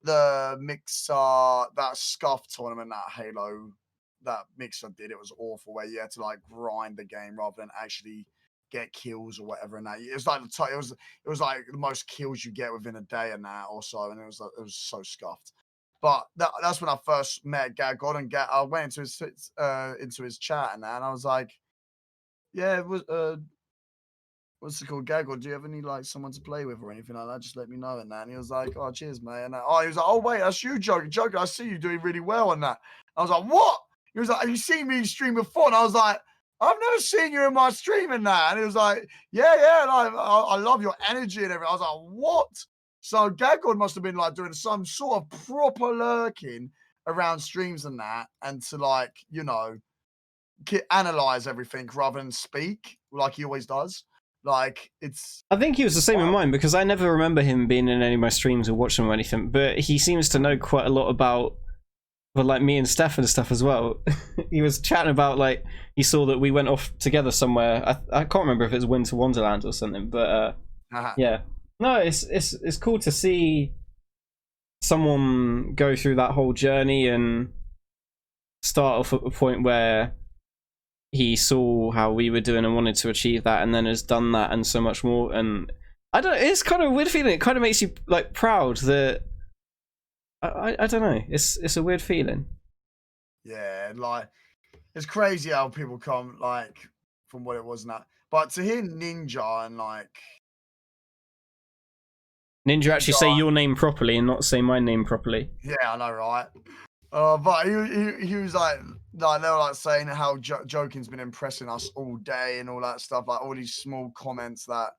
the Mixer, that Scuff tournament, that Mixer did. It was awful, where you had to like grind the game rather than actually get kills or whatever. And that it was like it was like the most kills you get within a day and that or so, and it was so scuffed. But that's when I first met Gag God, and I went into his chat and that, and I was like, yeah, it was what's it called, Gag God? Do you have any like someone to play with or anything like that? Just let me know and that. And he was like, oh, cheers, mate. And he was like, oh wait, that's you, Joken. Joken, I see you doing really well on that. I was like, what? He was like, have you seen me stream before? And I was like, I've never seen you in my stream and that. And he was like, yeah, and I love your energy and everything. I was like, what? So Gag God must have been like doing some sort of proper lurking around streams and that, and to like, you know, analyze everything rather than speak like he always does. Like, it's... I think he was the same in mine, because I never remember him being in any of my streams or watching them or anything, but he seems to know quite a lot about, well, like me and Steph and stuff as well. He was chatting about, like, he saw that we went off together somewhere. I can't remember if it was Winter Wonderland or something, but yeah. No, it's cool to see someone go through that whole journey and start off at a point where he saw how we were doing and wanted to achieve that, and then has done that and so much more. And I don't, it's kind of a weird feeling. It kind of makes you like proud that I don't know. It's a weird feeling. Yeah, like, it's crazy how people come like from what it was now. But to hear Ninja and like Ninja actually say your name properly and not say my name properly. Yeah, I know, right? But he was like they were like saying how Joken's been impressing us all day and all that stuff, like all these small comments that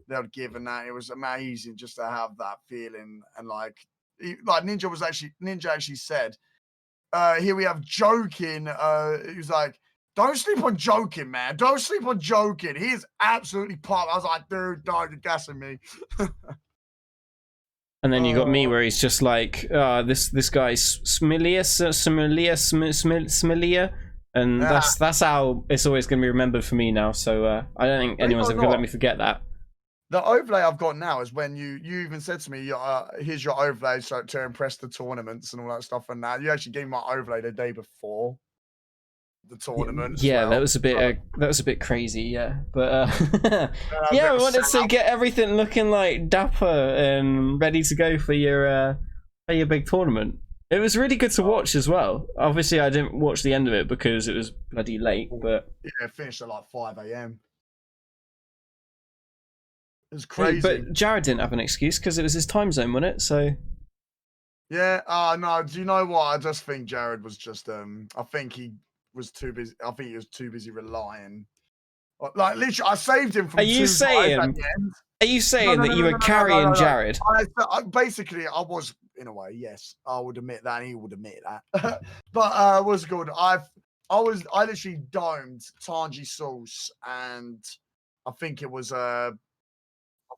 they would give, and that it was amazing just to have that feeling. And like Ninja actually said, here we have Joken. He was like, don't sleep on Joken, man. Don't sleep on Joken. He is absolutely pop. I was like, dude, you're gassing me. And then you got me, where he's just like, this guy's Smilar, and that's how it's always going to be remembered for me now. So I don't think anyone's ever going to let me forget that. The overlay I've got now is when you even said to me, here's your overlay so to impress the tournaments and all that stuff. And that you actually gave me my overlay the day before the tournament. Yeah, that was a bit crazy. Yeah, but yeah, I wanted to get everything looking like dapper and ready to go for your big tournament. It was really good to watch as well. Obviously, I didn't watch the end of it because it was bloody late. But yeah, it finished at like 5 a.m. It was crazy. But Jared didn't have an excuse because it was his time zone, wasn't it? So yeah, no. Do you know what? I just think Jared was just I think he was too busy. I think he was too busy relying. Like literally, I saved him from. Are you saying that you were carrying Jared? Basically, I was in a way. Yes, I would admit that. And he would admit that. But what's good? I literally domed Tanji Sauce, and I think it was I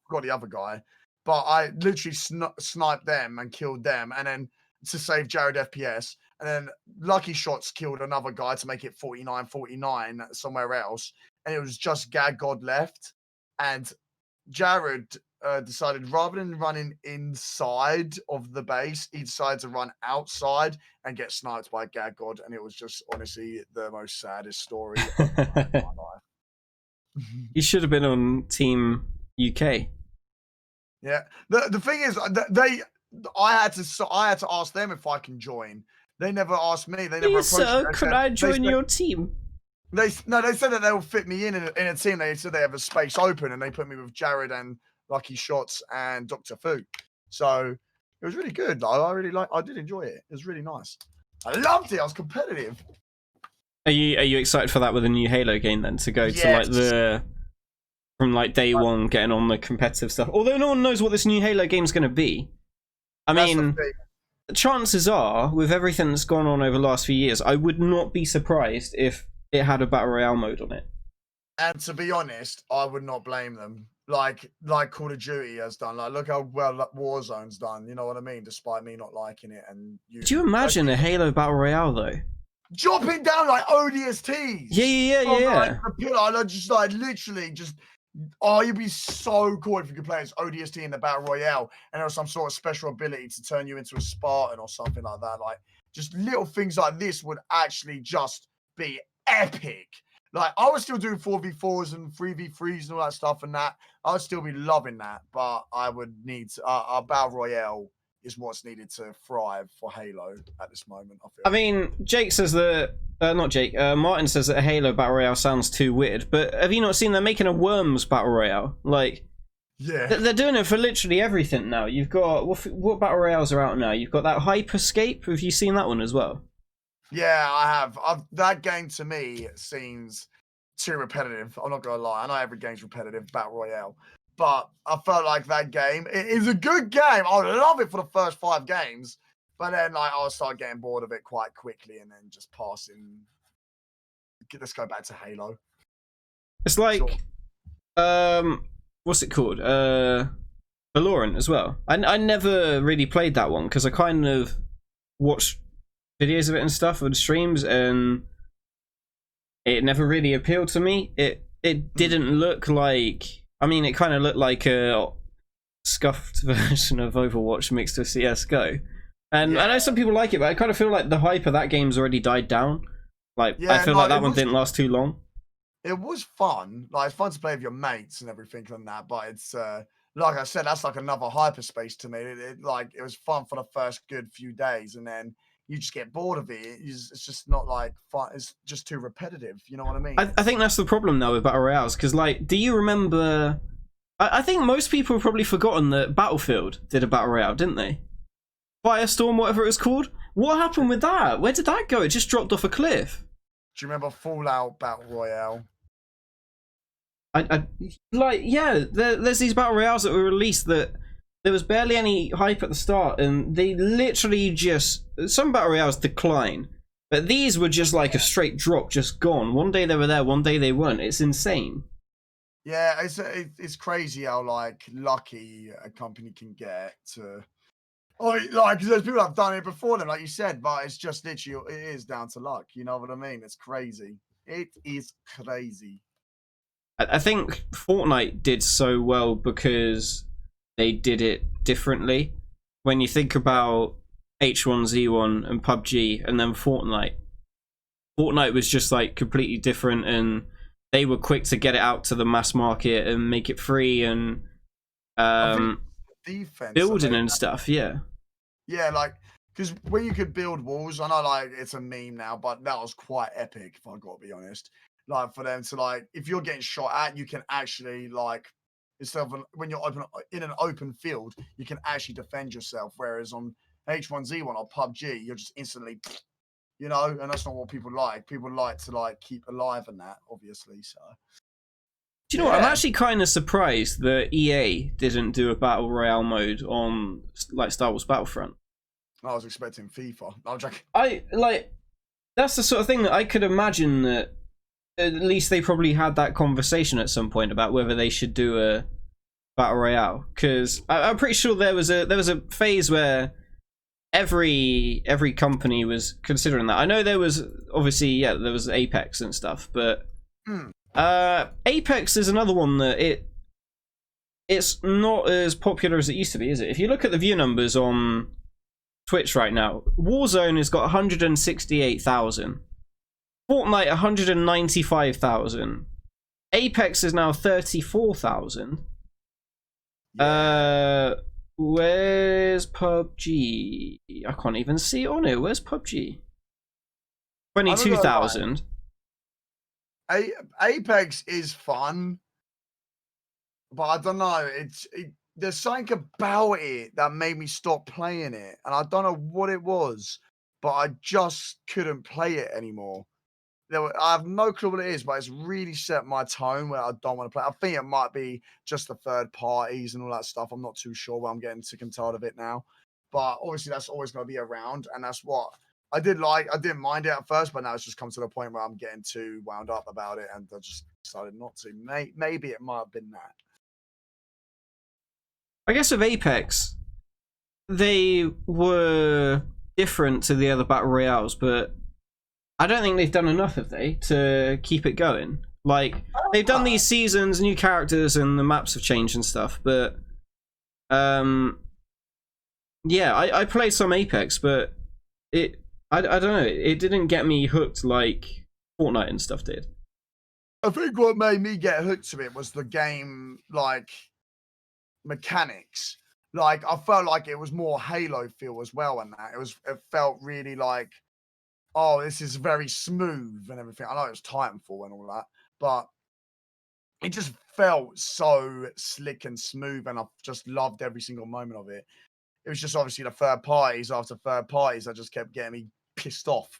forgot the other guy, but I literally sniped them and killed them, and then to save Jared FPS. And then Lucky Shots killed another guy to make it 49-49 somewhere else. And it was just Gag God left. And Jared decided rather than running inside of the base, he decided to run outside and get sniped by Gag God. And it was just honestly the most saddest story of my life. You should have been on Team UK. Yeah. The thing is, I had to ask them if I can join. They never asked me. They never approached me. Sir, could I join your team? They said that they'll fit me in a team. They said they have a space open, and they put me with Jared and Lucky Shots and Dr. Fu. So it was really good. I did enjoy it. It was really nice. I loved it. I was competitive. Are you excited for that with a new Halo game then, to go to like from like day one getting on the competitive stuff? Although no one knows what this new Halo game's going to be. I mean, chances are, with everything that's gone on over the last few years, I would not be surprised if it had a Battle Royale mode on it. And to be honest, I would not blame them. Like Call of Duty has done. Like, look how well Warzone's done. You know what I mean? Despite me not liking it. And do you imagine a Halo Battle Royale, though? Dropping down like ODSTs. Yeah. Like, the pillar, just like literally just... Oh, you'd be so cool if you could play as ODST in the Battle Royale and there was some sort of special ability to turn you into a Spartan or something like that. Like, just little things like this would actually just be epic. Like, I would still do 4v4s and 3v3s and all that stuff and that. I would still be loving that, but I would need a Battle Royale is what's needed to thrive for Halo at this moment. I feel. I mean, Jake says that not Jake. Martin says that a Halo battle royale sounds too weird. But have you not seen they're making a Worms battle royale? Like, yeah, they're doing it for literally everything now. You've got what battle royales are out now? You've got that Hyperscape. Have you seen that one as well? yeah, I have. That game to me seems too repetitive. I'm not gonna lie. I know every game's repetitive, battle royale, but I felt like that game. It is a good game. I love it for the first 5 games, but then like I'll start getting bored of it quite quickly, and then just passing. Let's go back to Halo. It's like, what's it called? Valorant as well. I never really played that one because I kind of watched videos of it and stuff on streams, and it never really appealed to me. It didn't look like. I mean, it kind of looked like a scuffed version of Overwatch mixed with CS:GO. And Yeah. I know some people like it, but I kind of feel like the hype of that game's already died down. Like, Yeah, I feel no, like that it one was- didn't last too long. It was fun. Like it's fun to play with your mates and everything like that. But it's like I said, that's like another hyperspace to me. It was fun for the first good few days, and then you just get bored of it. It's just not like fun. It's just too repetitive. You know what I mean? I think that's the problem though with battle royales, because like, do you remember? I think most people have probably forgotten that Battlefield did a battle royale, didn't they? Firestorm, whatever it was called. What happened with that? Where did that go? It just dropped off a cliff. Do you remember Fallout Battle Royale? There's these battle royales that were released that there was barely any hype at the start, and they literally just, some battle royales decline, but these were just like a straight drop, just gone. One day they were there, one day they weren't. It's insane. Yeah, it's crazy how like lucky a company can get to. Oh, like 'cause there's people that have done it before them, like you said, but it's just literally it is down to luck. You know what I mean? It's crazy. It is crazy. I think Fortnite did so well because they did it differently. When you think about H1Z1 and PUBG and then Fortnite was just like completely different, and they were quick to get it out to the mass market and make it free and Defense building and stuff. Yeah. Yeah, like because when you could build walls, I know like it's a meme now, but that was quite epic if I got to be honest. Like for them to like, if you're getting shot at, you can actually like instead of when you're in an open field, you can actually defend yourself. Whereas on H1Z1 or PUBG, you're just instantly, you know, and that's not what people like. People like to like keep alive in that, obviously. So. Do you know what? I'm Yeah. actually kind of surprised that EA didn't do a battle royale mode on like Star Wars Battlefront. I was expecting FIFA. I'm joking. That's the sort of thing that I could imagine that at least they probably had that conversation at some point about whether they should do a battle royale, because I'm pretty sure there was a phase where every company was considering that. I know there was obviously there was Apex and stuff, but Apex is another one that it's not as popular as it used to be, is it? If you look at the view numbers on Twitch right now, Warzone has got 168,000, Fortnite 195,000, Apex is now 34,000. Where's PUBG? I can't even see it on it. Where's PUBG? 22,000. Apex is fun, but I don't know. There's something about it that made me stop playing it, and I don't know what it was, but I just couldn't play it anymore. I have no clue what it is, but it's really set my tone where I don't want to play. I think it might be just the third parties and all that stuff. I'm not too sure, but I'm getting sick and tired of it now. But obviously, that's always going to be around, and that's what I did like. I didn't mind it at first, but now it's just come to the point where I'm getting too wound up about it, and I just decided not to. Maybe it might have been that. I guess with Apex, they were different to the other battle royales, but I don't think they've done enough, have they, to keep it going? Like, they've done these seasons, new characters, and the maps have changed and stuff, but I played some Apex, but I don't know, it didn't get me hooked like Fortnite and stuff did. I think what made me get hooked to it was the game, like, mechanics. like I felt like it was more Halo feel as well, and that it felt really like, oh, this is very smooth and everything. I know it was Titanfall and all that, but it just felt so slick and smooth, and I just loved every single moment of it. It was just obviously the third parties after third parties that just kept getting me pissed off.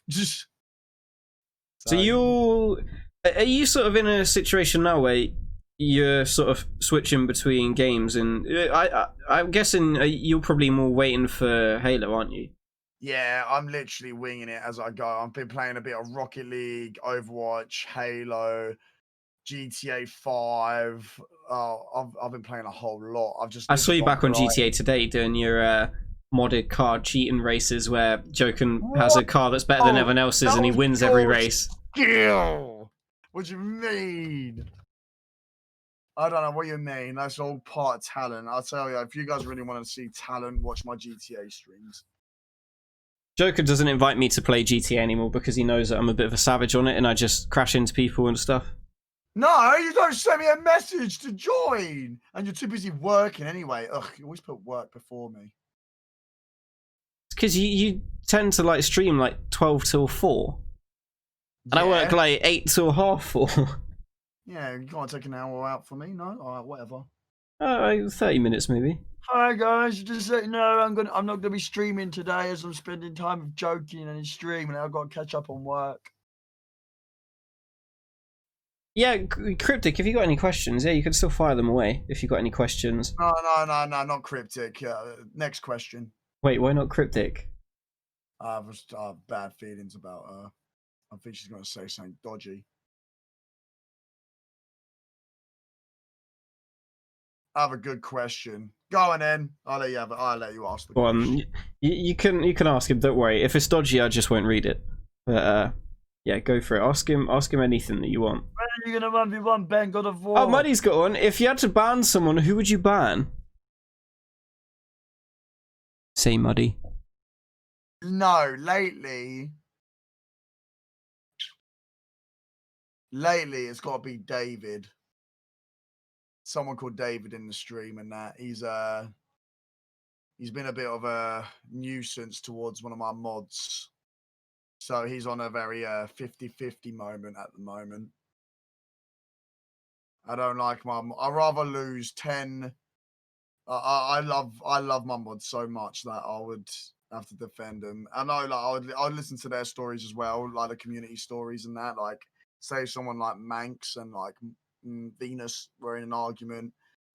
So are you sort of in a situation now where you're sort of switching between games, and I'm guessing you're probably more waiting for Halo, aren't you? Yeah, I'm literally winging it as I go. I've been playing a bit of Rocket League, Overwatch, Halo, GTA 5. I've been playing a whole lot. I saw you back on GTA today doing your modded car cheating races where Joken has a car that's better than everyone else's and he wins every race. Skill. What do you mean? I don't know what you mean. That's all part of talent. I'll tell you, if you guys really want to see talent, watch my GTA streams. Joker doesn't invite me to play GTA anymore because he knows that I'm a bit of a savage on it and I just crash into people and stuff. No, you don't send me a message to join. And you're too busy working anyway. Ugh, you always put work before me. It's because you tend to like stream like 12 till 4. And I work like 8 till half 4. Yeah, you can't take an hour out for me, no? All right, whatever. 30 minutes maybe. Hi guys, just let you know I'm not gonna be streaming today as I'm spending time with Joking and his stream, and I've got to catch up on work. Yeah, Cryptic, if you got any questions, yeah, you can still fire them away if you got any questions. No, not Cryptic. Next question. Wait, why not Cryptic? I have bad feelings about her. I think she's gonna say something dodgy. I have a good question. Go on then. I'll let you have it. I'll let you ask the question. You can ask him. Don't worry. If it's dodgy, I just won't read it. But yeah, go for it. Ask him anything that you want. When are you gonna 1v1 Ben God of War? Oh, Muddy's got one. If you had to ban someone, who would you ban? Say Muddy. No, lately it's got to be David. Someone called David in the stream, and that he's been a bit of a nuisance towards one of my mods. So he's on a very 50-50 moment at the moment. I don't like I'd rather lose 10. I love my mods so much that I would have to defend them. I know, like I would listen to their stories as well, like the community stories and that. Like, say someone like Manx and like Venus were in an argument,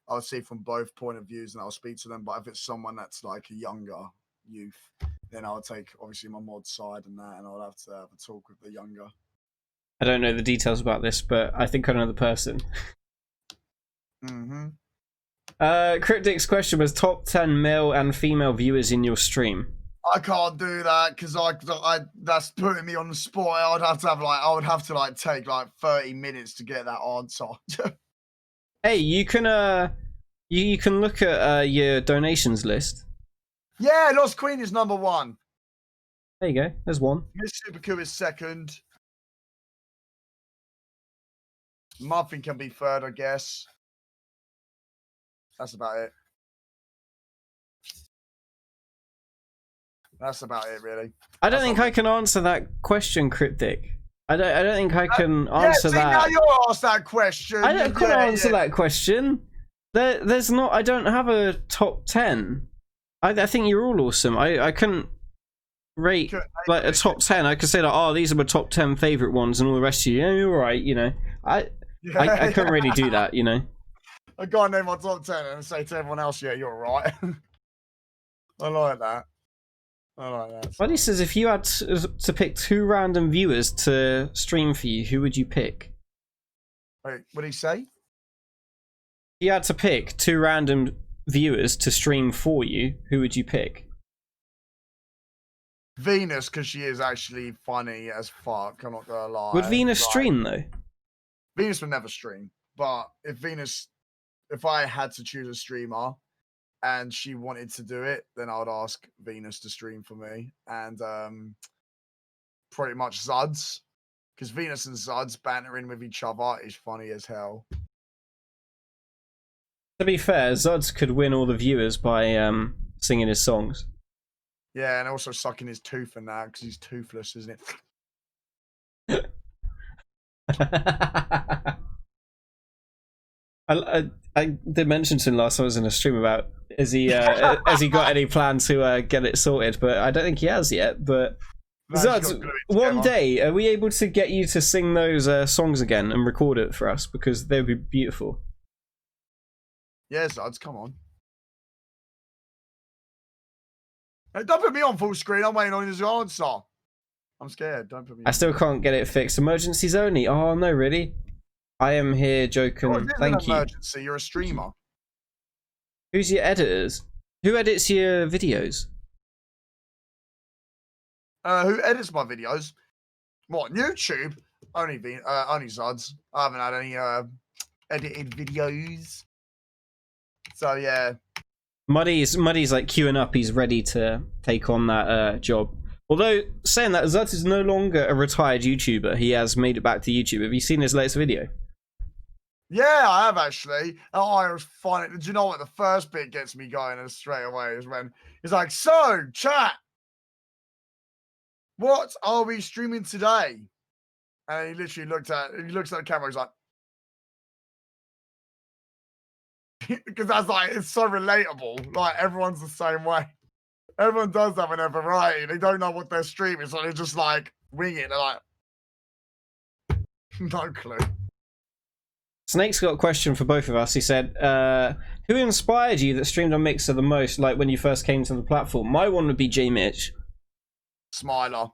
I would see from both point of views and I'll speak to them. But if it's someone that's like a younger youth, then I would take obviously my mod side and that, and I would have to have a talk with the younger. I don't know the details about this, but I think I know the person. Cryptic's question was top 10 male and female viewers in your stream. I can't do that because I that's putting me on the spot. I would have to take like 30 minutes to get that answer. Hey, you can you can look at your donations list. Yeah, Lost Queen is number 1. There you go. There's one. Miss Supercool is second. Muffin can be third, I guess. That's about it. That's about it, really. I don't think I can answer that question, Cryptic. I don't think I can answer that. Now you're asked that question. I don't couldn't answer that question. There's not. I don't have a top 10. I think you're all awesome. I couldn't rate like a top 10. I could say like, oh, these are my top 10 favorite ones, and all the rest of you, yeah, you're all right. You know, I couldn't really do that. You know. I can't name my top 10 and say to everyone else, yeah, you're right. I like that. I like that. Buddy says if you had to pick 2 random viewers to stream for you, who would you pick? Wait, what did he say? If you had to pick 2 random viewers to stream for you, who would you pick? Venus, because she is actually funny as fuck. I'm not gonna lie. Would Venus stream though? Venus would never stream, but if I had to choose a streamer and she wanted to do it, then I would ask Venus to stream for me, and pretty much Zuds, because Venus and Zuds bantering with each other is funny as hell. To be fair, Zods could win all the viewers by singing his songs. Yeah, and also sucking his tooth and that because he's toothless, isn't it? I did mention to him last time I was in a stream about has he got any plan to get it sorted, but I don't think he has yet. But No, he's got Zods, to glue it one together. day are we able to get you to sing those songs again and record it for us because they would be beautiful. Yeah, Zods, come on. Hey, don't put me on full screen. I'm waiting on his answer. I'm scared. Don't put me. I still can't get it fixed. Emergencies only. Oh no, really? I am here, Joken. Thank you. Emergency. You're a streamer. Who's your editors? Who edits your videos? Who edits my videos? What, YouTube? Only Zods. I haven't had any edited videos. So yeah. Muddy's like queuing up. He's ready to take on that job. Although saying that, Zods is no longer a retired YouTuber. He has made it back to YouTube. Have you seen his latest video? Yeah, I have actually. Oh, I was finding. Do you know what? The first bit gets me going and straight away is when he's like, "So, chat, what are we streaming today?" And he literally looks at the camera. He's like, because that's like it's so relatable. Like everyone's the same way. Everyone does have a variety. They don't know what they're streaming, so they just like wing it. They're like, no clue. Snake's got a question for both of us. He said, who inspired you that streamed on Mixer the most, like when you first came to the platform? My one would be J Mitch. Smilar.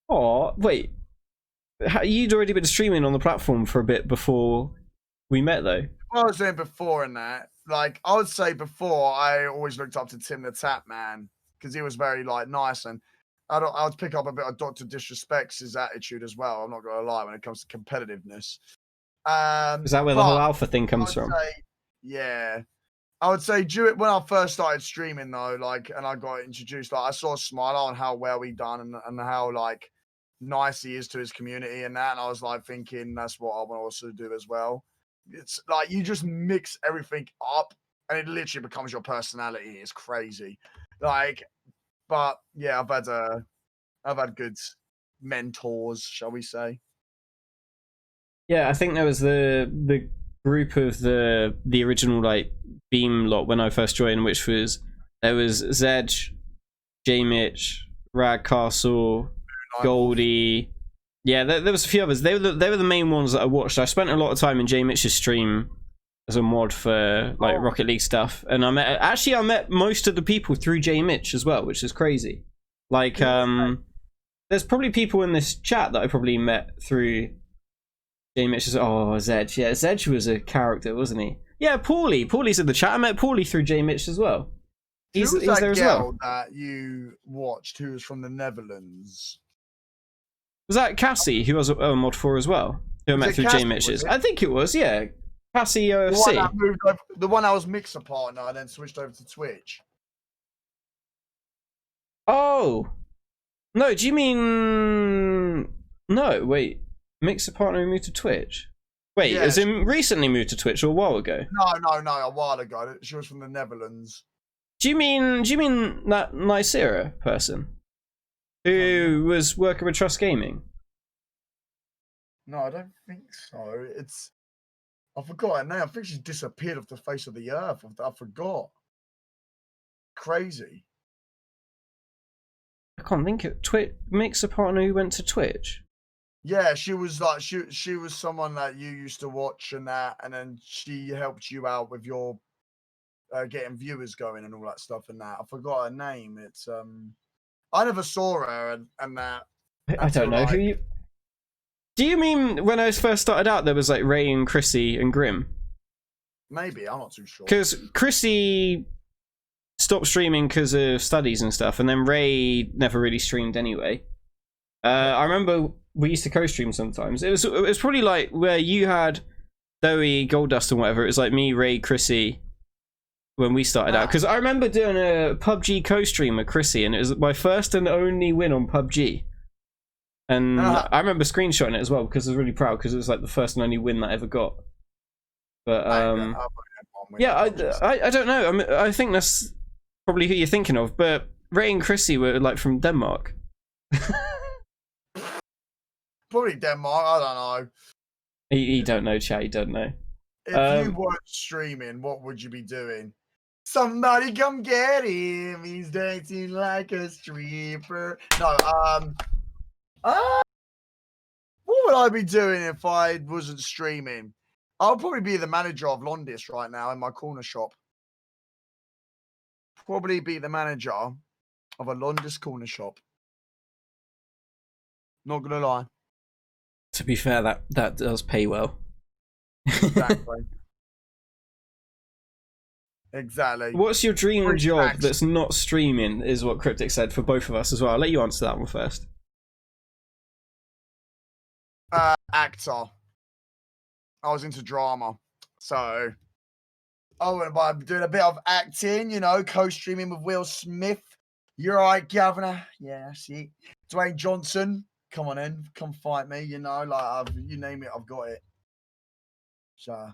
Oh, wait. You'd already been streaming on the platform for a bit before we met, though. I was doing before and that. Like, I would say before, I always looked up to Tim the Tap Man because he was very, like, nice. And I would pick up a bit of Dr. Disrespect's attitude as well. I'm not going to lie when it comes to competitiveness. Is that where the whole alpha thing comes from? Yeah. I would say when I first started streaming though, like, and I got introduced, like, I saw Smilar and how well he done and how like nice he is to his community and that, and I was like thinking that's what I want to also do as well. It's like you just mix everything up and it literally becomes your personality. It's crazy, like, but yeah, I've had good mentors, shall we say? Yeah, I think there was the group of the original like Beam lot when I first joined, which was there was Zedge, J Mitch, Rag Castle, Goldie. Yeah, there was a few others. They were the main ones that I watched. I spent a lot of time in J Mitch's stream as a mod for like Rocket League stuff, and I met most of the people through J Mitch as well, which is crazy. Like there's probably people in this chat that I probably met through J Mitch's. Oh, Zedge. Yeah, Zedge was a character, wasn't he? Yeah, Paulie's in the chat. I met Paulie through J Mitch as well. He's there as well. That you watched who was from the Netherlands. Was that Cassie, who was a mod for as well? Who I met through J Mitch's? I think it was, yeah. Cassie OFC. The one that was Mixer Partner and then switched over to Twitch. Oh. No, do you mean... No, wait. Mixer Partner who moved to Twitch? Wait, Yeah, as in recently moved to Twitch or a while ago? No, a while ago. She was from the Netherlands. Do you mean that Nicera person? Who was working with Trust Gaming? No, I don't think so. I forgot her name. I think she's disappeared off the face of the earth. I forgot. Crazy. I can't think of Mixer Partner who went to Twitch. Yeah, she was like she was someone that you used to watch and that, and then she helped you out with your getting viewers going and all that stuff and that. I forgot her name. It's I never saw her and that. I don't know who you. Do you mean when I first started out there was like Ray and Chrissy and Grim? Maybe, I'm not too sure. Because Chrissy stopped streaming because of studies and stuff, and then Ray never really streamed anyway. I remember we used to co-stream sometimes. It was probably like where you had Doey, Goldust and whatever. It was like me, Ray, Chrissy when we started out. Because I remember doing a PUBG co-stream with Chrissy, and it was my first and only win on PUBG. And I remember screenshotting it as well because I was really proud because it was like the first and only win that I ever got. But with Yeah, that. I don't know. I mean, I think that's probably who you're thinking of, but Ray and Chrissy were like from Denmark. Probably Denmark. I don't know. He don't know, chat. He don't know. If you weren't streaming, what would you be doing? Somebody come get him. He's dancing like a stripper. No, what would I be doing if I wasn't streaming? I'll probably be the manager of Londis right now in my corner shop. Probably be the manager of a Londis corner shop. Not gonna lie. To be fair, that does pay well. Exactly. Exactly. What's your dream Free job tax. that's not streaming? Is what Cryptic said for both of us as well. I'll let you answer that one first. Actor. I was into drama, so I wouldn't mind doing a bit of acting. You know, co-streaming with Will Smith. You're right, Governor. Yeah, that's it. Dwayne Johnson. Come on in, come fight me. You know, like you name it, I've got it. So.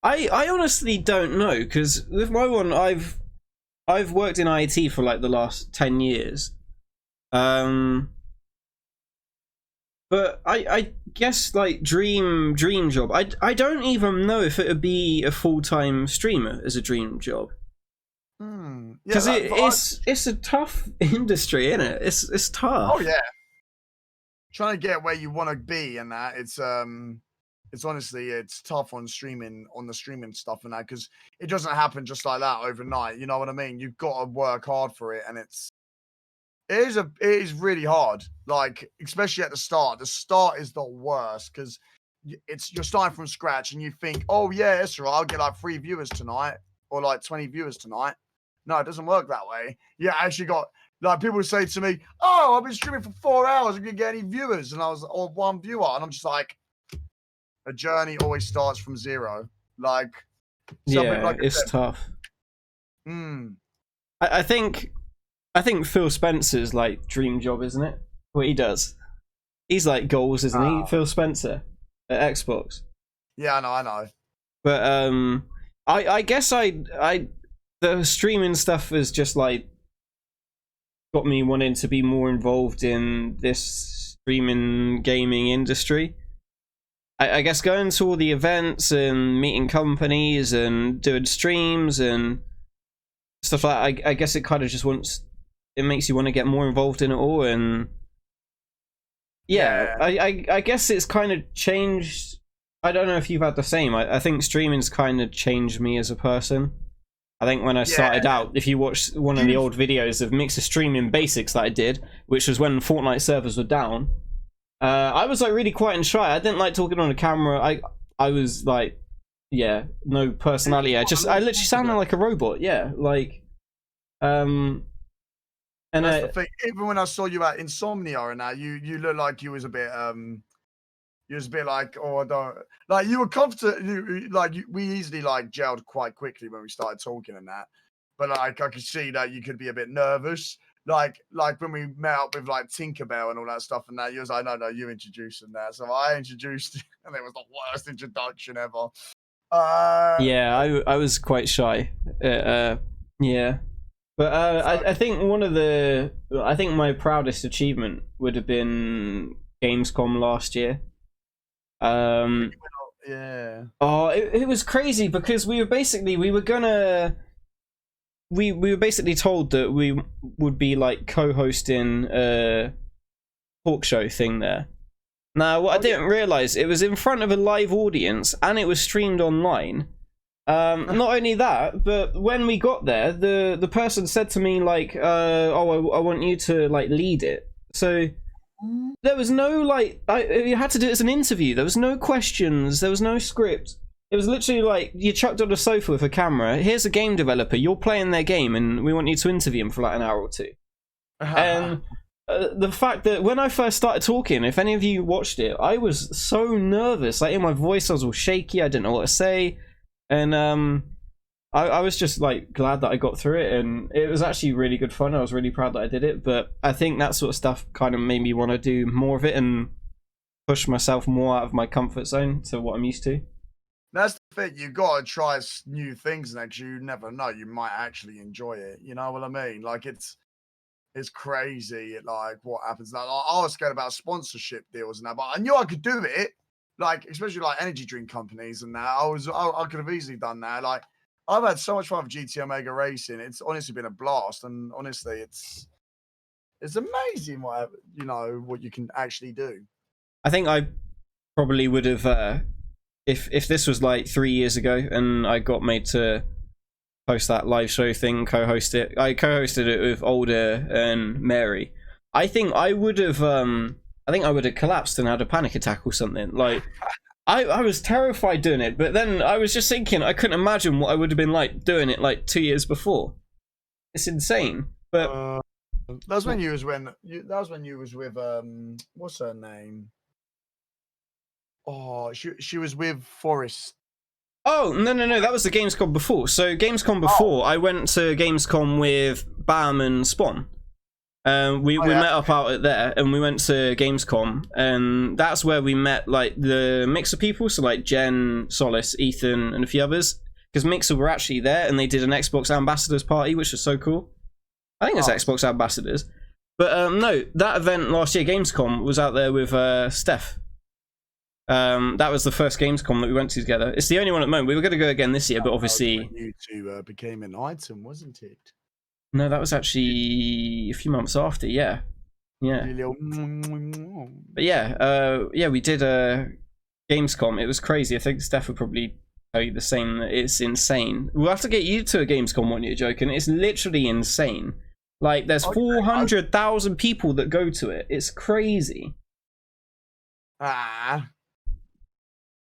I honestly don't know, because with my one, I've worked in IT for like the last 10 years. But I guess like dream job. I don't even know if it would be a full-time streamer as a dream job. Because it's a tough industry, isn't it? It's tough. Oh yeah. Trying to get where you want to be and that it's honestly it's tough on the streaming stuff and that, because it doesn't happen just like that overnight. You know what I mean? You've got to work hard for it, and it is really hard. Like especially at the start. The start is the worst because you're starting from scratch and you think, oh yeah, it's right. I'll get like 3 viewers tonight or like 20 viewers tonight. No, it doesn't work that way. Yeah, I actually got like people would say to me, "Oh, I've been streaming for 4 hours. I didn't get any viewers," and I was or 1 viewer, and I'm just like, a journey always starts from 0. Like, yeah, like it's tough. I think Phil Spencer's like dream job, isn't it? What he does. He's like goals, isn't he? Phil Spencer at Xbox. Yeah, I know. But I guess the streaming stuff has just like got me wanting to be more involved in this streaming gaming industry. I guess going to all the events and meeting companies and doing streams and stuff like that, I guess it kind of just makes you want to get more involved in it all. And yeah. I guess it's kind of changed. I don't know if you've had the same. I think streaming's kind of changed me as a person. I think when I started out, if you watch one of the old videos of Mixer streaming basics that I did, which was when Fortnite servers were down, I was like really quiet and shy. I didn't like talking on a camera. I was like, yeah, no personality. I literally sounded like a robot. Yeah, like, and that's the thing. Even when I saw you at Insomnia and that, you looked like you was a bit like, oh, I don't like. You were confident. We easily like gelled quite quickly when we started talking and that. But like, I could see that you could be a bit nervous. Like when we met up with like Tinkerbell and all that stuff and that, you was like, no, you introduced and that. So I introduced, and it was the worst introduction ever. Yeah, I was quite shy. Yeah. But I think I think my proudest achievement would have been Gamescom last year. Yeah. Oh, it was crazy because we were basically told that we would be like co-hosting a talk show thing there. Now, what I didn't realize, it was in front of a live audience and it was streamed online. Not only that, but when we got there, the person said to me like, "Oh, I want you to like lead it." So there was no like, you had to do it as an interview. There was no questions. There was no script. It was literally like you chucked on a sofa with a camera. Here's a game developer. You're playing their game, and we want you to interview him for like an hour or two. And the fact that when I first started talking, if any of you watched it, I was so nervous. Like in my voice, I was all shaky. I didn't know what to say. And I was just like glad that I got through it, and it was actually really good fun. I was really proud that I did it. But I think that sort of stuff kind of made me want to do more of it and push myself more out of my comfort zone to what I'm used to. That's the thing. You gotta try new things next. You never know. You might actually enjoy it. You know what I mean? Like it's crazy. Like what happens now. Like, I was scared about sponsorship deals and that, but I knew I could do it. Like especially like energy drink companies and that. I could have easily done that. Like I've had so much fun with GT Omega Racing. It's honestly been a blast, and honestly, it's amazing what you can actually do. I think I probably would have if this was like 3 years ago and I got made to host that live show thing, co-host it. I co-hosted it with Older and Mary. I think I would have collapsed and had a panic attack or something. Like I was terrified doing it, but then I was just thinking I couldn't imagine what I would have been like doing it like 2 years before. It's insane. But that was when you was with what's her name? Oh, she was with Forrest. Oh, no, that was the Gamescom before. So Gamescom before, I went to Gamescom with Bam and Spawn. We met up out at there, and we went to Gamescom, and that's where we met like the Mixer people, so like Jen, Solace, Ethan, and a few others. Because Mixer were actually there, and they did an Xbox Ambassadors party, which was so cool. I think it's Xbox Ambassadors. But no, that event last year, Gamescom, was out there with Steph. That was the first Gamescom that we went to together. It's the only one at the moment. We were going to go again this year, but obviously... You two became an item, wasn't it? No, that was actually a few months after, yeah. Yeah. But yeah, we did Gamescom. It was crazy. I think Steph would probably tell you the same. It's insane. We'll have to get you to a Gamescom one year, Joken. It's literally insane. Like, there's 400,000 people that go to it. It's crazy.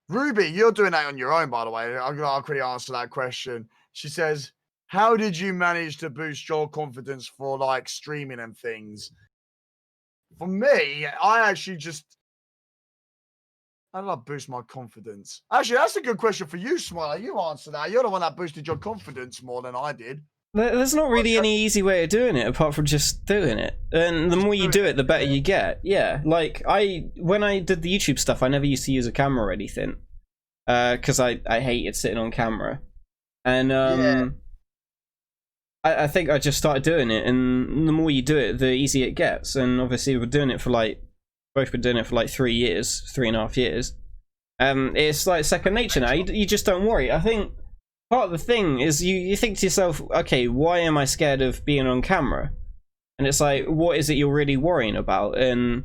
Ruby, you're doing that on your own, by the way. I'll quickly answer that question. She says, how did you manage to boost your confidence for like streaming and things? For me, how did I boost my confidence? Actually, that's a good question for you, Smiler. You answer that. You're the one that boosted your confidence more than I did. There's not really any easy way of doing it apart from just doing it. And the more you do it, the better you get. Yeah, like when I did the YouTube stuff, I never used to use a camera or anything because I hated sitting on camera. And I think I just started doing it, and the more you do it, the easier it gets. And obviously, we're doing it for both been doing it for like 3 years, 3.5 years. It's like second nature now. You just don't worry. I think part of the thing is you think to yourself, okay, why am I scared of being on camera? And it's like, what is it you're really worrying about? And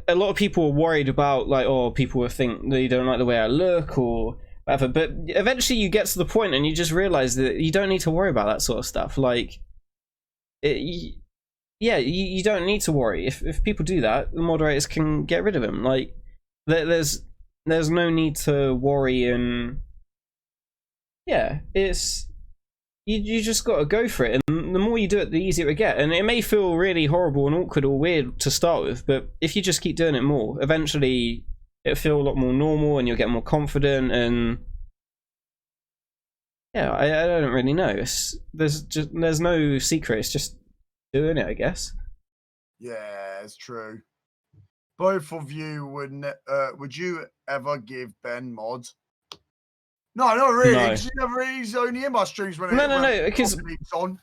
a lot of people are worried about like, oh, people will think they don't like the way I look or whatever. But eventually you get to the point and you just realize that you don't need to worry about that sort of stuff. Like, you don't need to worry. If people do that, the moderators can get rid of them. Like, there's no need to worry. And yeah, it's you just got to go for it, and the more you do it, the easier it get. And it may feel really horrible and awkward or weird to start with, but if you just keep doing it more, eventually it'll feel a lot more normal, and you'll get more confident. And yeah, I don't really know. There's no secret. It's just doing it, I guess. Yeah, it's true. Both of you would you ever give Ben mods? No, not really. No. He's only in my streams when no, because on.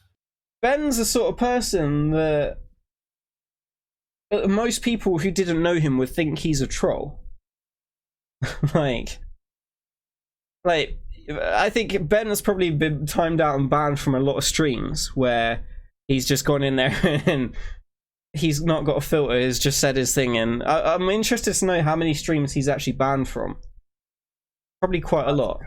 Ben's the sort of person that most people who didn't know him would think he's a troll. like, I think Ben has probably been timed out and banned from a lot of streams where he's just gone in there and he's not got a filter. He's just said his thing, and I'm interested to know how many streams he's actually banned from. Probably quite a lot.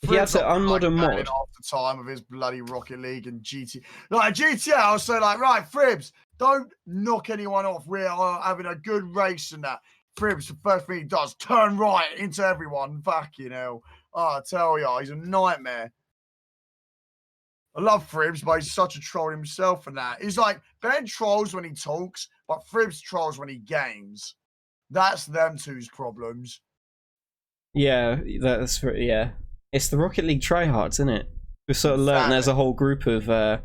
If he had to unmod a mod after time of his bloody Rocket League and GT, like GTA, I was so like, right, Fribs, don't knock anyone off. We are having a good race and that. Fribs, the first thing he does, turn right into everyone. Fucking hell. Oh, I tell ya, he's a nightmare. I love Fribs, but he's such a troll himself and that. He's like, Ben trolls when he talks, but Fribs trolls when he games. That's them two's problems. Yeah, yeah. It's the Rocket League tryhards, isn't it? We've sort of learned there's a whole group of... I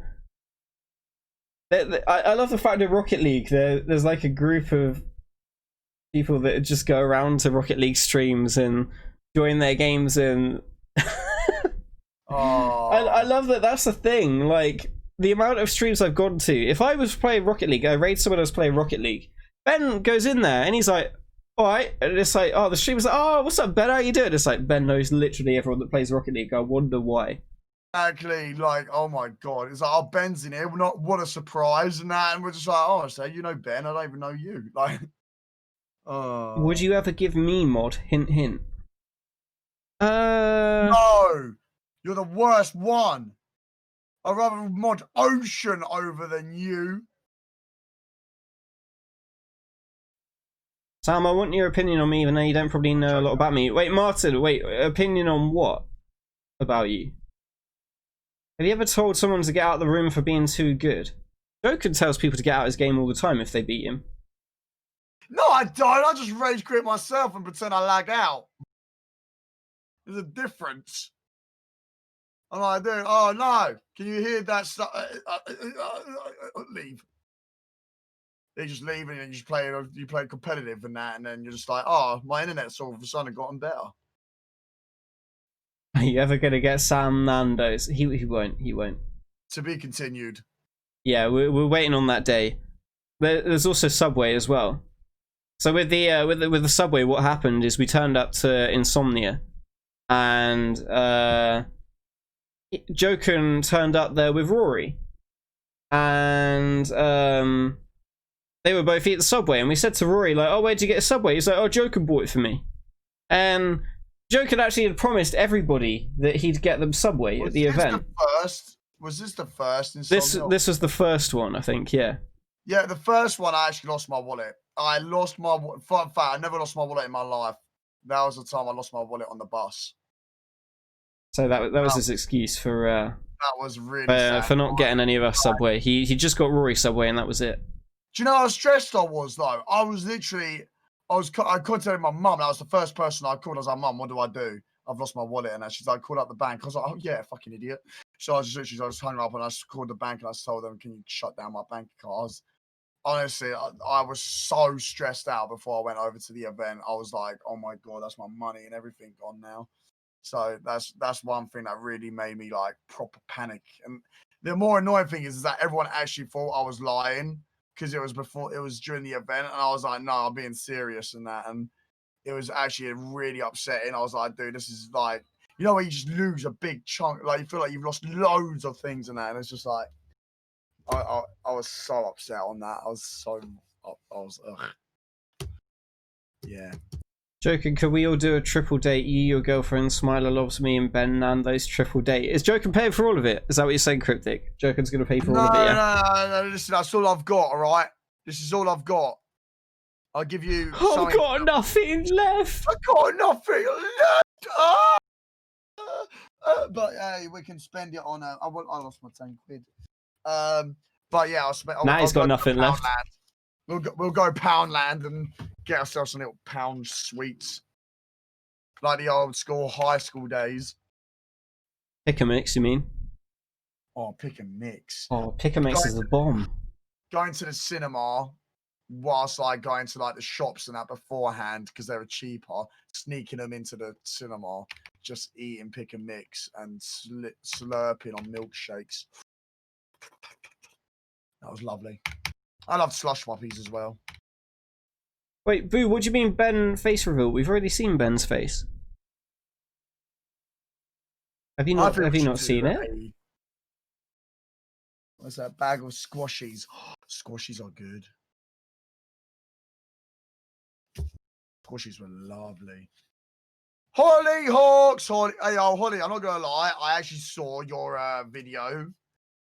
love the fact that Rocket League, there's like a group of people that just go around to Rocket League streams and join their games and. Oh. I love that. That's the thing. Like the amount of streams I've gone to. If I was playing Rocket League, I raid someone else playing Rocket League. Ben goes in there and he's like, "All right," and it's like, "Oh, the streamer's like, oh, what's up, Ben? How you doing?" It's like Ben knows literally everyone that plays Rocket League. I wonder why. Exactly, like, oh my god, it's like, oh, Ben's in here. We're not, what a surprise, and that, and we're just like, oh, so you know Ben, I don't even know you. Like, Would you ever give me mod? Hint, hint. No, you're the worst one. I'd rather mod Ocean over than you. Sam, I want your opinion on me, even though you don't probably know a lot about me. Wait, Martin, wait, opinion on what about you? Have you ever told someone to get out of the room for being too good? Joken tells people to get out of his game all the time if they beat him. No, I don't. I just rage quit myself and pretend I lag out. There's a difference. I'm like, dude, oh no, can you hear that stuff? Leave. They just leave and you just play competitive and that, and then you're just like, oh, my internet's all of a sudden gotten better. Are you ever gonna get Sam Nando's? He won't. He won't. To be continued. Yeah, we're waiting on that day. There's also Subway as well. So with the Subway, what happened is we turned up to Insomnia, and Joken turned up there with Rory, and they were both eating the Subway, and we said to Rory like, "Oh, where'd you get a Subway?" He's like, "Oh, Joken bought it for me," and Joken actually had promised everybody that he'd get them Subway at the event. Was this the first Insomnia? This was the first one, I think. Yeah. Yeah, the first one I actually lost my wallet. I lost my wallet. In fact, I never lost my wallet in my life. That was the time I lost my wallet on the bus. So that was his excuse for that was really sad. For not getting any of us Subway. He just got Rory Subway and that was it. Do you know how stressed I was though? I was literally, I contacted my mum. That was the first person I called. I was like, "Mum, what do I do? I've lost my wallet." And she's like, "Call up the bank." I was like, "Oh yeah, fucking idiot." So I just hung up and I just called the bank and I told them, "Can you shut down my bank account?" Honestly, I was so stressed out before I went over to the event. I was like, "Oh my god, that's my money and everything gone now." So that's one thing that really made me like proper panic. And the more annoying thing is that everyone actually thought I was lying because it was during the event, and I was like, "No, I'm being serious," and that, and it was actually really upsetting. I was like, "Dude, this is like, you know, where you just lose a big chunk, like you feel like you've lost loads of things and that," and it's just like, I was so upset on that. I was yeah. Joken, could we all do a triple date? You, your girlfriend, Smilar loves me, and Ben Nando's triple date. Is Joken paying for all of it? Is that what you're saying, Cryptic? Joken's going to pay for all of it, yeah? No, listen, that's all I've got, all right? This is all I've got. I'll give you I've got nothing left. I've got nothing left. But hey, we can spend it on I lost my 10 quid. But yeah, I'll spend. Now he's got nothing left. We'll go Poundland and get ourselves some little pound sweets, like the old school high school days. Pick a mix, you mean? Oh, pick a mix. Oh, pick a mix is a bomb. Going to the cinema whilst like going to like the shops and that beforehand because they were cheaper, sneaking them into the cinema, just eating pick and mix and slurping on milkshakes. That was lovely. I love slush puppies as well. Wait, Boo, what do you mean Ben face reveal? We've already seen Ben's face. Have you not seen it? What's that bag of squashies? Squashies are good. Squashies were lovely. Holly Hawks, Holly. Hey, Holly, I'm not gonna lie. I actually saw your video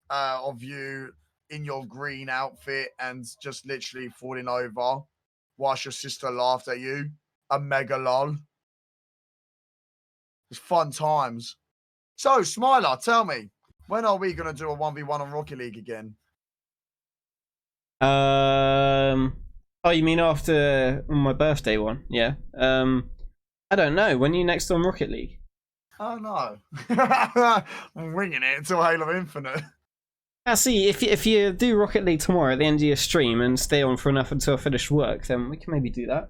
of you in your green outfit and just literally falling over whilst your sister laughed at you. A mega lol. It's fun times. So, Smilar, tell me, when are we going to do a 1v1 on Rocket League again? Oh, you mean after my birthday one? Yeah. I don't know. When are you next on Rocket League? Oh, no. I'm winging it until Halo Infinite. See, if you do Rocket League tomorrow at the end of your stream and stay on for enough until I finish work, then we can maybe do that.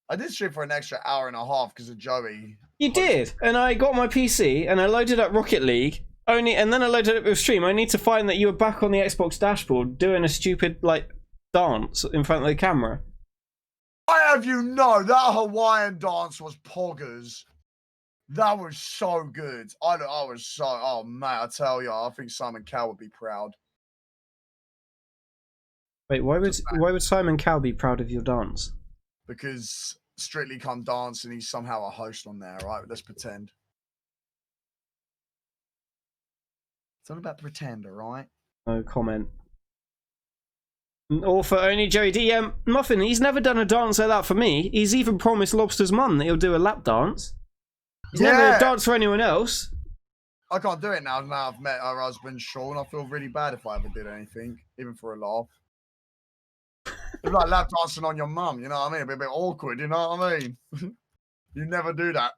I did stream for an extra hour and a half because of Joey. You did, and I got my PC and I loaded up Rocket League. And then I loaded up with stream. I need to find that you were back on the Xbox dashboard doing a stupid like dance in front of the camera. I have you know that Hawaiian dance was poggers. That was so good. I was so, oh man, I tell you, I think Simon Cowell would be proud. Wait, why would Simon Cowell be proud of your dance? Because Strictly Come Dance and he's somehow a host on there, right? Let's pretend. It's all about pretend, alright? No comment. Or for only Joey D. Muffin, he's never done a dance like that for me. He's even promised Lobster's mum that he'll do a lap dance. He's never danced for anyone else. I can't do it now. Now I've met her husband, Sean. I feel really bad if I ever did anything, even for a laugh. It's like lap dancing on your mum, you know what I mean? It'd be a bit awkward, you know what I mean? You never do that.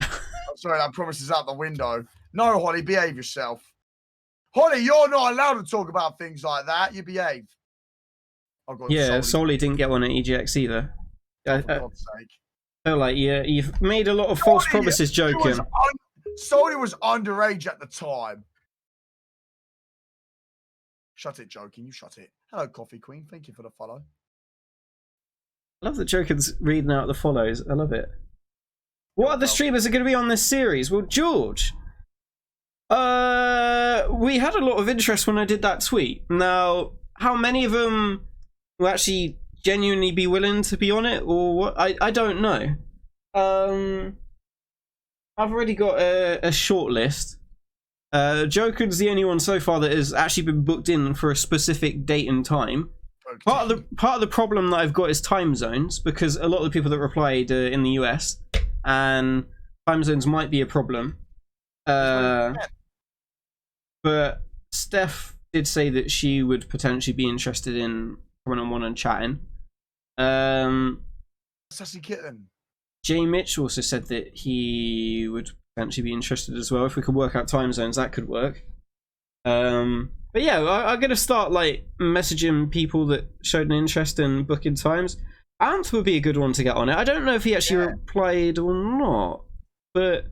I'm sorry, that promise is out the window. No, Holly, behave yourself. Holly, you're not allowed to talk about things like that. You behave. Oh, God, Yeah, Solly didn't get one at EGX either. for God's sake. I feel like you've made a lot of false promises, Joken. Solly was underage at the time. Shut it, Joken. You shut it. Hello, Coffee Queen. Thank you for the follow. I love that Joken's reading out the follows. I love it. What other streamers are going to be on this series? Well, George. We had a lot of interest when I did that tweet. Now, how many of them will actually genuinely be willing to be on it, or what? I don't know. I've already got a short list. Joken's the only one so far that has actually been booked in for a specific date and time. Part of the problem that I've got is time zones, because a lot of the people that replied are in the US, and time zones might be a problem. But Steph did say that she would potentially be interested in coming on one and chatting. Sassy kitten. Jay Mitch also said that he would potentially be interested as well. If we could work out time zones, that could work. But yeah, I'm gonna start like messaging people that showed an interest in booking times. Anth would be a good one to get on it. I don't know if he actually replied or not, but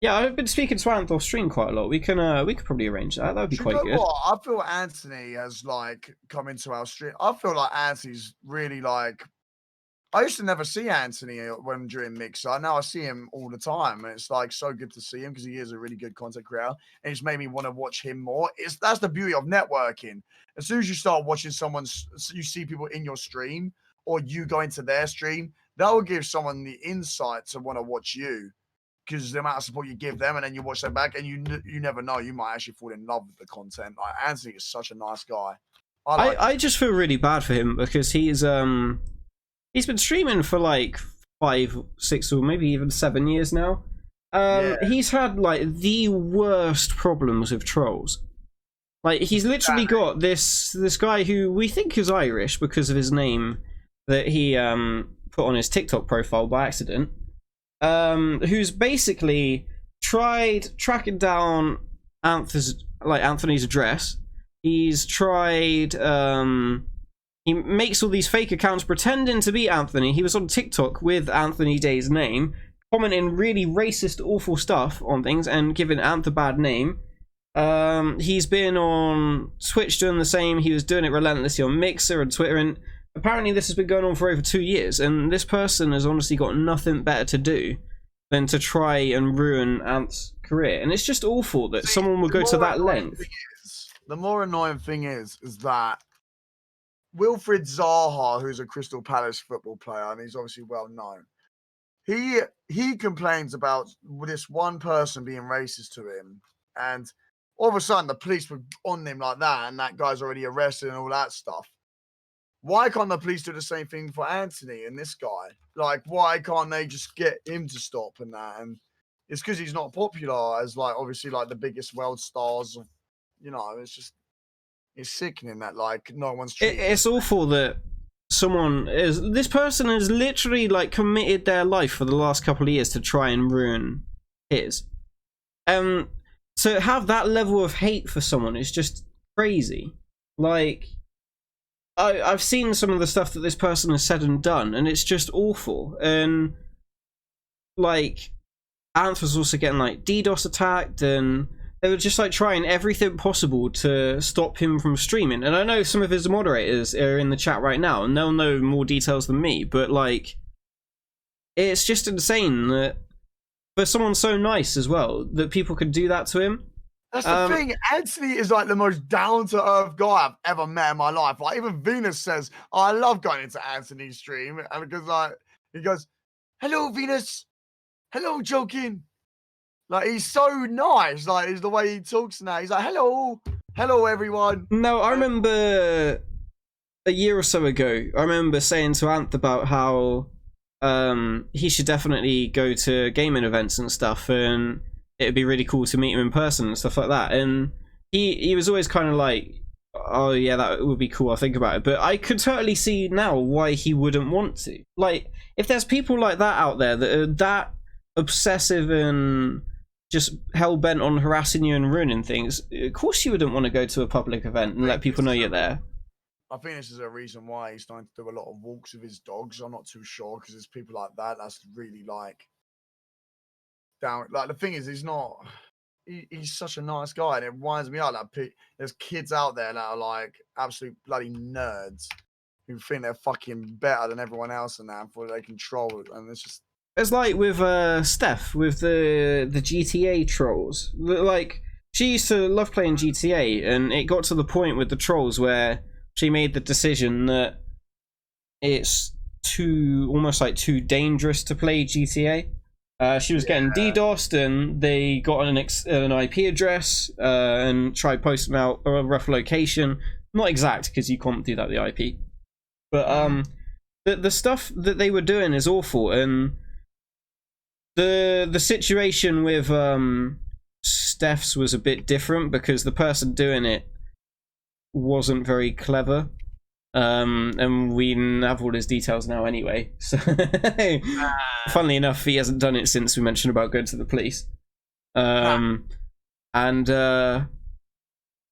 yeah, I've been speaking to Anth off stream quite a lot. We could probably arrange that. That would be quite good. What? I feel Anthony has like come into our stream. I feel like Anthony's really like. I used to never see Anthony when during Mixer. Now I see him all the time, and it's like so good to see him because he is a really good content creator, and it's made me want to watch him more. That's the beauty of networking. As soon as you start watching you see people in your stream, or you go into their stream, that will give someone the insight to want to watch you, because the amount of support you give them, and then you watch them back, and you never know, you might actually fall in love with the content. Like Anthony is such a nice guy. I just feel really bad for him because he's been streaming for like 5, 6, or maybe even 7 years now. He's had like the worst problems with trolls. Like he's literally got this guy who we think is Irish because of his name that he put on his TikTok profile by accident. Who's basically tried tracking down Anthony's address. He's tried. He makes all these fake accounts pretending to be Anthony. He was on TikTok with Anthony Day's name, commenting really racist, awful stuff on things and giving Anth a bad name. He's been on Twitch doing the same. He was doing it relentlessly on Mixer and Twitter, and apparently this has been going on for over 2 years, and this person has honestly got nothing better to do than to try and ruin Anth's career. And it's just awful that someone would go to that length. The more annoying thing is that Wilfred Zaha, who's a Crystal Palace football player, and he's obviously well known, he complains about this one person being racist to him, and all of a sudden the police were on him like that, and that guy's already arrested and all that stuff. Why can't the police do the same thing for Anthony and this guy? Like, why can't they just get him to stop and that? And it's because he's not popular as, like, obviously, like, the biggest world stars of, you know, it's sickening that, like, no one's it's awful that this person has literally, like, committed their life for the last couple of years to try and ruin his. To have that level of hate for someone is just crazy. Like, I've seen some of the stuff that this person has said and done, and it's just awful. And like, Anth was also getting like DDoS attacked, and they were just like trying everything possible to stop him from streaming. And I know some of his moderators are in the chat right now, and they'll know more details than me. But like, it's just insane that for someone so nice as well, that people could do that to him. That's the thing. Anthony is like the most down-to-earth guy I've ever met in my life. Like even Venus says, oh, I love going into Anthony's stream, and because like he goes, "Hello, Venus. Hello, Joken." Like he's so nice. Like is the way he talks now. He's like, "Hello, hello, everyone." No, I remember a year or so ago. I remember saying to Anth about how he should definitely go to gaming events and stuff, and it'd be really cool to meet him in person and stuff like that. And he was always kind of like, oh yeah, that would be cool, I'll think about it. But I could totally see now why he wouldn't want to. Like, if there's people like that out there that are that obsessive and just hell-bent on harassing you and ruining things, of course you wouldn't want to go to a public event and let people know you're there. I think this is a reason why he's starting to do a lot of walks with his dogs. I'm not too sure, because there's people like that that's really like down. Like the thing is, he's not. He's such a nice guy, and it winds me up. Like there's kids out there that are like absolute bloody nerds who think they're fucking better than everyone else and that, for they control it, and it's just. It's like with Steph with the GTA trolls. Like, she used to love playing GTA, and it got to the point with the trolls where she made the decision that it's almost too dangerous to play GTA. She was getting DDoSed, and they got an IP address and tried posting out a rough location. Not exact, because you can't do that with the IP. But the stuff that they were doing is awful, and the situation with Steph's was a bit different because the person doing it wasn't very clever. And we have all his details now anyway. So, funnily enough, he hasn't done it since we mentioned about going to the police. Yeah,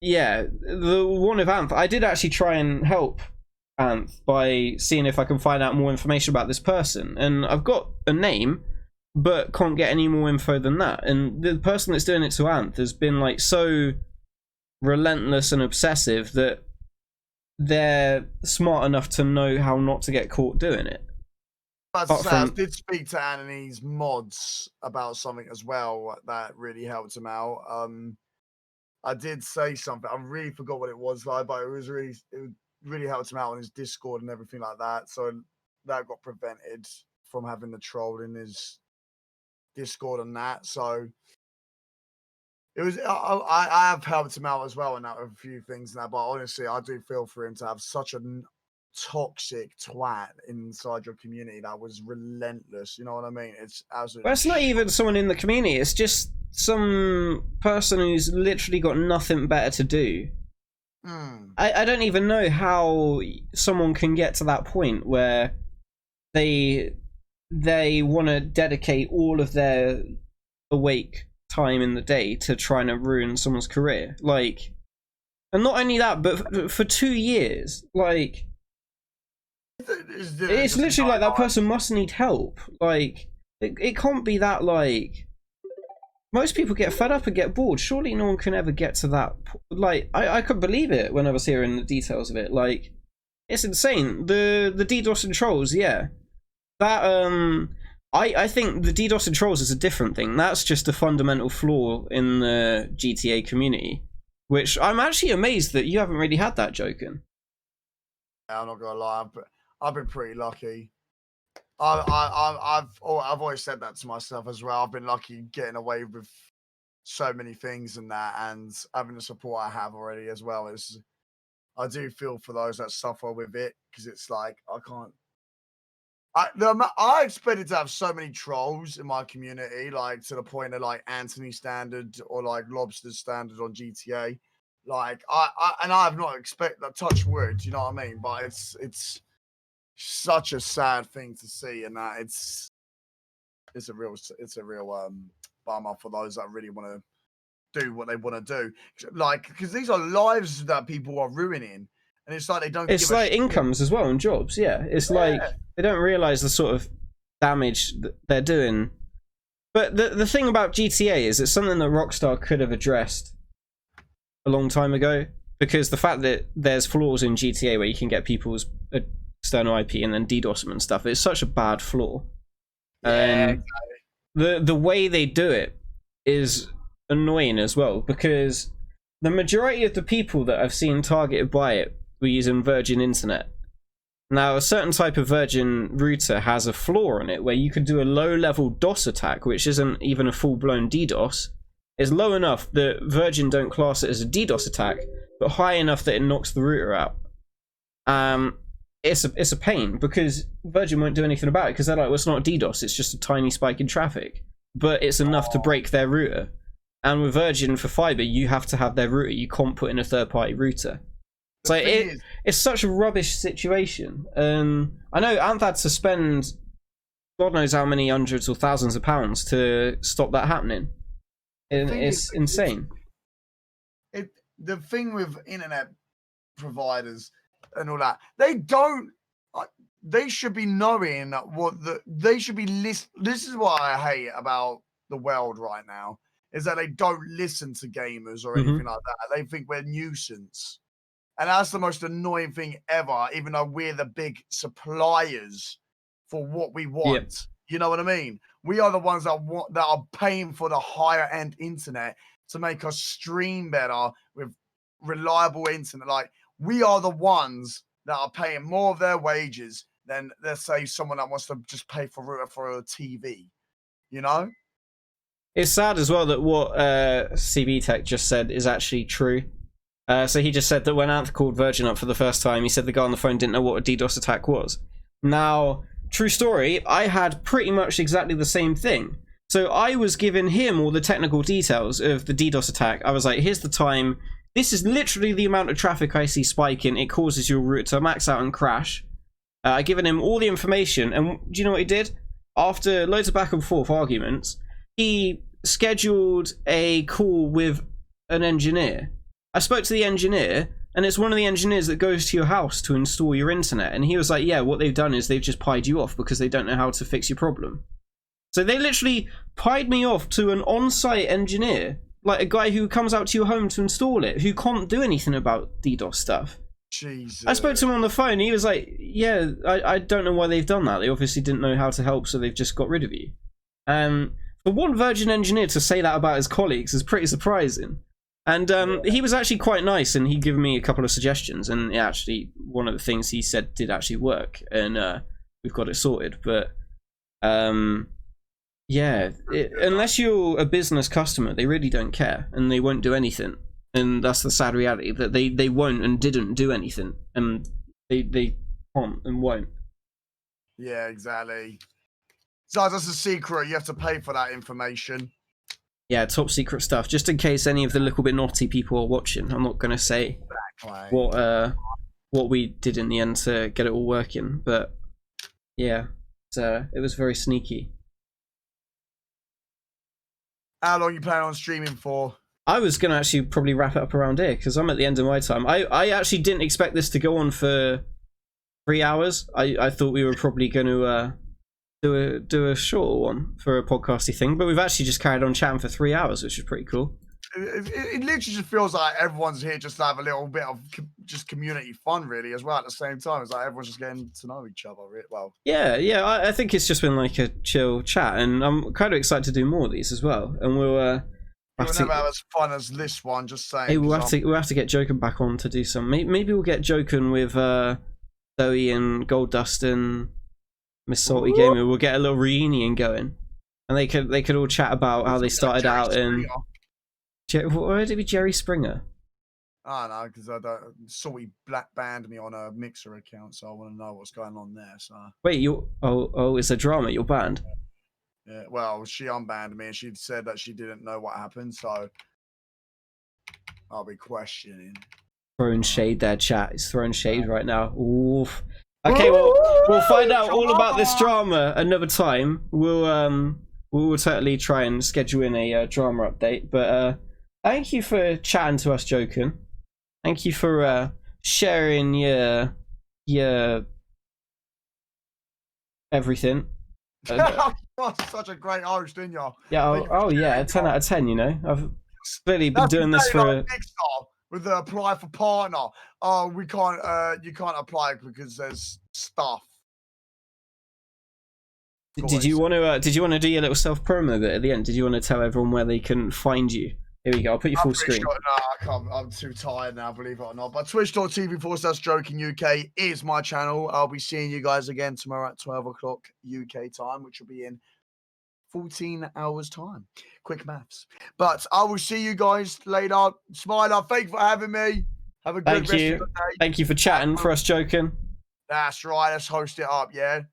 the one with Anth, I did actually try and help Anth by seeing if I can find out more information about this person. And I've got a name, but can't get any more info than that. And the person that's doing it to Anth has been like so relentless and obsessive that they're smart enough to know how not to get caught doing it. I did speak to Anthony's mods about something as well that really helped him out. I did say something. I really forgot what it was like, but it really helped him out on his Discord and everything like that. So that got prevented from having the troll in his Discord and that. So it was. I have helped him out as well and that with a few things now. But honestly, I do feel for him to have such a toxic twat inside your community that was relentless. You know what I mean? It's absolutely. Well, it's not even someone in the community. It's just some person who's literally got nothing better to do. I don't even know how someone can get to that point where they want to dedicate all of their awake time in the day to trying to ruin someone's career. Like, and not only that, but for 2 years, like, it's literally like that person must need help. Like, it can't be that, like, most people get fed up and get bored. Surely no one can ever get to that. Like, I couldn't believe it when I was hearing the details of it. Like, it's insane. The DDoS and trolls, yeah. That, I think the DDoS and trolls is a different thing. That's just a fundamental flaw in the GTA community, which I'm actually amazed that you haven't really had that, Joken. I'm not gonna lie, I've been pretty lucky. I've always said that to myself as well. I've been lucky getting away with so many things and that, and having the support I have already as well. I do feel for those that suffer with it, because it's like I expected to have so many trolls in my community, like to the point of like Anthony standard or like Lobster standard on GTA. Like I have not expected that, touch wood, you know what I mean? But it's such a sad thing to see, and that it's a real bummer for those that really want to do what they want to do, like, because these are lives that people are ruining, and it's like they don't. It's give a like shit. incomes as well and jobs. Yeah, it's like they don't realize the sort of damage that they're doing. But the thing about GTA is it's something that Rockstar could have addressed a long time ago, because the fact that there's flaws in GTA where you can get people's external IP and then DDoS them and stuff, it's such a bad flaw. And the way they do it is annoying as well, because the majority of the people that I've seen targeted by it were using Virgin Internet. Now, a certain type of Virgin router has a flaw in it where you could do a low-level DOS attack, which isn't even a full-blown DDoS. It's low enough that Virgin don't class it as a DDoS attack, but high enough that it knocks the router out. It's a pain, because Virgin won't do anything about it, because they're like, well, it's not a DDoS, it's just a tiny spike in traffic. But it's enough to break their router. And with Virgin, for fiber, you have to have their router. You can't put in a third-party router. So it's such a rubbish situation. I know Anth had to spend God knows how many hundreds or thousands of pounds to stop that happening. And it's insane. The thing with internet providers and all that, they don't. They should be knowing what they should be list. This is what I hate about the world right now, is that they don't listen to gamers or anything like that. They think we're a nuisance. And that's the most annoying thing ever, even though we're the big suppliers for what we want. Yep. You know what I mean? We are the ones that are paying for the higher end internet to make us stream better with reliable internet. Like, we are the ones that are paying more of their wages than, let's say, someone that wants to just pay for a TV. You know? It's sad as well that what CB Tech just said is actually true. So he just said that when Anth called Virgin up for the first time, he said the guy on the phone didn't know what a DDoS attack was. Now, true story, I had pretty much exactly the same thing. So I was giving him all the technical details of the DDoS attack. I was like, here's the time. This is literally the amount of traffic I see spiking. It causes your router to max out and crash. I given him all the information, and do you know what he did? After loads of back and forth arguments, he scheduled a call with an engineer. I spoke to the engineer, and it's one of the engineers that goes to your house to install your internet. And he was like, yeah, what they've done is they've just pied you off because they don't know how to fix your problem. So they literally pied me off to an on-site engineer, like a guy who comes out to your home to install it, who can't do anything about DDoS stuff. Jesus. I spoke to him on the phone. He was like, yeah, I don't know why they've done that. They obviously didn't know how to help, so they've just got rid of you. For one Virgin engineer to say that about his colleagues is pretty surprising. And he was actually quite nice, and he gave me a couple of suggestions, and actually one of the things he said did actually work, and we've got it sorted. But yeah, unless you're a business customer, they really don't care, and they won't do anything. And that's the sad reality, that they won't and didn't do anything, and they can't and won't. Yeah, exactly. So that's a secret. You have to pay for that information. Yeah, top secret stuff, just in case any of the little bit naughty people are watching. I'm not going to say what we did in the end to get it all working, but yeah, it was very sneaky. How long you planning on streaming for? I was going to actually probably wrap it up around here, because I'm at the end of my time. I actually didn't expect this to go on for 3 hours. I thought we were probably going to do a shorter one for a podcasty thing, but we've actually just carried on chatting for 3 hours, which is pretty cool. It literally just feels like everyone's here just to have a little bit of just community fun, really, as well. At the same time, it's like everyone's just getting to know each other. Well, yeah. I think it's just been like a chill chat, and I'm kind of excited to do more of these as well. And we'll never have as fun as this one. Just saying. Hey, we'll have to get Joken back on to do some. Maybe we'll get Joken with Zoe and Gold Dust and Miss Salty Gamer. We'll get a little reunion going, and they could all chat about how they started out in. Why did it be Jerry Springer? I don't know, because Salty black banned me on a Mixer account, so I want to know what's going on there. So wait, it's a drama. You're banned. Yeah, well, she unbanned me, and she said that she didn't know what happened, so I'll be questioning. Throwing shade there, chat. It's throwing shade right now. Oof. Okay, well, we'll find out all about this drama another time. We'll totally try and schedule in a drama update. But thank you for chatting to us, Joken. Thank you for sharing your everything. You are such a great host, didn't you? Yeah. Thank you for Oh yeah. sharing 10 out of 10. You know, I've clearly been That's doing this the thing, for. like Mixer with the apply for partner. Oh, we can't. You can't apply because there's stuff. Did you want to? Did you want to do your little self promo bit at the end? Did you want to tell everyone where they can find you? Here we go. I'll put you full screen. No, I can't. I'm too tired now, believe it or not. But twitch.tv/Joken UK is my channel. I'll be seeing you guys again tomorrow at 12 o'clock UK time, which will be in 14 hours time. Quick maths. But I will see you guys later. Smiler, thank you for having me. Have a good Thank rest you. of the day. Thank you for chatting for us, Joken. That's right. Let's host it up, yeah?